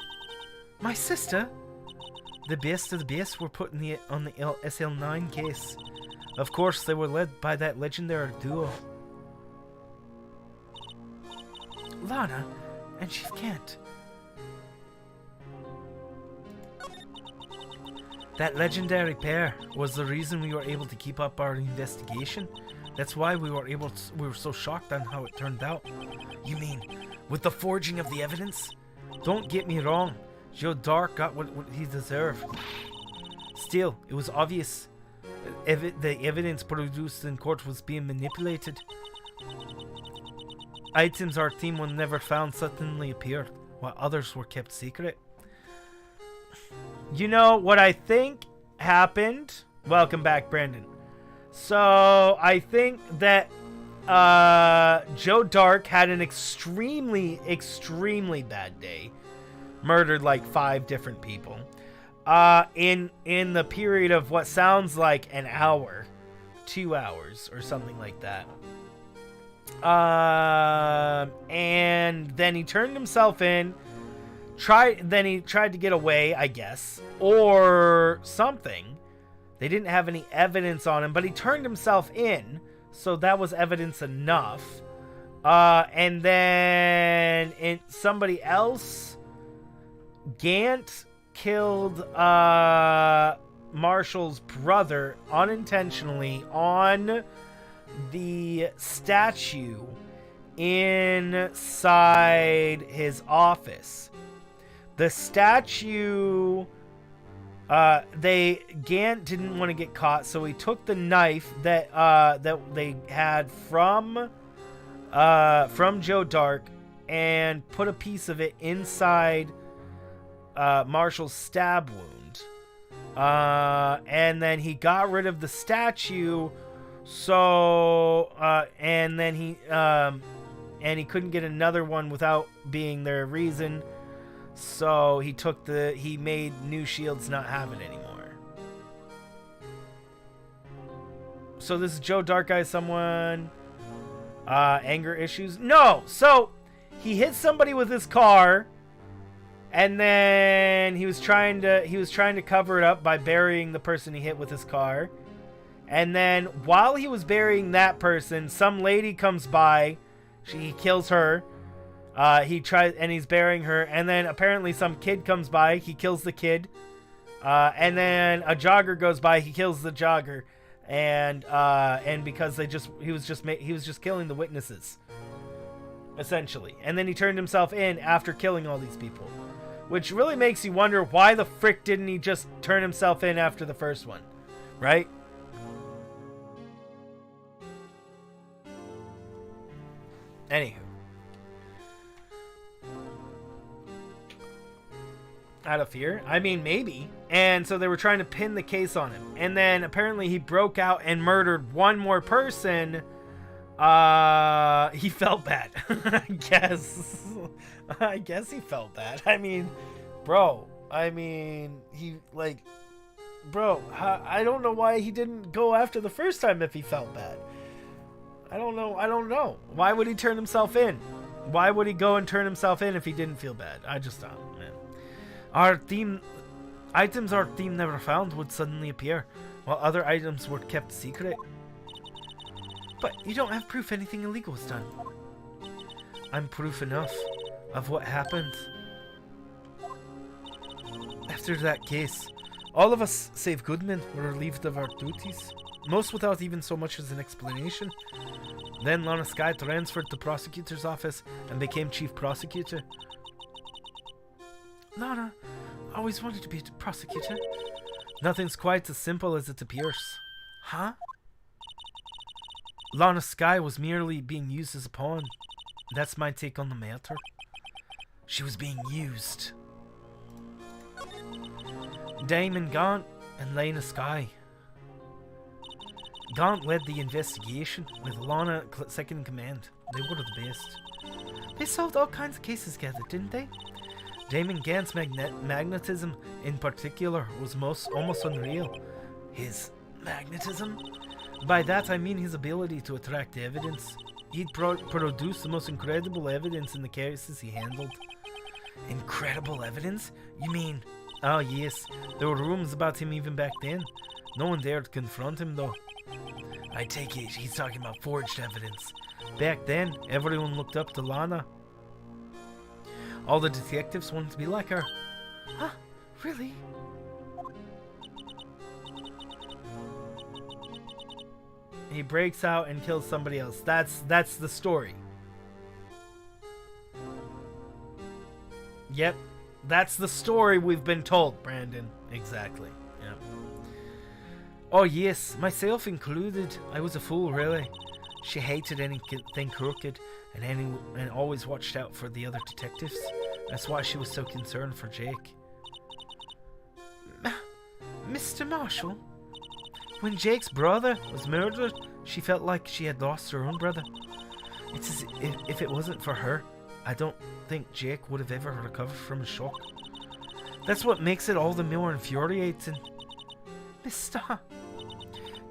My sister. The best of the best were put on the SL9 case. Of course, they were led by that legendary duo. Lana and Chief Kent. That legendary pair was the reason we were able to keep up our investigation. That's why we were so shocked on how it turned out. You mean, with the forging of the evidence? Don't get me wrong, Joe Dark got what he deserved. Still, it was obvious the evidence produced in court was being manipulated. Items our team would never found suddenly appeared, while others were kept secret. You know what I think happened? Welcome back, Brandon. So, I think that Joe Dark had an extremely, extremely bad day. Murdered like 5 different people. In the period of what sounds like an hour. 2 hours or something like that. And then he turned himself in. Then he tried to get away, I guess. Or something. They didn't have any evidence on him, but he turned himself in, so that was evidence enough. And then somebody else, Gant, killed Marshall's brother unintentionally on the statue inside his office. The statue... Gant didn't want to get caught, so he took the knife that they had from Joe Dark and put a piece of it inside Marshall's stab wound. And then he got rid of the statue, so and then he couldn't get another one without being their reason. So he made New Shields not have it anymore. So this is Joe Dark Eye, someone anger issues? No. So he hit somebody with his car, and then he was trying to cover it up by burying the person he hit with his car. And then while he was burying that person, some lady comes by. He kills her. He's burying her, and then apparently some kid comes by, he kills the kid, and then a jogger goes by, he kills the jogger, and because he was just killing the witnesses, essentially, and then he turned himself in after killing all these people, which really makes you wonder why the frick didn't he just turn himself in after the first one, right? Anywho. Out of fear? I mean, maybe. And so they were trying to pin the case on him. And then apparently he broke out and murdered one more person. He felt bad. I guess he felt bad. I mean, bro. I don't know why he didn't go after the first time if he felt bad. I don't know. Why would he turn himself in? Why would he go and turn himself in if he didn't feel bad? I just don't, man. Items our team never found would suddenly appear, while other items were kept secret. But you don't have proof anything illegal was done. I'm proof enough of what happened. After that case, all of us, save Goodman, were relieved of our duties, most without even so much as an explanation. Then Lana Skye transferred to prosecutor's office and became chief prosecutor. Lana, I always wanted to be a prosecutor. Nothing's quite as simple as it appears. Huh? Lana Skye was merely being used as a pawn. That's my take on the matter. She was being used. Damon Gaunt and Lana Skye. Gaunt led the investigation, with Lana second in command. They were the best. They solved all kinds of cases together, didn't they? Damon Gaunt's magnetism, in particular, was almost unreal. His magnetism? By that I mean his ability to attract evidence. He'd produce the most incredible evidence in the cases he handled. Incredible evidence? You mean... Oh yes, there were rumors about him even back then. No one dared confront him though. I take it he's talking about forged evidence. Back then, everyone looked up to Lana. All the detectives wanted to be like her. Huh? Really? He breaks out and kills somebody else. That's the story. Yep. That's the story we've been told, Brandon. Exactly. Yep. Oh yes, myself included. I was a fool, really. She hated anything crooked and always watched out for the other detectives. That's why she was so concerned for Jake. Mr. Marshall? When Jake's brother was murdered, she felt like she had lost her own brother. It's as if it wasn't for her, I don't think Jake would have ever recovered from his shock. That's what makes it all the more infuriating. Mr.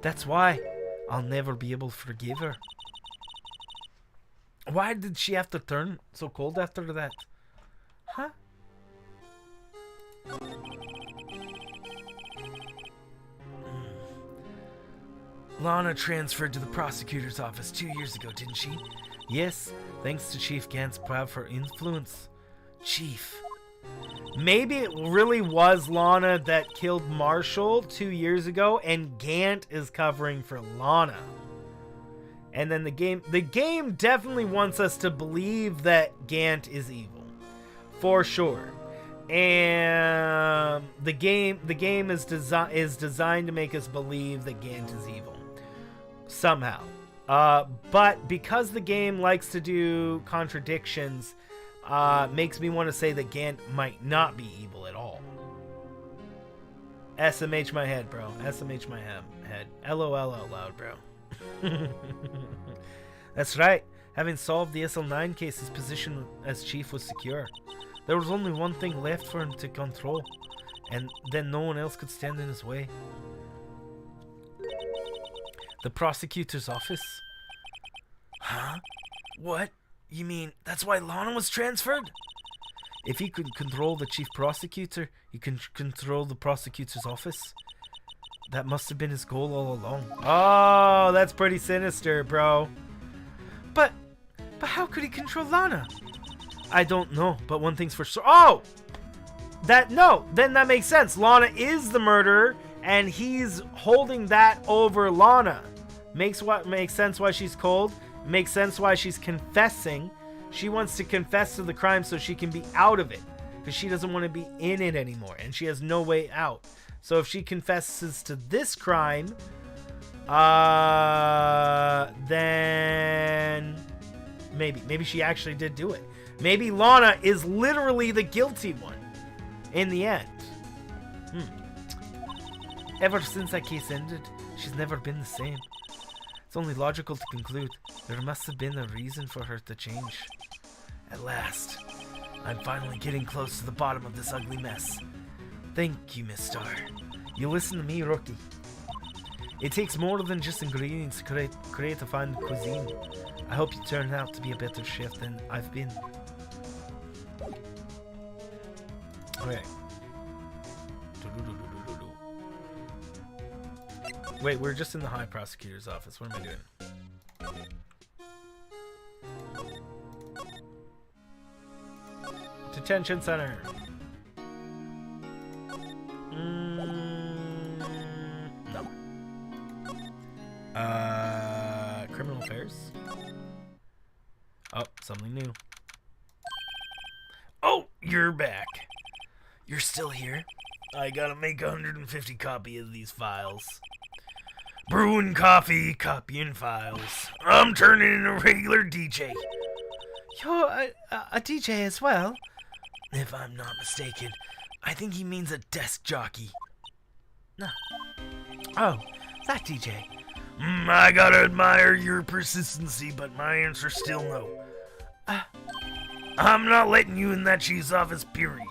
That's why I'll never be able to forgive her. Why did she have to turn so cold after that? Huh? Lana transferred to the prosecutor's office 2 years ago, didn't she? Yes, thanks to Chief Gant's powerful influence. Chief. Maybe it really was Lana that killed Marshall 2 years ago, and Gant is covering for Lana. And then the game definitely wants us to believe that Gant is evil, for sure. And the game is designed to make us believe that Gant is evil somehow. But because the game likes to do contradictions, makes me want to say that Gant might not be evil at all. SMH my head, bro. SMH my head. LOL out loud, bro. That's right. Having solved the SL9 case, his position as chief was secure. There was only one thing left for him to control, and then no one else could stand in his way. The prosecutor's office. Huh? What? You mean that's why Lana was transferred? If he could control the chief prosecutor, he can control the prosecutor's office. That must have been his goal all along. Oh, that's pretty sinister, bro. But how could he control Lana? I don't know, but one thing's for sure. Oh! Then that makes sense. Lana is the murderer, and he's holding that over Lana. Makes sense why she's cold. Makes sense why she's confessing. She wants to confess to the crime so she can be out of it, because she doesn't want to be in it anymore, and she has no way out. So if she confesses to this crime, then maybe she actually did do it. Maybe Lana is literally the guilty one in the end. Ever since that case ended, she's never been the same. It's only logical to conclude there must have been a reason for her to change. At last, I'm finally getting close to the bottom of this ugly mess. Thank you, Miss Star. You listen to me, rookie. It takes more than just ingredients to create a fine cuisine. I hope you turn out to be a better chef than I've been. Okay. Wait, we're just in the High Prosecutor's office. What am I doing? Detention Center. No. Criminal Affairs. Something new. Oh, you're back. You're still here? I gotta make 150 copy of these files. Brewing coffee, copying files. I'm turning into a regular DJ. You're a DJ as well? If I'm not mistaken, I think he means a desk jockey. Oh, that DJ. I gotta admire your persistency, but my answer's still no. I'm not letting you in that chief's office, period.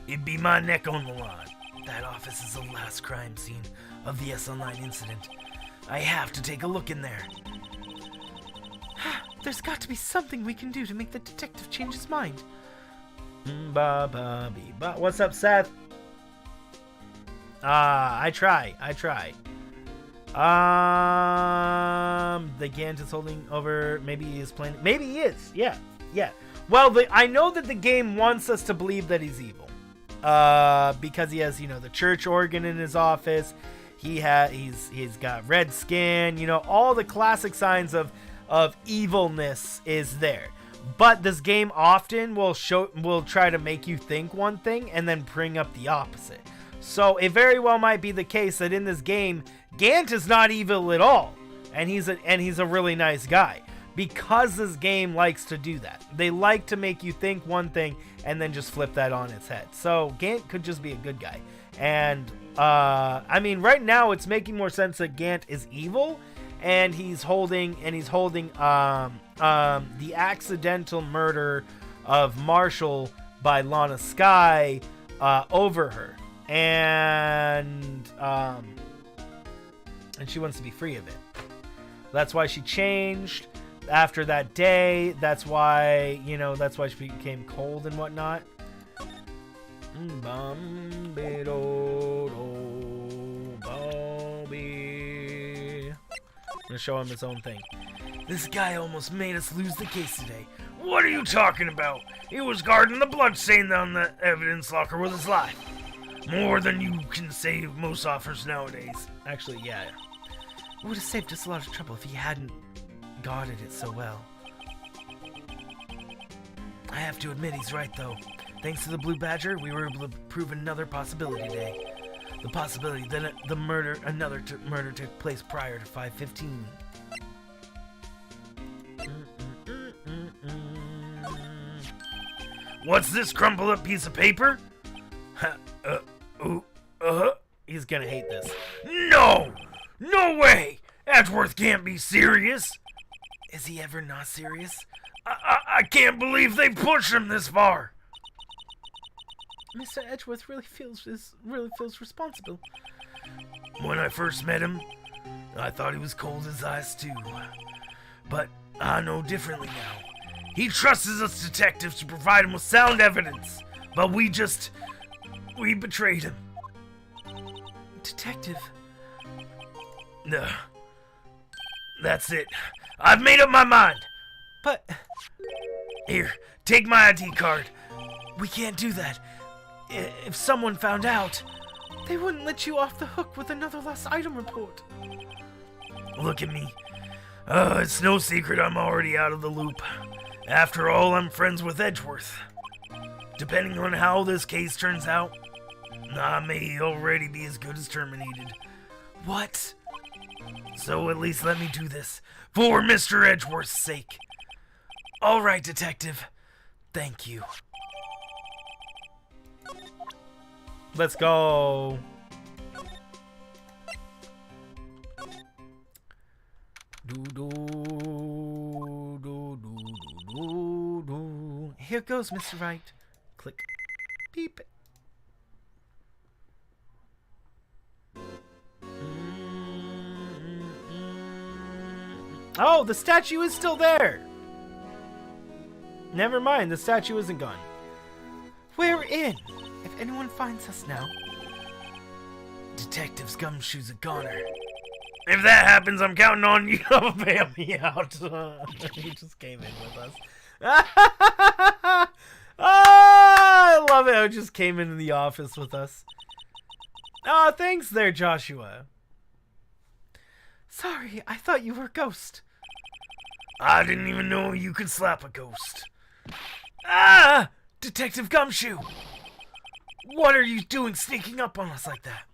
It'd be my neck on the line. That office is the last crime scene of the SL9 incident. I have to take a look in there. There's got to be something we can do to make the detective change his mind. What's up, Seth? I try. The Gant is holding over. Maybe he is playing. Maybe he is. Yeah. Well, I know that the game wants us to believe that he's evil. Because he has, the church organ in his office. He's got red skin. All the classic signs of evilness is there. But this game often will try to make you think one thing and then bring up the opposite. So it very well might be the case that in this game, Gant is not evil at all, and he's a really nice guy, because this game likes to do that. They like to make you think one thing and then just flip that on its head. So Gant could just be a good guy, and right now it's making more sense that Gant is evil, and he's holding the accidental murder of Marshall by Lana Skye over her. And she wants to be free of it. That's why she changed after that day. That's why she became cold and whatnot. I'm gonna show him his own thing. This guy almost made us lose the case today. What are you talking about? He was guarding the bloodstain on the evidence locker with his life. More than you can save most offers nowadays. Actually, yeah. It would have saved us a lot of trouble if he hadn't guarded it so well. I have to admit he's right, though. Thanks to the Blue Badger, we were able to prove another possibility today. The possibility that another murder took place prior to 5:15. What's this crumpled up piece of paper? He's gonna hate this. No! No way! Edgeworth can't be serious! Is he ever not serious? I can't believe they pushed him this far! Mr. Edgeworth really feels responsible. When I first met him, I thought he was cold as ice too. But I know differently now. He trusts us detectives to provide him with sound evidence, but we betrayed him. Detective? No. That's it. I've made up my mind. But... Here, take my ID card. We can't do that. If someone found out, they wouldn't let you off the hook with another lost item report. Look at me. It's no secret I'm already out of the loop. After all, I'm friends with Edgeworth. Depending on how this case turns out, I may already be as good as terminated. What? So at least let me do this, for Mr. Edgeworth's sake. All right, Detective. Thank you. Let's go. Here goes, Mr. Wright. Click. Beep. Oh, the statue is still there. Never mind, the statue isn't gone. We're in. If anyone finds us now, Detective's gumshoes a goner. If that happens, I'm counting on you to bail me out. He just came in with us. I love it. He just came into the office with us. Oh, thanks there, Joshua. Sorry, I thought you were a ghost. I didn't even know you could slap a ghost. Ah! Detective Gumshoe! What are you doing sneaking up on us like that?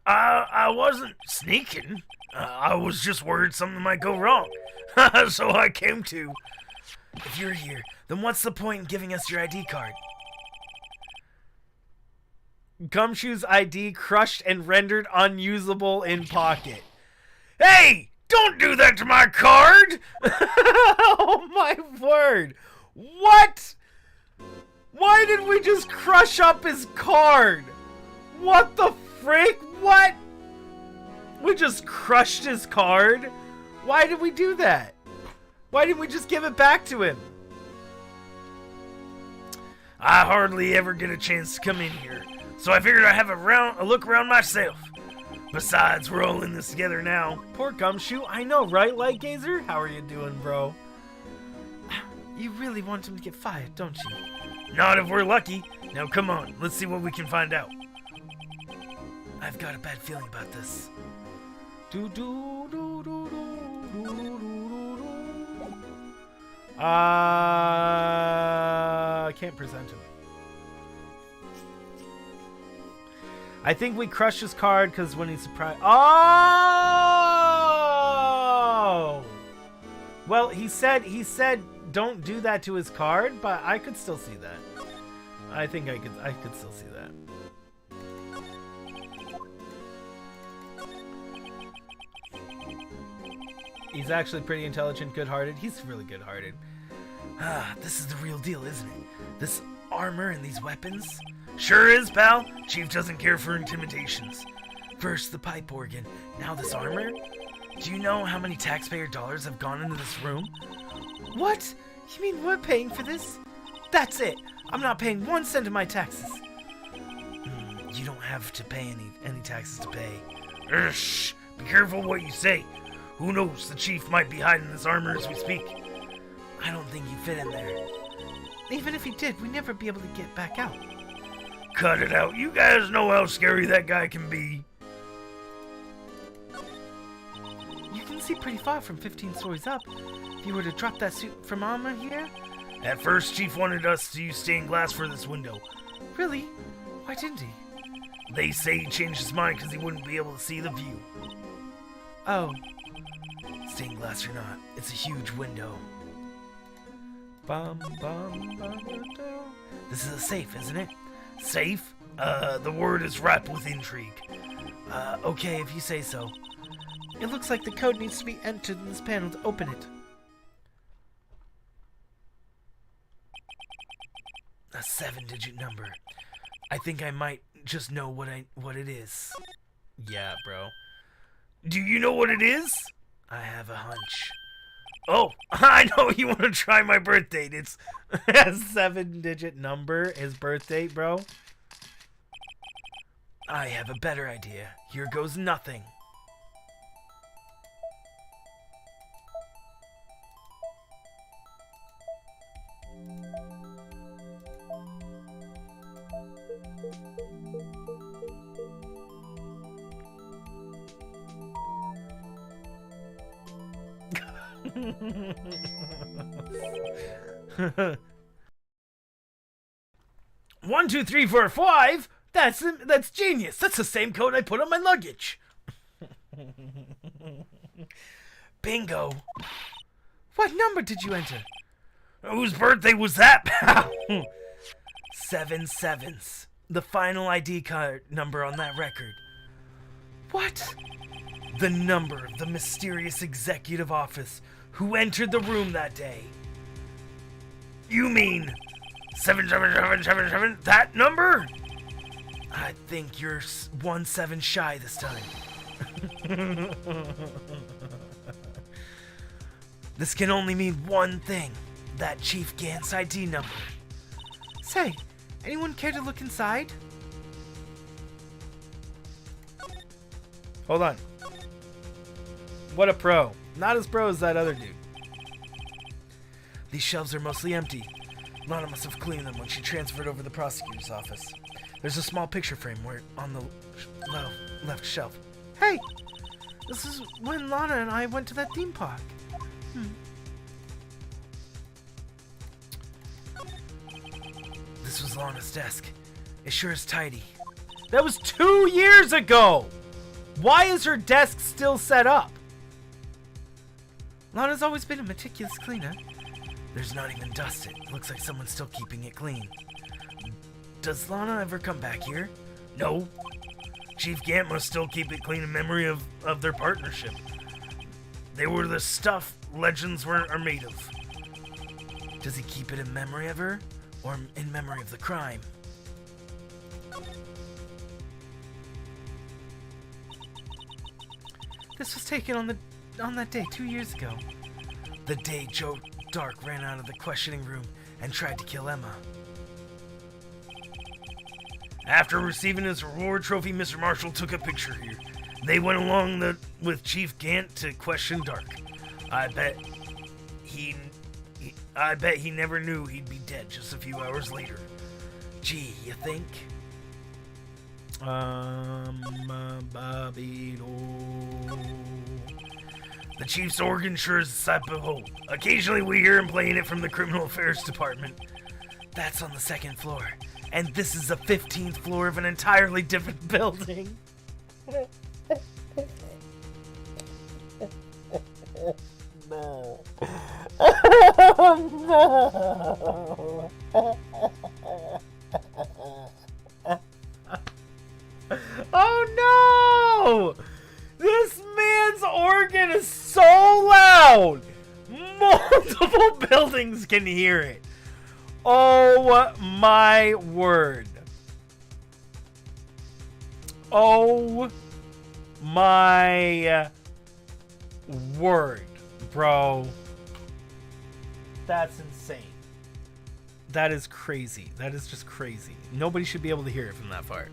I wasn't sneaking. I was just worried something might go wrong. So I came to. If you're here, then what's the point in giving us your ID card? Gumshoe's ID crushed and rendered unusable in pocket. Hey! Don't do that to my card! Oh my word! What? Why did we just crush up his card? What the frick? What? We just crushed his card? Why did we do that? Why didn't we just give it back to him? I hardly ever get a chance to come in here, so I figured I'd have a look around myself. Besides, we're all in this together now. Poor Gumshoe, I know, right, Light Gazer? How are you doing, bro? You really want him to get fired, don't you? Not if we're lucky. Now come on, let's see what we can find out. I've got a bad feeling about this. I can't present him. I think we crushed his card because when he's surprised. Oh! Well, he said don't do that to his card, but I could still see that. I think I could still see that. He's actually pretty intelligent, good-hearted. He's really good-hearted. Ah, this is the real deal, isn't it? This armor and these weapons? Sure is, pal. Chief doesn't care for intimidations. First the pipe organ, now this armor? Do you know how many taxpayer dollars have gone into this room? What? You mean we're paying for this? That's it. I'm not paying 1 cent of my taxes. You don't have to pay any taxes to pay. Shh. Be careful what you say. Who knows? The chief might be hiding this armor as we speak. I don't think you fit in there. Even if he did, we'd never be able to get back out. Cut it out. You guys know how scary that guy can be. You can see pretty far from 15 stories up. If you were to drop that suit from armor here. At first, Chief wanted us to use stained glass for this window. Really? Why didn't he? They say he changed his mind because he wouldn't be able to see the view. Oh. Stained glass or not, it's a huge window. This is a safe, isn't it? Safe? The word is ripe with intrigue. Okay, if you say so. It looks like the code needs to be entered in this panel to open it. A 7-digit number. I think I might just know what it is. Yeah, bro. Do you know what it is? I have a hunch. Oh, I know you want to try my birth date. It's a 7-digit number, his birth date, bro. I have a better idea. Here goes nothing. One, two, three, four, five. That's genius. That's the same code I put on my luggage. Bingo. What number did you enter? Whose birthday was that, pal? 7 7s. The final ID card number on that record. What? The number of the mysterious executive office who entered the room that day. You mean 77777? That number? I think you're 1 7 shy this time. This can only mean one thing. That Chief Gant's ID number. Say, anyone care to look inside? Hold on. What a pro. Not as pro as that other dude. These shelves are mostly empty. Lana must have cleaned them when she transferred over the prosecutor's office. There's a small picture frame where on the left shelf. Hey! This is when Lana and I went to that theme park. This was Lana's desk. It sure is tidy. That was 2 years ago! Why is her desk still set up? Lana's always been a meticulous cleaner. There's not even dust. It looks like someone's still keeping it clean. Does Lana ever come back here? No. Chief Gant must still keep it clean in memory of their partnership. They were the stuff legends are made of. Does he keep it in memory of her? Or in memory of the crime? This was taken on that day 2 years ago. The day Joe Dark ran out of the questioning room and tried to kill Emma. After receiving his reward trophy, Mr. Marshall took a picture here. They went along with Chief Gant to question Dark. I bet he never knew he'd be dead just a few hours later. Gee, you think? The chief's organ sure is a sight to behold. Occasionally we hear him playing it from the criminal affairs department. That's on the 2nd floor. And this is the 15th floor of an entirely different building. No. Oh no! This man's organ is so loud! Multiple buildings can hear it. Oh my word. Oh my word, bro. That's insane. That is crazy. That is just crazy. Nobody should be able to hear it from that far.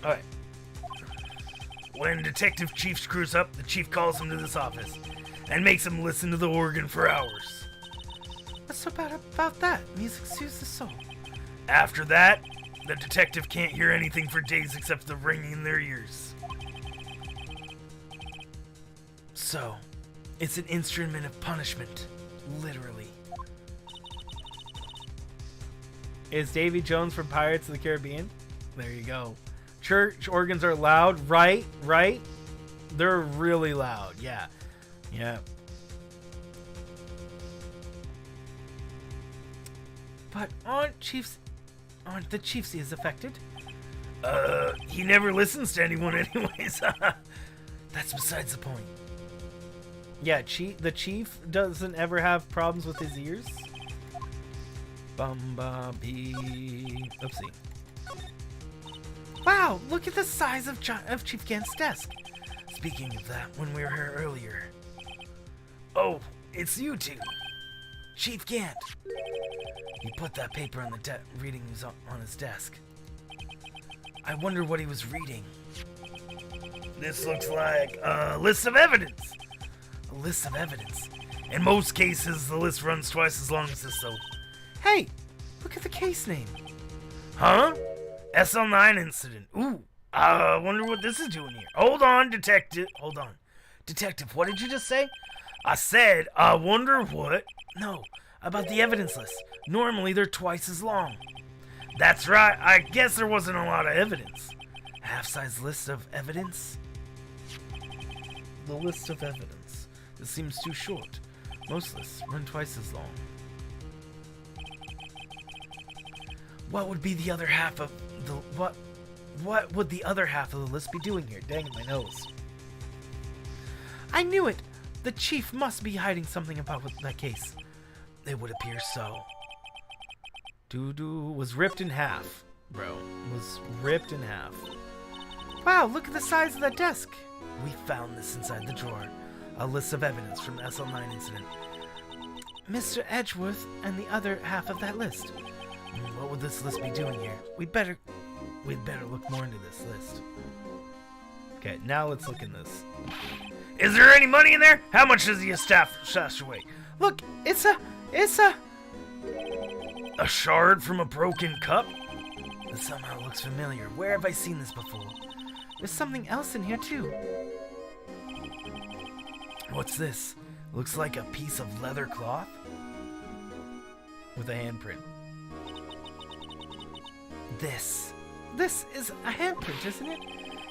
Alright. When Detective Chief screws up, the chief calls him to this office and makes him listen to the organ for hours. What's so bad about that? Music soothes the soul. After that, the detective can't hear anything for days except the ringing in their ears. So, it's an instrument of punishment, literally. Is Davy Jones from Pirates of the Caribbean? There you go. Church organs are loud, right? They're really loud, yeah. But aren't the chief's ears affected? He never listens to anyone anyways. That's besides the point. Yeah, the chief doesn't ever have problems with his ears. Bumblebee. Oopsie. Wow, look at the size of Chief Gant's desk. Speaking of that, when we were here earlier. Oh, it's you two. Chief Gant. He put that paper on the reading was on his desk. I wonder what he was reading. This looks like a list of evidence. A list of evidence. In most cases, the list runs twice as long as this, though. Hey, look at the case name. Huh? SL9 incident. Ooh, wonder what this is doing here. Hold on, detective. Hold on. Detective, what did you just say? I said, I wonder what... No, about the evidence list. Normally, they're twice as long. That's right. I guess there wasn't a lot of evidence. A half-size list of evidence? The list of evidence. This seems too short. Most lists run twice as long. What would be the other half of the... What would the other half of the list be doing here? Dang it, my nose. I knew it! The chief must be hiding something about that case. It would appear so. Doo-doo was ripped in half, bro. Was ripped in half. Wow, look at the size of that desk. We found this inside the drawer. A list of evidence from the SL9 incident. Mr. Edgeworth and the other half of that list. What would this list be doing here? We'd better look more into this list. Okay, now let's look in this. Is there any money in there? How much does the stash away? Look, it's a shard from a broken cup? This somehow looks familiar. Where have I seen this before? There's something else in here, too. What's this? Looks like a piece of leather cloth with a handprint. This is a handprint, isn't it?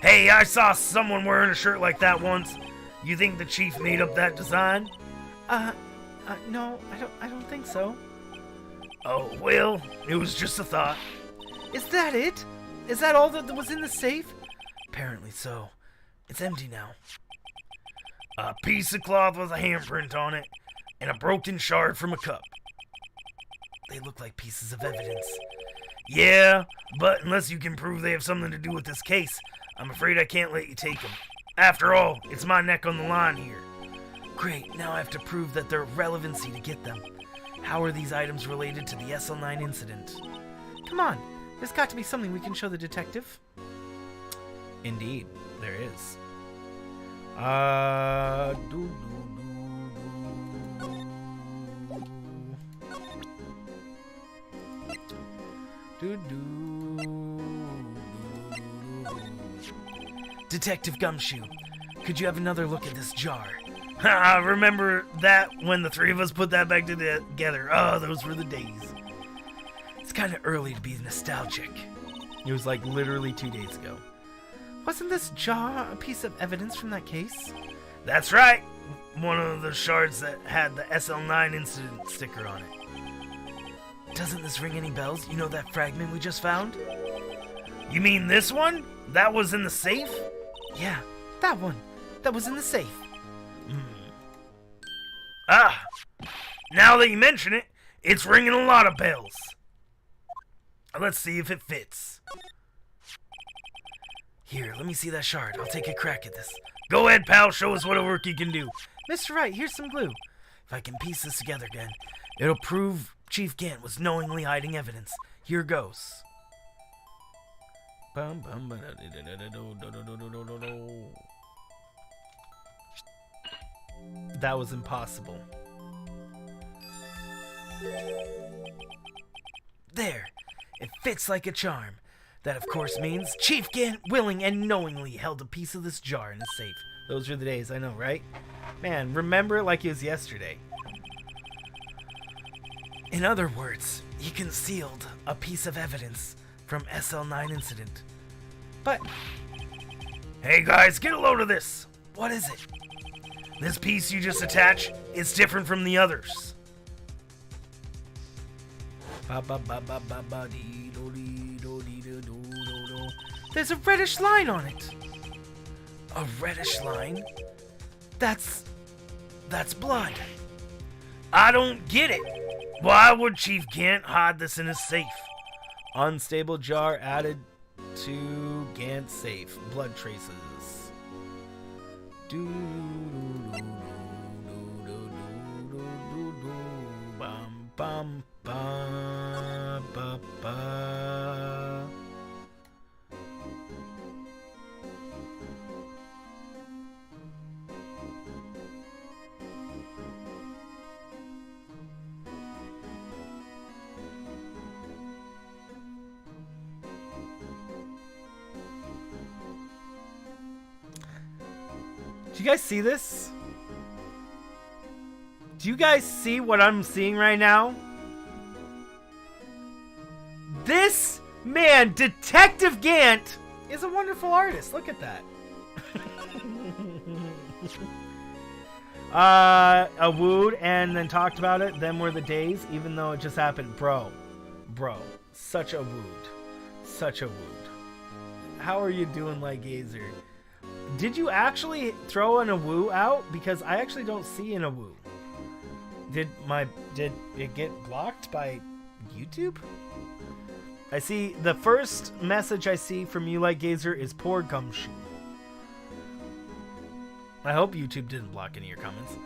Hey, I saw someone wearing a shirt like that once. You think the chief made up that design? No, I don't think so. Oh, well, it was just a thought. Is that it? Is that all that was in the safe? Apparently so. It's empty now. A piece of cloth with a handprint on it, and a broken shard from a cup. They look like pieces of evidence. Yeah, but unless you can prove they have something to do with this case, I'm afraid I can't let you take them. After all, it's my neck on the line here. Great, now I have to prove that their relevancy to get them. How are these items related to the SL9 incident? Come on, there's got to be something we can show the detective. Indeed, there is. Detective Gumshoe, could you have another look at this jar? I remember that when the three of us put that back together. Oh, those were the days. It's kind of early to be nostalgic. It was like literally 2 days ago. Wasn't this jar a piece of evidence from that case? That's right. One of the shards that had the SL9 incident sticker on it. Doesn't this ring any bells? You know that fragment we just found? You mean this one? That was in the safe? Yeah, that one. That was in the safe. Ah, now that you mention it, it's ringing a lot of bells. Let's see if it fits. Here, let me see that shard. I'll take a crack at this. Go ahead, pal. Show us what a work you can do. Mr. Wright, here's some glue. If I can piece this together again, it'll prove Chief Gant was knowingly hiding evidence. Here goes. That was impossible. There. It fits like a charm. That, of course, means Chief Gant willing and knowingly held a piece of this jar in his safe. Those are the days, I know, right? Man, remember it like it was yesterday. In other words, he concealed a piece of evidence from SL9 incident. But, hey guys, get a load of this. What is it? This piece you just attached is different from the others. there's a reddish line on it. A reddish line? That's blood. I don't get it. Why would Chief Gant hide this in his safe? Unstable jar added to Gant safe. Blood traces. Bum bum ba ba ba. Do you guys see this? Do you guys see what I'm seeing right now? This man, Detective Gant, is a wonderful artist. Look at that. A wooed and then talked about it. Them were the days, even though it just happened. Bro, such a wooed. Such a wooed. How are you doing, like Gazer? Did you actually throw an Awoo out? Because I actually don't see an Awoo. Did it get blocked by YouTube? I see the first message I see from you, like Gazer, is poor Gumshoe. I hope YouTube didn't block any of your comments.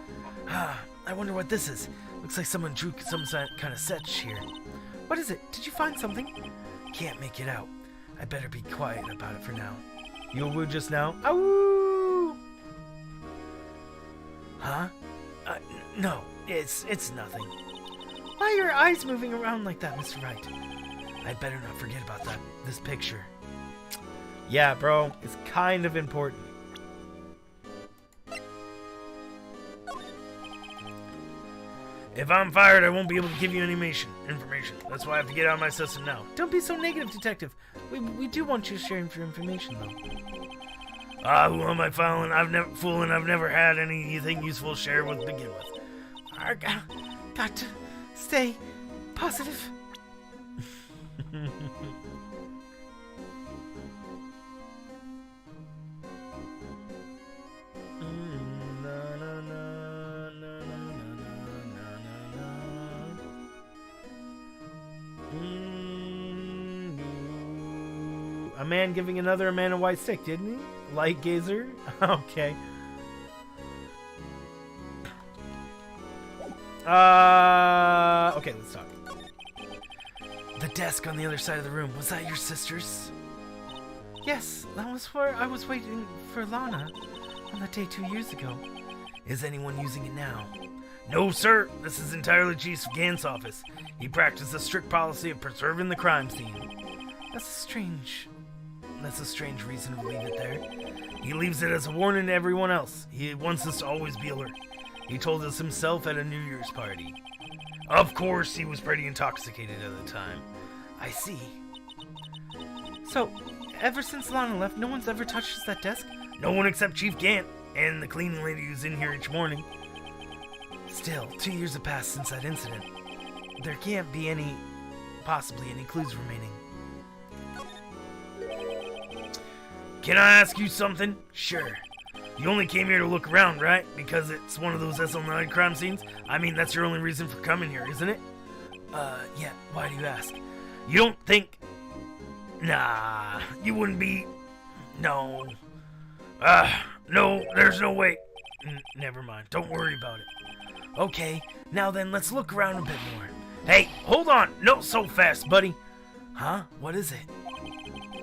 I wonder what this is. Looks like someone drew some kind of sketch here. What is it? Did you find something? Can't make it out. I better be quiet about it for now. You woo just now? Awoo! Huh? No, it's nothing. Why are your eyes moving around like that, Mr. Wright? I'd better not forget about this picture. Yeah, bro, it's kind of important. If I'm fired, I won't be able to give you any information. That's why I have to get out of my system now. Don't be so negative, Detective. We do want you to share your information, though. Who am I fooling? I've never had anything useful to share with begin with. I got to stay positive. A man giving another man a white stick, didn't he? Light gazer? Okay. Okay, let's talk. The desk on the other side of the room, was that your sister's? Yes, that was where I was waiting for Lana on that day 2 years ago. Is anyone using it now? No, sir. This is entirely Chief Gant's office. He practiced a strict policy of preserving the crime scene. That's strange. That's a strange reason to leave it there. He leaves it as a warning to everyone else. He wants us to always be alert. He told us himself at a New Year's party. Of course, he was pretty intoxicated at the time. I see. So, ever since Lana left, no one's ever touched that desk? No one except Chief Gant and the cleaning lady who's in here each morning. Still, 2 years have passed since that incident. There can't be possibly any clues remaining. Can I ask you something? Sure. You only came here to look around, right? Because it's one of those SL9 crime scenes? I mean, that's your only reason for coming here, isn't it? Yeah. Why do you ask? You don't think... Nah, you wouldn't be... No. No, there's no way. Never mind. Don't worry about it. Okay, now then, let's look around a bit more. Hey, hold on. Not so fast, buddy. Huh? What is it?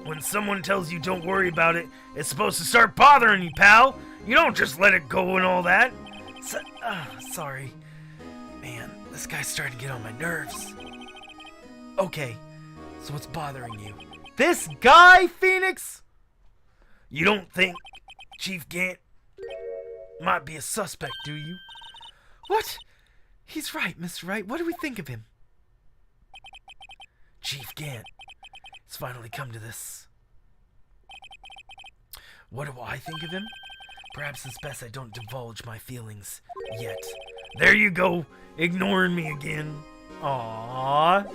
When someone tells you don't worry about it, it's supposed to start bothering you, pal. You don't just let it go and all that. Sorry. Man, this guy's starting to get on my nerves. Okay, so what's bothering you? This guy, Phoenix? You don't think Chief Gant might be a suspect, do you? What? He's right, Mr. Wright. What do we think of him? Chief Gant. It's finally come to this. What do I think of him? Perhaps it's best I don't divulge my feelings yet. There you go, ignoring me again. Aww.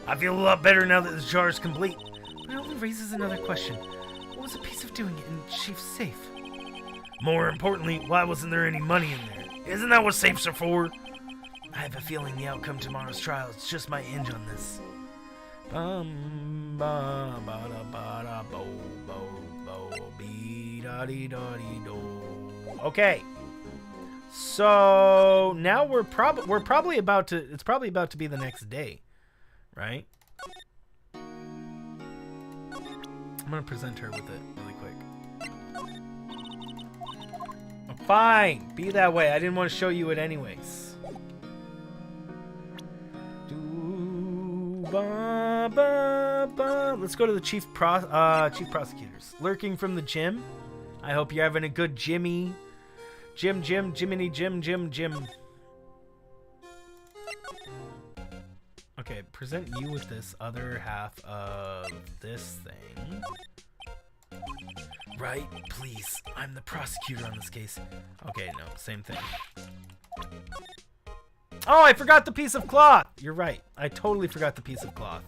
I feel a lot better now that the jar is complete. But it only raises another question. What was the piece of doing it in Chief's safe? More importantly, why wasn't there any money in there? Isn't that what safes are for? I have a feeling the outcome of tomorrow's trial is just my hinge on this. Okay. So now we're probably about to. It's probably about to be the next day, right? I'm gonna present her with it really quick. Fine, be that way. I didn't want to show you it anyways. Let's go to the chief prosecutors. Lurking from the gym. I hope you're having a good Jimmy. Jim. Okay, present you with this other half of this thing. Right? Please. I'm the prosecutor on this case. Okay, no, same thing. Oh, I forgot the piece of cloth! You're right. I totally forgot the piece of cloth.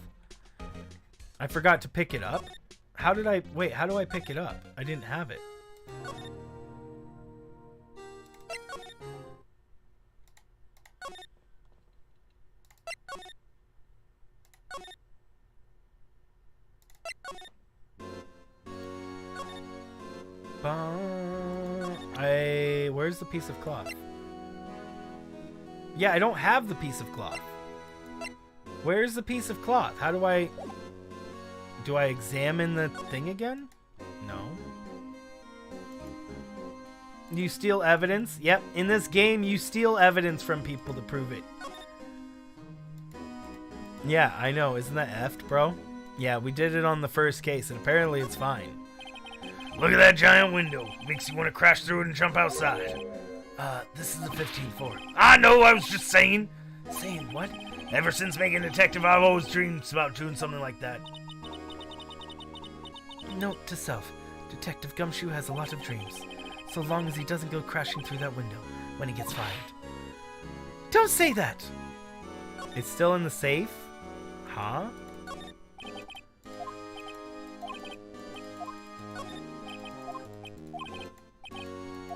I forgot to pick it up. How do I pick it up? I didn't have it. Where's the piece of cloth? Yeah, I don't have the piece of cloth. Where's the piece of cloth? How do I... Do I examine the thing again? No. You steal evidence? Yep, in this game, you steal evidence from people to prove it. Yeah, I know. Isn't that effed, bro? Yeah, we did it on the first case, and apparently it's fine. Look at that giant window. Makes you want to crash through it and jump outside. This is the 15th floor. I know, I was just saying. Saying what? Ever since making Detective, I've always dreamed about doing something like that. Note to self. Detective Gumshoe has a lot of dreams. So long as he doesn't go crashing through that window when he gets fired. Don't say that! It's still in the safe? Huh?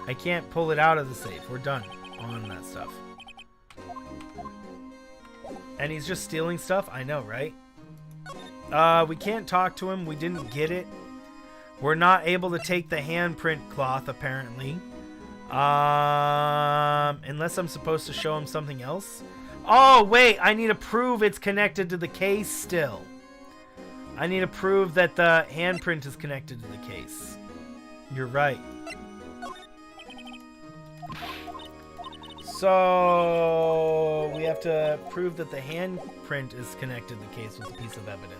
I can't pull it out of the safe. We're done on that stuff. And he's just stealing stuff? I know, right? We can't talk to him. We didn't get it. We're not able to take the handprint cloth, apparently. Unless I'm supposed to show him something else. Oh, wait. I need to prove it's connected to the case still. I need to prove that the handprint is connected to the case. You're right. So we have to prove that the handprint is connected to the case with a piece of evidence.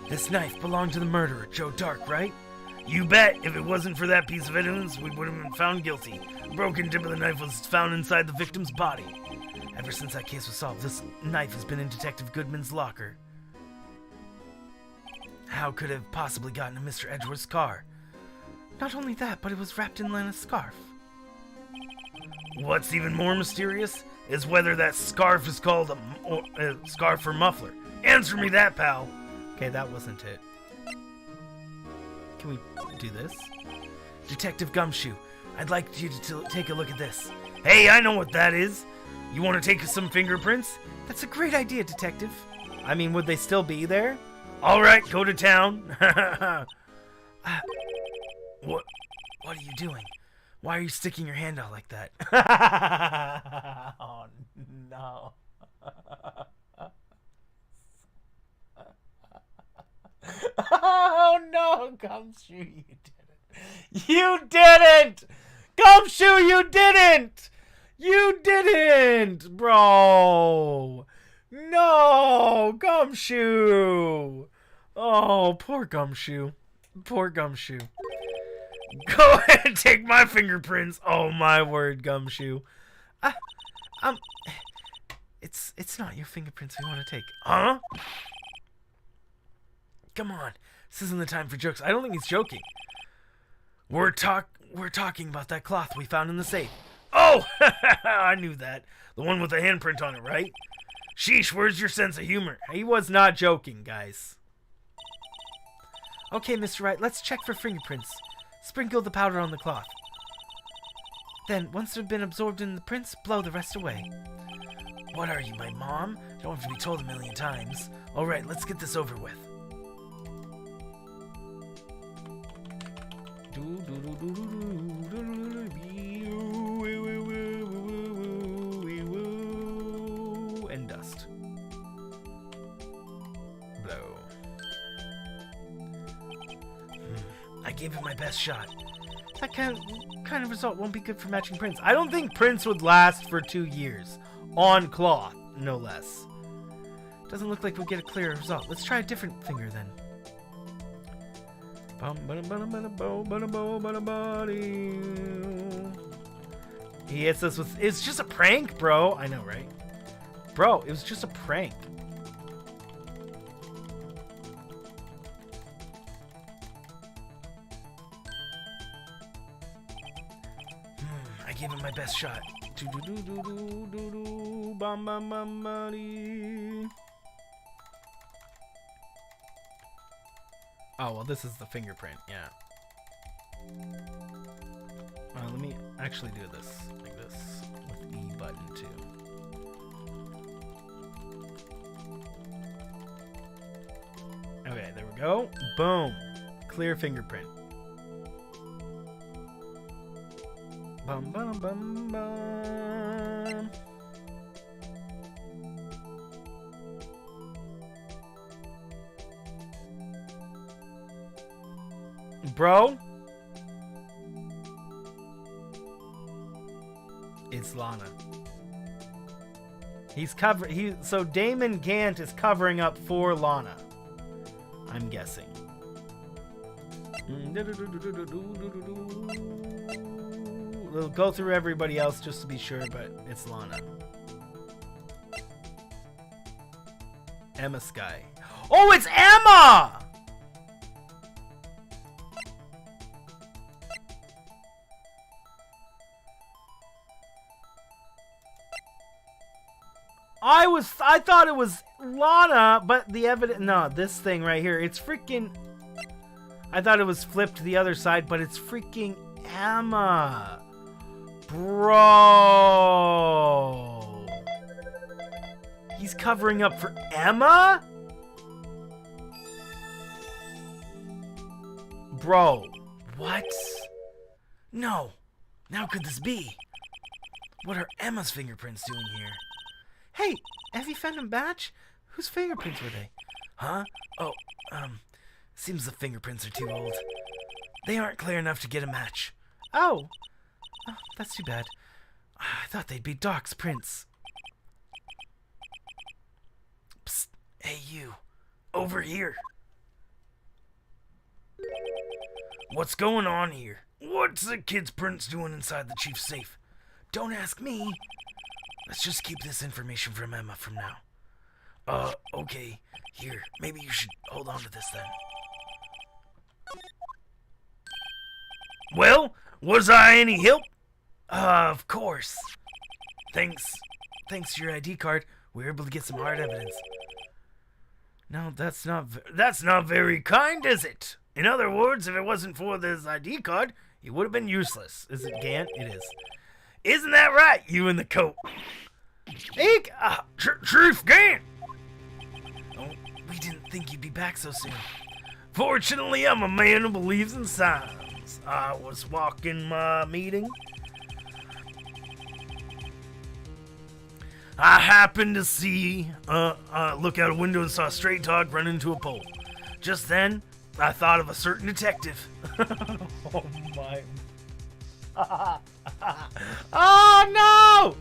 This knife belonged to the murderer, Joe Dark, right? You bet. If it wasn't for that piece of evidence, we would have been found guilty. A broken tip of the knife was found inside the victim's body. Ever since that case was solved, this knife has been in Detective Goodman's locker. How could it have possibly gotten to Mr. Edgeworth's car? Not only that, but it was wrapped in Lana's scarf. What's even more mysterious is whether that scarf is called a scarf or muffler. Answer me that, pal. Okay, that wasn't it. Can we do this? Detective Gumshoe, I'd like you to take a look at this. Hey, I know what that is. You want to take some fingerprints? That's a great idea, Detective. I mean, would they still be there? All right, go to town. What are you doing? Why are you sticking your hand out like that? Oh, no. Oh, no, Gumshoe, you didn't. You didn't! Gumshoe, you didn't! You didn't, bro! No, Gumshoe! Oh, poor Gumshoe. Poor Gumshoe. Go ahead and take my fingerprints. Oh, my word, Gumshoe. It's not your fingerprints we want to take. Huh? Come on. This isn't the time for jokes. I don't think he's joking. We're talking about that cloth we found in the safe. Oh, I knew that. The one with the handprint on it, right? Sheesh, where's your sense of humor? He was not joking, guys. Okay, Mr. Wright, let's check for fingerprints. Sprinkle the powder on the cloth. Then, once they've been absorbed in the prints, blow the rest away. What are you, my mom? Don't have to be told a million times. All right, let's get this over with. And dust. Blow. I gave it my best shot. That kind of result won't be good for matching prints. I don't think prints would last for 2 years. On cloth, no less. Doesn't look like we'll get a clear result. Let's try a different finger then. He hits us with... It's just a prank, bro. I know, right? Bro, it was just a prank. I gave him my best shot. Oh, well, this is the fingerprint, yeah. Let me actually do this, like this, with the E button, too. Okay, there we go. Boom. Clear fingerprint. Bum bum bum bum. Bro, it's Lana. So Damon Gant is covering up for Lana, I'm guessing. We'll go through everybody else just to be sure, but it's Lana. Emma Sky. Oh, it's Emma! I thought it was Lana, but the evidence, no, this thing right here, it's freaking, I thought it was flipped to the other side, but it's freaking Emma. Bro. He's covering up for Emma? Bro. What? No. How could this be? What are Emma's fingerprints doing here? Hey, have you found a match? Whose fingerprints were they? Huh? Oh, seems the fingerprints are too old. They aren't clear enough to get a match. Oh, that's too bad. I thought they'd be Doc's prints. Psst, hey you, over here. What's going on here? What's the kid's prints doing inside the chief's safe? Don't ask me. Let's just keep this information from Emma from now. Okay. Here, maybe you should hold on to this then. Well, was I any help? Of course. Thanks to your ID card, we were able to get some hard evidence. No, that's not very kind, is it? In other words, if it wasn't for this ID card, it would have been useless. Is it Gant? It is. Isn't that right, you in the coat? Truth, Gant! Oh, we didn't think you'd be back so soon. Fortunately, I'm a man who believes in signs. I was walking my meeting. I happened to see, look out a window and saw a stray dog run into a pole. Just then, I thought of a certain detective. Oh my. Oh no!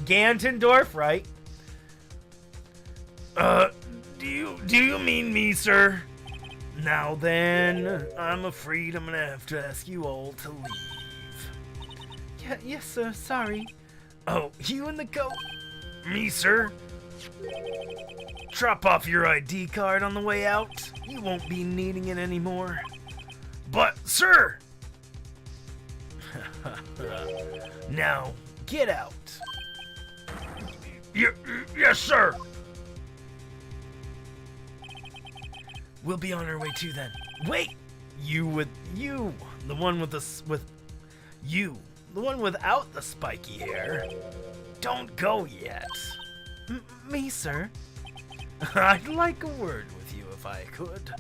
Gantendorf, right? Do you mean me, sir? Now then, I'm afraid I'm gonna have to ask you all to leave. Yes, sir, sorry. Oh, you in the coat? Me, sir? Drop off your ID card on the way out. You won't be needing it anymore. But, sir! Now, get out. Yes, sir. We'll be on our way too then. Wait! The one without the spiky hair. Don't go yet. Me, sir? I'd like a word with you if I could.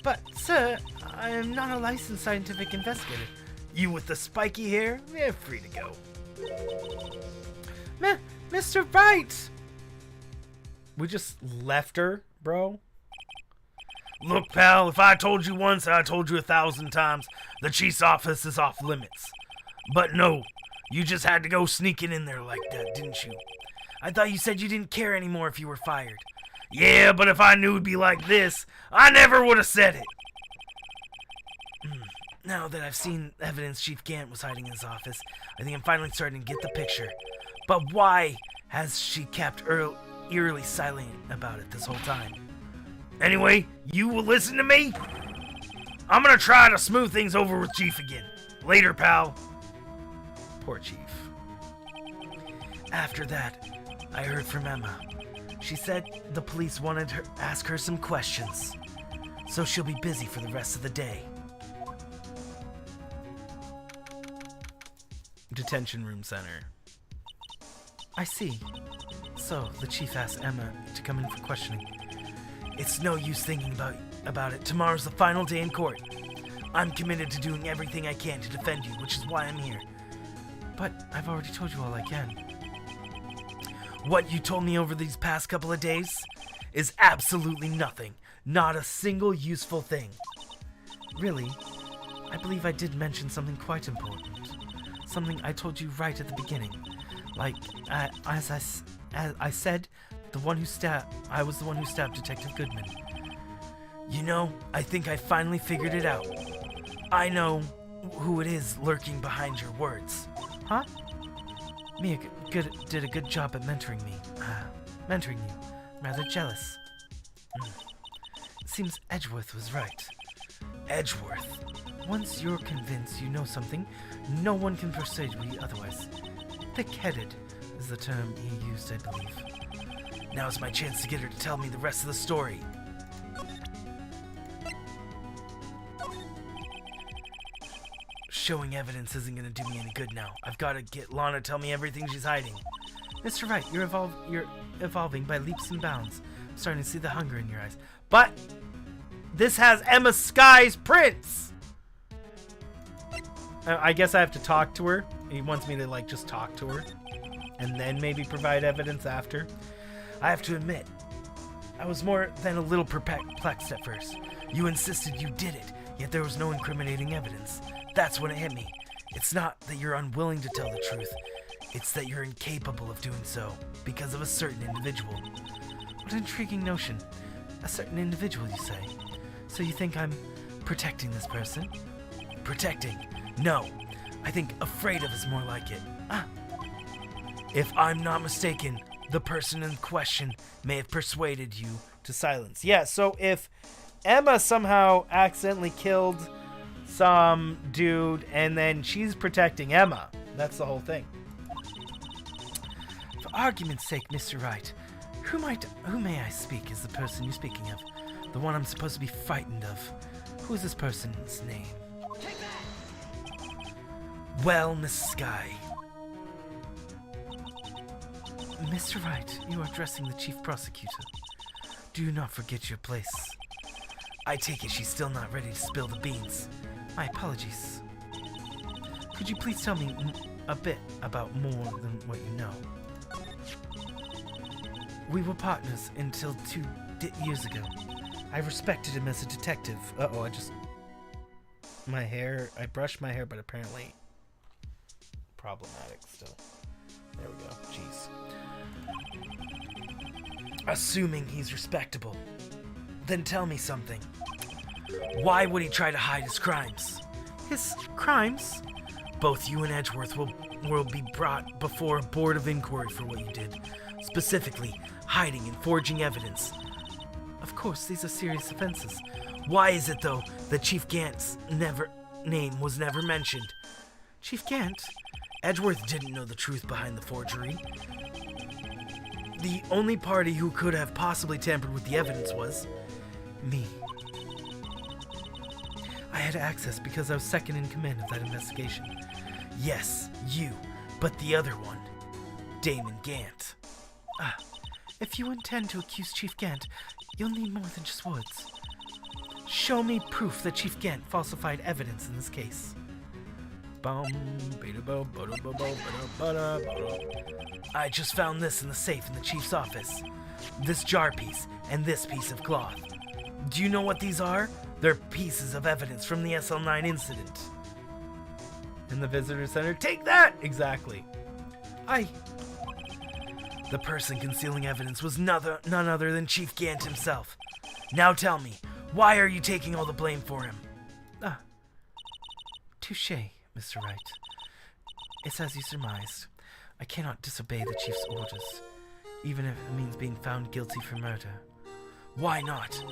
But, sir, I am not a licensed scientific investigator. You with the spiky hair? You're free to go. Mr. Wright! We just left her, bro. Look, pal, if I told you once, I told you 1,000 times, the chief's office is off limits. But no, you just had to go sneaking in there like that, didn't you? I thought you said you didn't care anymore if you were fired. Yeah, but if I knew it'd be like this, I never would have said it. Now that I've seen evidence Chief Gant was hiding in his office, I think I'm finally starting to get the picture. But why has she kept eerily silent about it this whole time? Anyway, you will listen to me? I'm gonna try to smooth things over with Chief again. Later, pal. Poor Chief. After that, I heard from Emma. She said the police wanted to ask her some questions, so she'll be busy for the rest of the day. Detention room center. I see. So, the chief asked Emma to come in for questioning. It's no use thinking about it. Tomorrow's the final day in court. I'm committed to doing everything I can to defend you, which is why I'm here. But I've already told you all I can. What you told me over these past couple of days is absolutely nothing. Not a single useful thing. Really? I believe I did mention something quite important. Something I told you right at the beginning. Like, as I said, I was the one who stabbed Detective Goodman. You know, I think I finally figured it out. I know who it is lurking behind your words. Huh? Mia did a good job at mentoring me. Mentoring you. I'm rather jealous. It seems Edgeworth was right. Edgeworth? Once you're convinced you know something, no one can persuade you otherwise. Thick-headed is the term he used, I believe. Now's my chance to get her to tell me the rest of the story. Showing evidence isn't gonna do me any good now. I've gotta get Lana to tell me everything she's hiding. Mr. Wright, you're evolving by leaps and bounds. I'm starting to see the hunger in your eyes. But this has Emma Sky's prints! I guess I have to talk to her. He wants me to, like, just talk to her. And then maybe provide evidence after. I have to admit, I was more than a little perplexed at first. You insisted you did it, yet there was no incriminating evidence. That's when it hit me. It's not that you're unwilling to tell the truth. It's that you're incapable of doing so because of a certain individual. What an intriguing notion. A certain individual, you say? So you think I'm protecting this person? Protecting? No. I think afraid of is more like it. Ah. If I'm not mistaken, the person in question may have persuaded you to silence. Yeah, so if Emma somehow accidentally killed some dude and then she's protecting Emma, that's the whole thing. For argument's sake, Mr. Wright, who may I speak as the person you're speaking of? The one I'm supposed to be frightened of. Who is this person's name? Well, Miss Sky. Mr. Wright, you are addressing the chief prosecutor. Do not forget your place. I take it she's still not ready to spill the beans. My apologies. Could you please tell me a bit about more than what you know? We were partners until 2 years ago. I respected him as a detective. Uh-oh, I brushed my hair, but apparently problematic still. There we go. Jeez. Assuming he's respectable, then tell me something. Why would he try to hide his crimes? His crimes? Both you and Edgeworth will be brought before a board of inquiry for what you did. Specifically, hiding and forging evidence. Of course, these are serious offenses. Why is it, though, that Chief Gant's name was never mentioned? Chief Gant? Edgeworth didn't know the truth behind the forgery. The only party who could have possibly tampered with the evidence was me. I had access because I was second in command of that investigation. Yes, you, but the other one, Damon Gant. If you intend to accuse Chief Gant, you'll need more than just words. Show me proof that Chief Gant falsified evidence in this case. I just found this in the safe in the chief's office. This jar piece and this piece of cloth. Do you know what these are? They're pieces of evidence from the SL9 incident. In the visitor center? Take that! Exactly. The person concealing evidence was none other than Chief Gant himself. Now tell me, why are you taking all the blame for him? Touché, Mr. Wright. It's as you surmised. I cannot disobey the chief's orders, even if it means being found guilty for murder. Why not?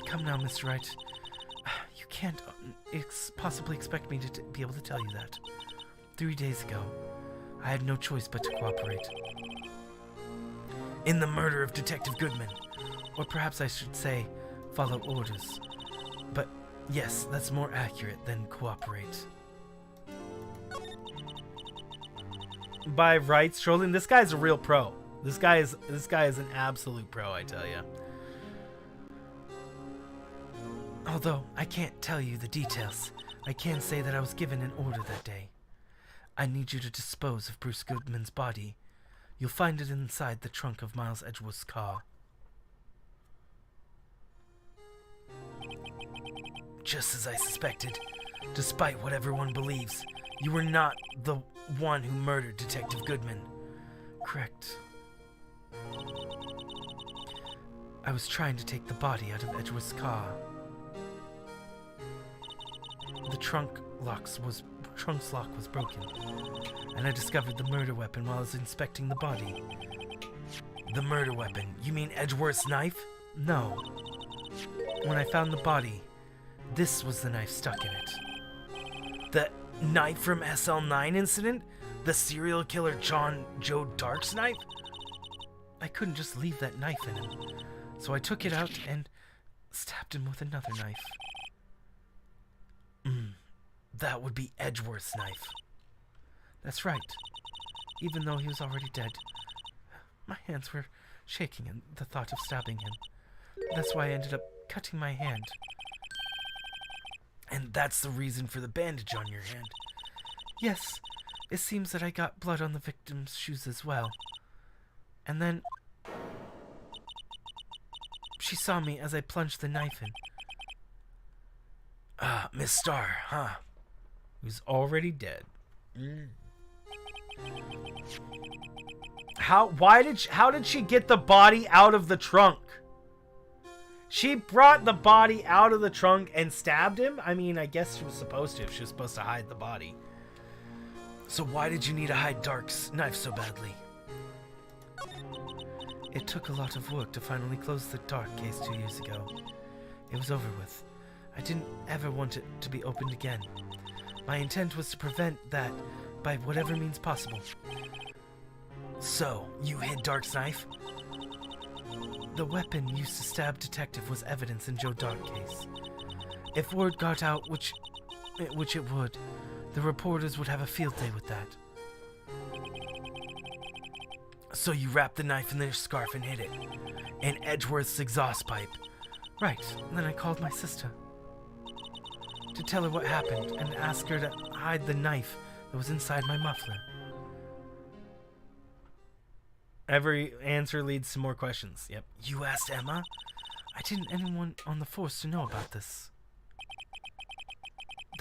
Come now, Mr. Wright. You can't possibly expect me to be able to tell you that. 3 days ago, I had no choice but to cooperate. In the murder of Detective Goodman. Or perhaps I should say, follow orders. But yes, that's more accurate than cooperate. By Wright strolling, this guy's a real pro. This guy is an absolute pro, I tell you. Although I can't tell you the details, I can say that I was given an order that day. I need you to dispose of Bruce Goodman's body. You'll find it inside the trunk of Miles Edgeworth's car. Just as I suspected, despite what everyone believes, you were not the one who murdered Detective Goodman. Correct. I was trying to take the body out of Edgeworth's car. The trunk's lock was broken, and I discovered the murder weapon while I was inspecting the body. The murder weapon? You mean Edgeworth's knife? No. When I found the body, this was the knife stuck in it. The knife from SL9 incident? The serial killer Joe Dark's knife? I couldn't just leave that knife in him, so I took it out and stabbed him with another knife. That would be Edgeworth's knife. That's right. Even though he was already dead, my hands were shaking at the thought of stabbing him. That's why I ended up cutting my hand. And that's the reason for the bandage on your hand? Yes. It seems that I got blood on the victim's shoes as well. And then she saw me as I plunged the knife in. Miss Starr, huh? Who's already dead. How did she get the body out of the trunk? She brought the body out of the trunk and stabbed him? I mean, I guess she was supposed to if she was supposed to hide the body. So why did you need to hide Dark's knife so badly? It took a lot of work to finally close the Dark case 2 years ago. It was over with. I didn't ever want it to be opened again. My intent was to prevent that by whatever means possible. So, you hid Dark's knife? The weapon used to stab Detective was evidence in Joe Dark case. If word got out, which it would, the reporters would have a field day with that. So you wrapped the knife in their scarf and hid it. In Edgeworth's exhaust pipe. Right, and then I called my sister to tell her what happened and ask her to hide the knife that was inside my muffler. Every answer leads to more questions. Yep. You asked Emma? I didn't want anyone on the force to know about this.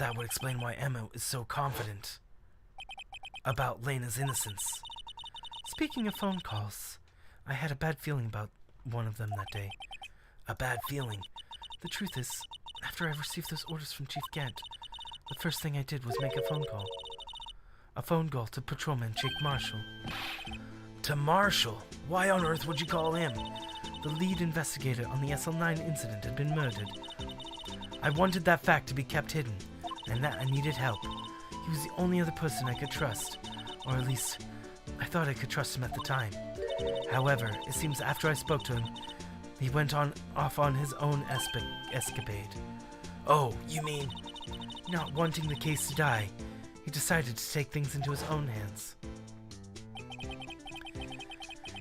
That would explain why Emma is so confident about Lena's innocence. Speaking of phone calls, I had a bad feeling about one of them that day. A bad feeling. The truth is, after I received those orders from Chief Gant, the first thing I did was make a phone call. A phone call to Patrolman Jake Marshall. To Marshall? Why on earth would you call him? The lead investigator on the SL9 incident had been murdered. I wanted that fact to be kept hidden, and that I needed help. He was the only other person I could trust, or at least I thought I could trust him at the time. However, it seems after I spoke to him, he went off on his own escapade. Oh, you mean? Not wanting the case to die, he decided to take things into his own hands.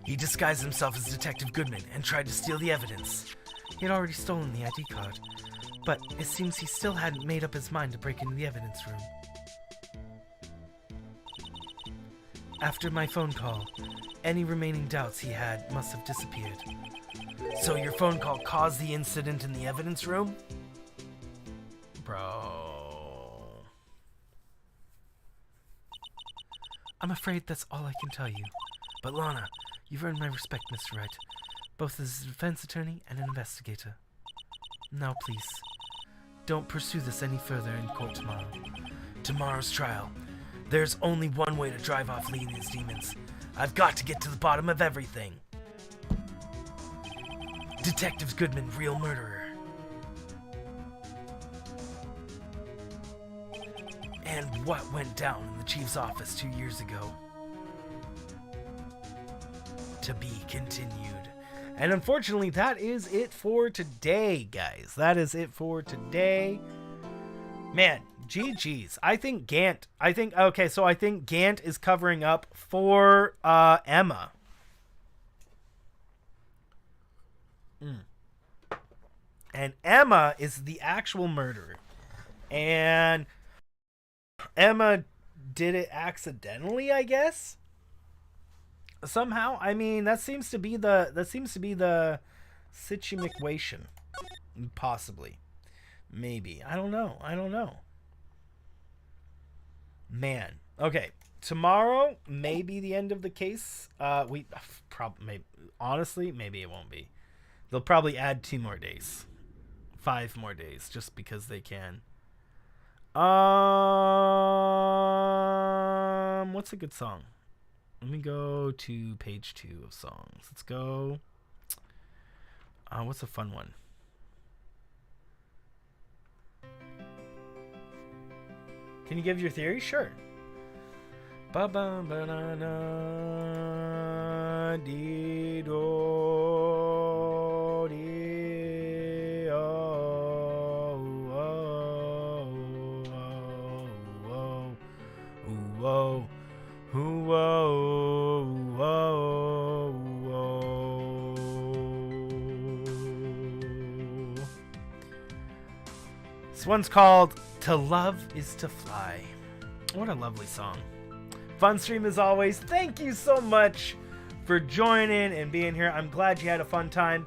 He disguised himself as Detective Goodman and tried to steal the evidence. He had already stolen the ID card, but it seems he still hadn't made up his mind to break into the evidence room. After my phone call, any remaining doubts he had must have disappeared. So your phone call caused the incident in the evidence room? Bro. I'm afraid that's all I can tell you. But Lana, you've earned my respect, Mr. Wright, both as a defense attorney and an investigator. Now please, don't pursue this any further in court tomorrow. Tomorrow's trial. There's only one way to drive off Lee and his demons. I've got to get to the bottom of everything. Detective Goodman, real murderer. And what went down in the chief's office 2 years ago? To be continued. And unfortunately, that is it for today, guys. That is it for today. Man, GG's. I think Gant is covering up for Emma. And Emma is the actual murderer. And Emma did it accidentally, I guess. Somehow. I mean, that seems to be the situation. Possibly. Maybe. I don't know. Man. Okay. Tomorrow may be the end of the case. Honestly, maybe it won't be. They'll probably add 2 more days. 5 more days, just because they can. What's a good song? Let me go to page 2 of songs. Let's go. What's a fun one? Can you give your theory? Sure. Ba ba ba na na dee do dee oh oh oh oh oh oh oh. This one's called "To Love Is to Fly." What a lovely song. Fun stream as always. Thank you so much for joining and being here. I'm glad you had a fun time.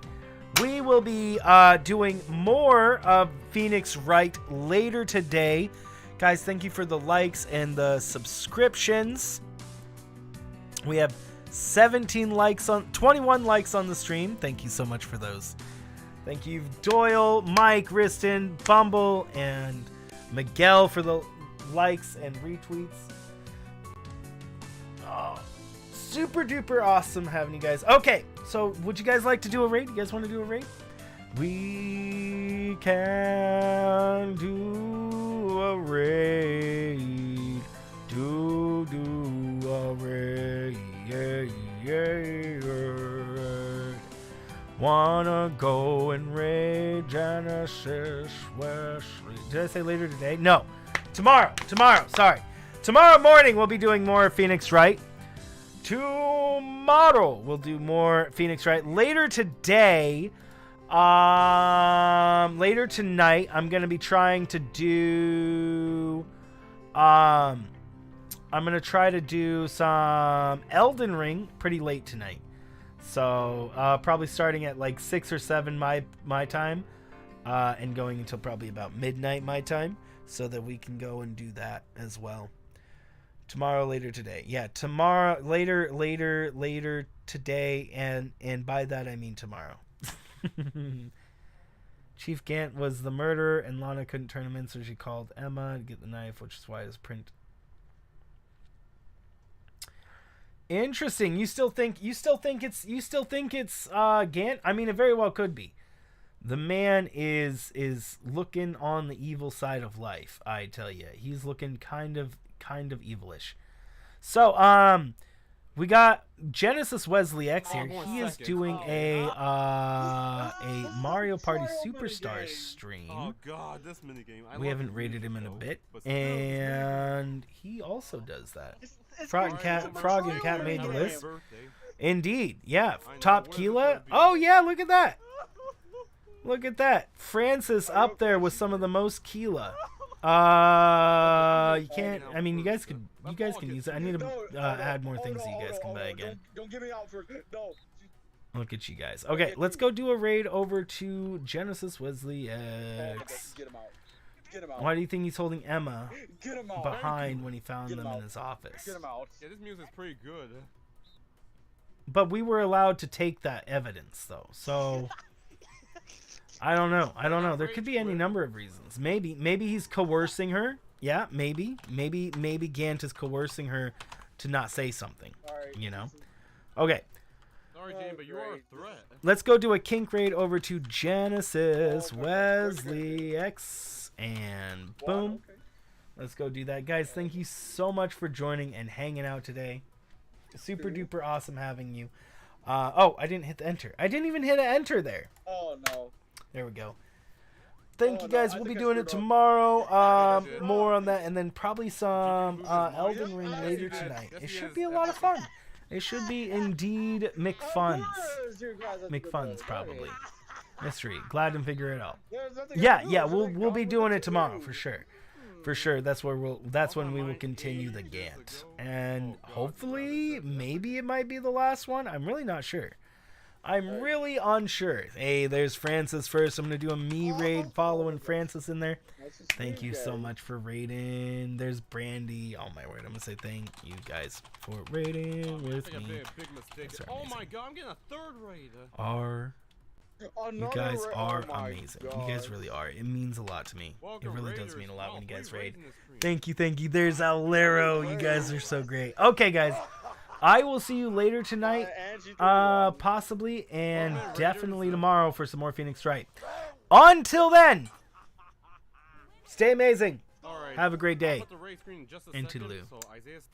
We will be doing more of Phoenix Wright later today. Guys, thank you for the likes and the subscriptions. We have 21 likes on the stream. Thank you so much for those. Thank you, Doyle, Mike, Riston, Bumble, and Miguel for the likes and retweets. Oh, super duper awesome having you guys. Okay, so would you guys like to do a raid? You guys want to do a raid? We can do a raid. Do a raid. Wanna go and raid Genesis Wesley. Did I say later today? No. Tomorrow. Sorry. Tomorrow morning we'll be doing more Phoenix Wright. Tomorrow we'll do more Phoenix Wright. Later today, later tonight, I'm gonna be trying to do. I'm gonna try to do some Elden Ring pretty late tonight. So probably starting at like 6 or 7 my time, and going until probably about midnight my time, so that we can go and do that as well. Tomorrow, later today. Yeah, tomorrow, later today, and by that I mean tomorrow. Chief Gant was the murderer, and Lana couldn't turn him in, so she called Emma to get the knife, which is why his print. Interesting. You still think it's Gant? I mean, it very well could be. The man is looking on the evil side of life, I tell you. He's looking kind of evilish. So, we got Genesis Wesley X here. He is doing a Mario Party Superstars stream. Oh god, this minigame. We haven't rated him in a bit, and he also does that. Frog and Cat made the list. Indeed, yeah. Top Keela. Oh yeah, look at that. Look at that. Francis up there with some of the most Keela. You can't. I mean, you guys can use it. I need to add more things so you guys can buy again. Don't get me out for no. Look at you guys. Okay, let's go do a raid over to Genesis Wesley X. Get him out. Get him out. Why do you think he's holding Emma Get him out. behind when he found them in his office? Get him out. Yeah, this music's pretty good. But we were allowed to take that evidence, though. So I don't know. There could be any number of reasons. Maybe he's coercing her. Yeah, maybe Gant is coercing her to not say something. Alright. You know. Okay. Sorry, Jane, but you are a threat. Let's go do a kink raid over to Genesis Wesley X, and boom. Okay. Let's go do that, guys. Thank you so much for joining and hanging out today. Super duper awesome having you. Oh, I didn't hit the enter. I didn't even hit an enter there. Oh no. There we go. Thank you guys. I We'll be think I doing it screwed up. tomorrow. More on that, and then probably some Elden Ring later tonight. It should be a lot of fun. It should be indeed McFuns. McFuns, probably. Mystery. Glad to figure it out. There's nothing Yeah, to do. yeah, It's like, we'll be go doing with it tomorrow you. for sure. For sure. That's we will continue the Gantt. And hopefully maybe it might be the last one. I'm really not sure. I'm really unsure. Hey, there's Francis first. I'm going to do a me raid following Francis in there. That's a Thank you so guy. much for raiding. There's Brandy. Oh my word. I'm going to say thank you guys for raiding with I me. made a big mistake. These are Oh my amazing. god, I'm getting a third rate. You Another guys ra- are oh my amazing. You guys God. really are. It means a lot to me. It Welcome, really does Raiders. mean a lot when you Wow, guys free raid. raids in this stream. Thank you, thank you. There's Owlero. You guys are so great. Okay, guys. I will see you later tonight, Angie 31. possibly, and Welcome, Raiders. definitely tomorrow for some more Phoenix Wright. Until then, stay amazing. All right. Have a great day. I'll put the raid screen in just a And second, toodaloo. so Isaiah's